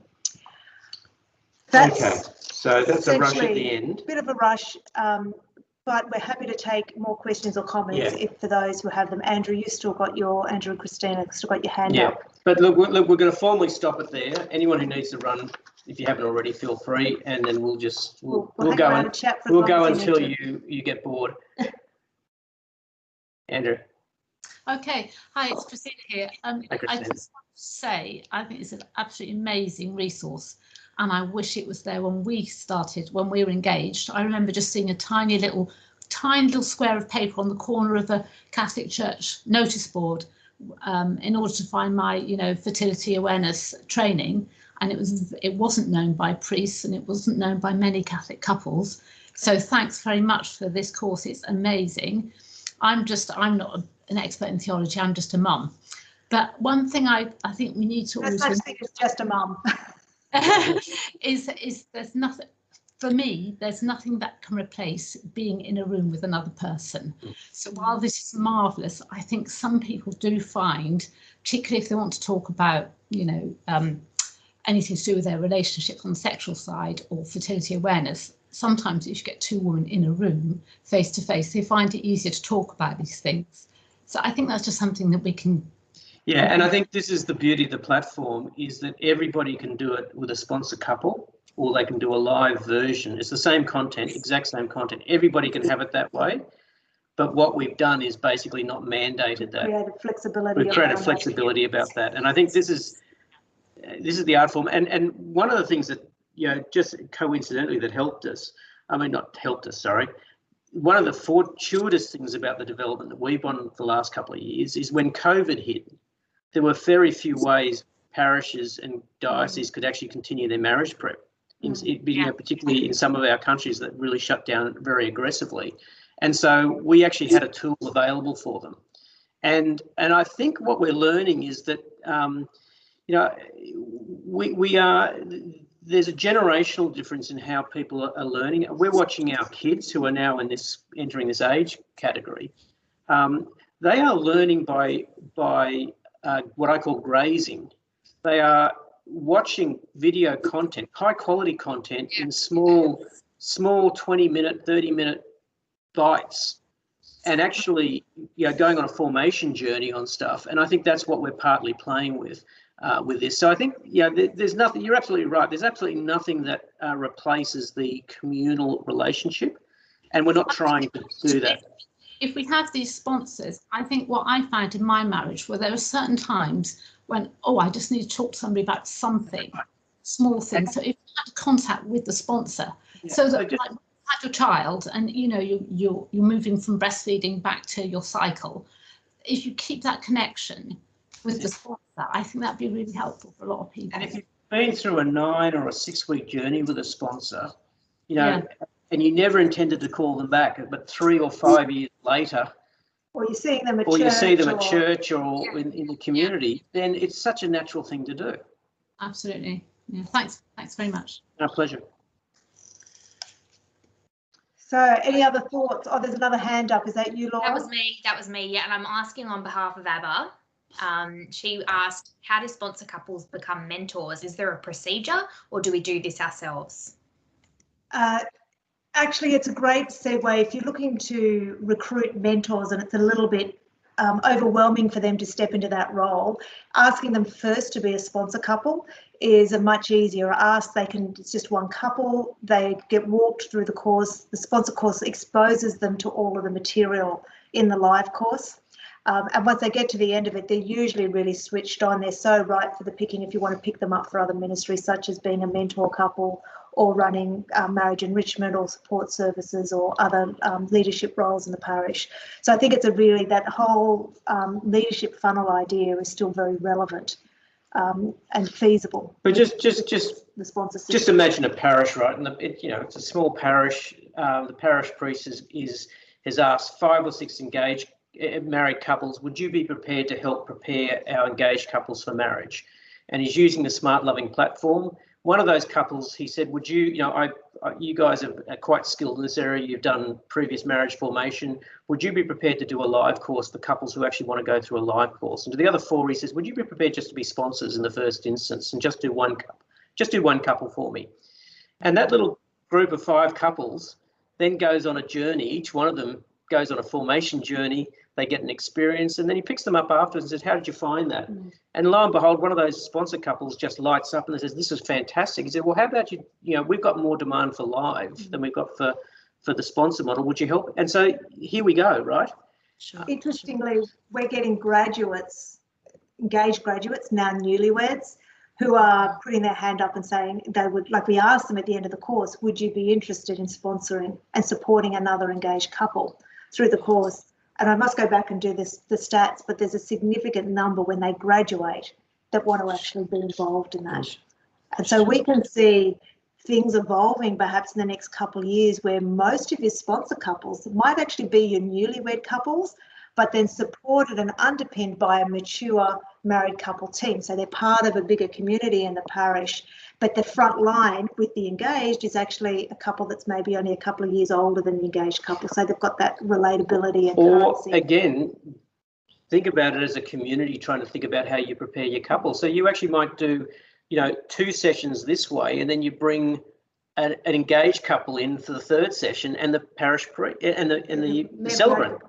That's okay, so that's a rush at the end. Bit of a rush, but we're happy to take more questions or comments if for those who have them. Andrew, you still got your, Andrew and Christina, still got your hand up. But look, we're going to formally stop it there. Anyone who needs to run, if you haven't already, feel free, and then we'll go until you get bored. Andrew. Okay, hi, it's Christina here. I just want to say I think it's an absolutely amazing resource, and I wish it was there when we started, when we were engaged. I remember just seeing a tiny little square of paper on the corner of a Catholic church notice board in order to find my, fertility awareness training, and it wasn't known by priests and it wasn't known by many Catholic couples. So thanks very much for this course. It's amazing. I'm not an expert in theology. I'm just a mum. But one thing I think we need to also think it's just a mum. is there's nothing, for me, there's nothing that can replace being in a room with another person. So while this is marvellous, I think some people do find, particularly if they want to talk about, anything to do with their relationships on the sexual side or fertility awareness, sometimes if you get two women in a room face to face, they find it easier to talk about these things. So I think that's just something that we can. Yeah, and I think this is the beauty of the platform, is that everybody can do it with a sponsor couple, or they can do a live version. It's the same content, exact same content. Everybody can have it that way. But what we've done is basically not mandated that. We've created flexibility about that. And I think this is the art form. And one of the things that, just coincidentally that one of the fortuitous things about the development that we've done the last couple of years is when COVID hit, there were very few ways parishes and dioceses could actually continue their marriage prep, particularly in some of our countries that really shut down very aggressively. And so we actually had a tool available for them. And I think what we're learning is that, there's a generational difference in how people are learning. We're watching our kids who are now entering this age category. They are learning by what I call grazing. They are watching video content, high quality content in small 20-minute, 30-minute bites, and actually going on a formation journey on stuff. And I think that's what we're partly playing with this. So I think there's nothing. You're absolutely right. There's absolutely nothing that replaces the communal relationship, and we're not trying to do that. If we have these sponsors, I think what I found in my marriage, where there are certain times when, I just need to talk to somebody about something, small things. So if you had contact with the sponsor, so that like, had your child and you're moving from breastfeeding back to your cycle, if you keep that connection with the sponsor, I think that'd be really helpful for a lot of people. And if you've been through a 9 or a 6 week journey with a sponsor, and you never intended to call them back, but 3 or 5 years later, or you're seeing them at church, you see them at church or in the community, then it's such a natural thing to do. Absolutely. Yeah. Thanks very much. Our pleasure. So any other thoughts? Oh, there's another hand up. Is that you, Laura? That was me. Yeah, and I'm asking on behalf of Abba. She asked, how do sponsor couples become mentors? Is there a procedure, or do we do this ourselves? Actually, it's a great segue. If you're looking to recruit mentors, and it's a little bit overwhelming for them to step into that role. Asking them first to be a sponsor couple is a much easier ask. It's just one couple, they get walked through the course. The sponsor course exposes them to all of the material in the live course. And once they get to the end of it, they're usually really switched on. They're so ripe for the picking if you want to pick them up for other ministries, such as being a mentor couple or running marriage enrichment or support services or other leadership roles in the parish. So I think it's that whole leadership funnel idea is still very relevant and feasible. But just the sponsor system. Just imagine a parish, right? And it's a small parish. The parish priest has asked 5 or 6 engaged married couples, would you be prepared to help prepare our engaged couples for marriage? And he's using the SmartLoving platform. One of those couples, he said, would you, you guys are quite skilled in this area, you've done previous marriage formation, would you be prepared to do a live course for couples who actually want to go through a live course? And to the other 4, he says, would you be prepared just to be sponsors in the first instance and just do one couple for me? And that little group of 5 couples then goes on a journey. Each one of them goes on a formation journey. They get an experience, and then he picks them up afterwards and says, how did you find that? And lo and behold, one of those sponsor couples just lights up and says, this is fantastic. He said, well, how about we've got more demand for live than we've got for the sponsor model. Would you help? And so here we go, right? Sure. Interestingly, we're getting engaged graduates, now newlyweds, who are putting their hand up and saying they would, like we asked them at the end of the course, would you be interested in sponsoring and supporting another engaged couple through the course? And I must go back and do the stats, but there's a significant number when they graduate that want to actually be involved in that. And so we can see things evolving perhaps in the next couple of years where most of your sponsor couples might actually be your newlywed couples, but then supported and underpinned by a mature married couple team. So they're part of a bigger community in the parish, but the front line with the engaged is actually a couple that's maybe only a couple of years older than the engaged couple. So they've got that relatability and currency. Or again, think about it as a community trying to think about how you prepare your couple. So you actually might do, 2 sessions this way, and then you bring an engaged couple in for the 3rd session and the parish and the celebrant.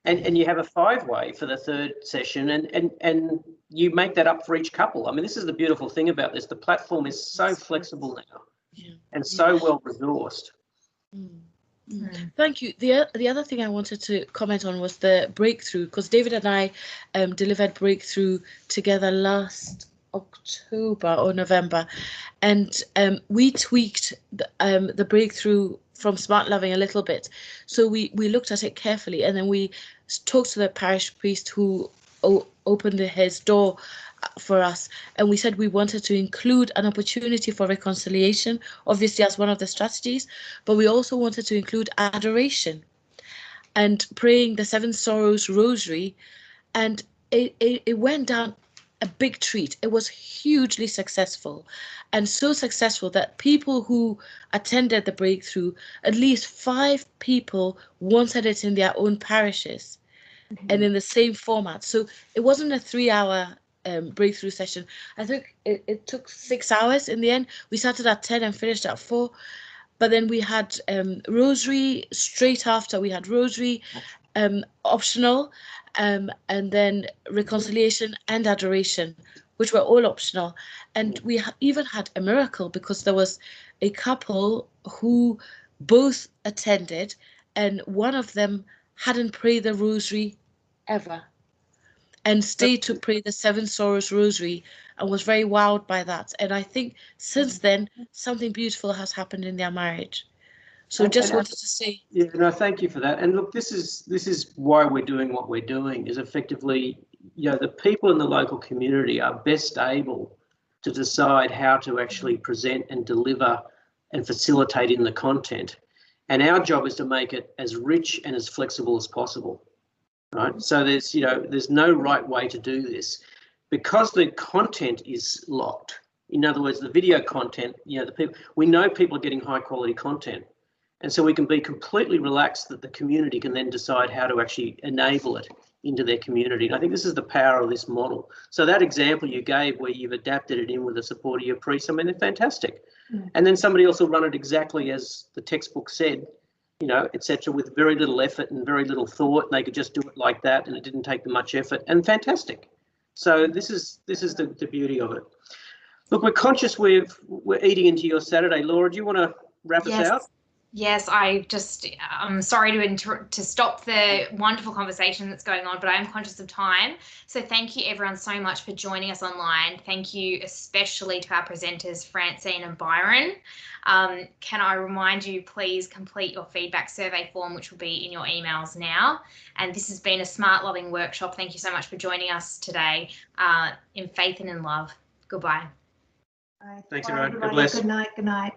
And you have a 5-way for the 3rd session, and you make that up for each couple. I mean, this is the beautiful thing about this. The platform is so flexible now and so well resourced. Thank you. The other thing I wanted to comment on was the breakthrough, because David and I delivered breakthrough together last October or November, and we tweaked the breakthrough from SmartLoving a little bit. So we looked at it carefully, and then we talked to the parish priest who opened his door for us, and we said we wanted to include an opportunity for reconciliation, obviously as one of the strategies, but we also wanted to include adoration and praying the 7 Sorrows Rosary, and it went down a big treat. It was hugely successful, and so successful that people who attended the breakthrough, at least 5 people wanted it in their own parishes and in the same format. So it wasn't a 3-hour breakthrough session. I think it took 6 hours in the end. We started at 10 and finished at 4, but then we had rosary straight after. We had rosary optional, and then reconciliation and adoration, which were all optional. And we even had a miracle, because there was a couple who both attended, and one of them hadn't prayed the rosary ever and stayed to pray the 7 Sorrows Rosary, and was very wowed by that. And I think since then something beautiful has happened in their marriage. So just wanted to say. Yeah, no, thank you for that. And look, this is why we're doing what we're doing, is effectively, the people in the local community are best able to decide how to actually present and deliver and facilitate in the content. And our job is to make it as rich and as flexible as possible, right? So there's no right way to do this, because the content is locked. In other words, the video content, we know people are getting high quality content. And so we can be completely relaxed that the community can then decide how to actually enable it into their community. And I think this is the power of this model. So that example you gave where you've adapted it in with the support of your priest, I mean, they're fantastic. And then somebody else will run it exactly as the textbook said, you know, etc., with very little effort and very little thought. And they could just do it like that, and it didn't take them much effort, and fantastic. So this is the beauty of it. Look, we're conscious we're eating into your Saturday. Laura, do you want to wrap us out? Yes, I'm sorry to stop the wonderful conversation that's going on, but I am conscious of time. So thank you everyone so much for joining us online. Thank you especially to our presenters, Francine and Byron. Can I remind you, please complete your feedback survey form, which will be in your emails now. And this has been a SmartLoving workshop. Thank you so much for joining us today in faith and in love. Goodbye. Thanks, everyone. God bless. Good night. Good night.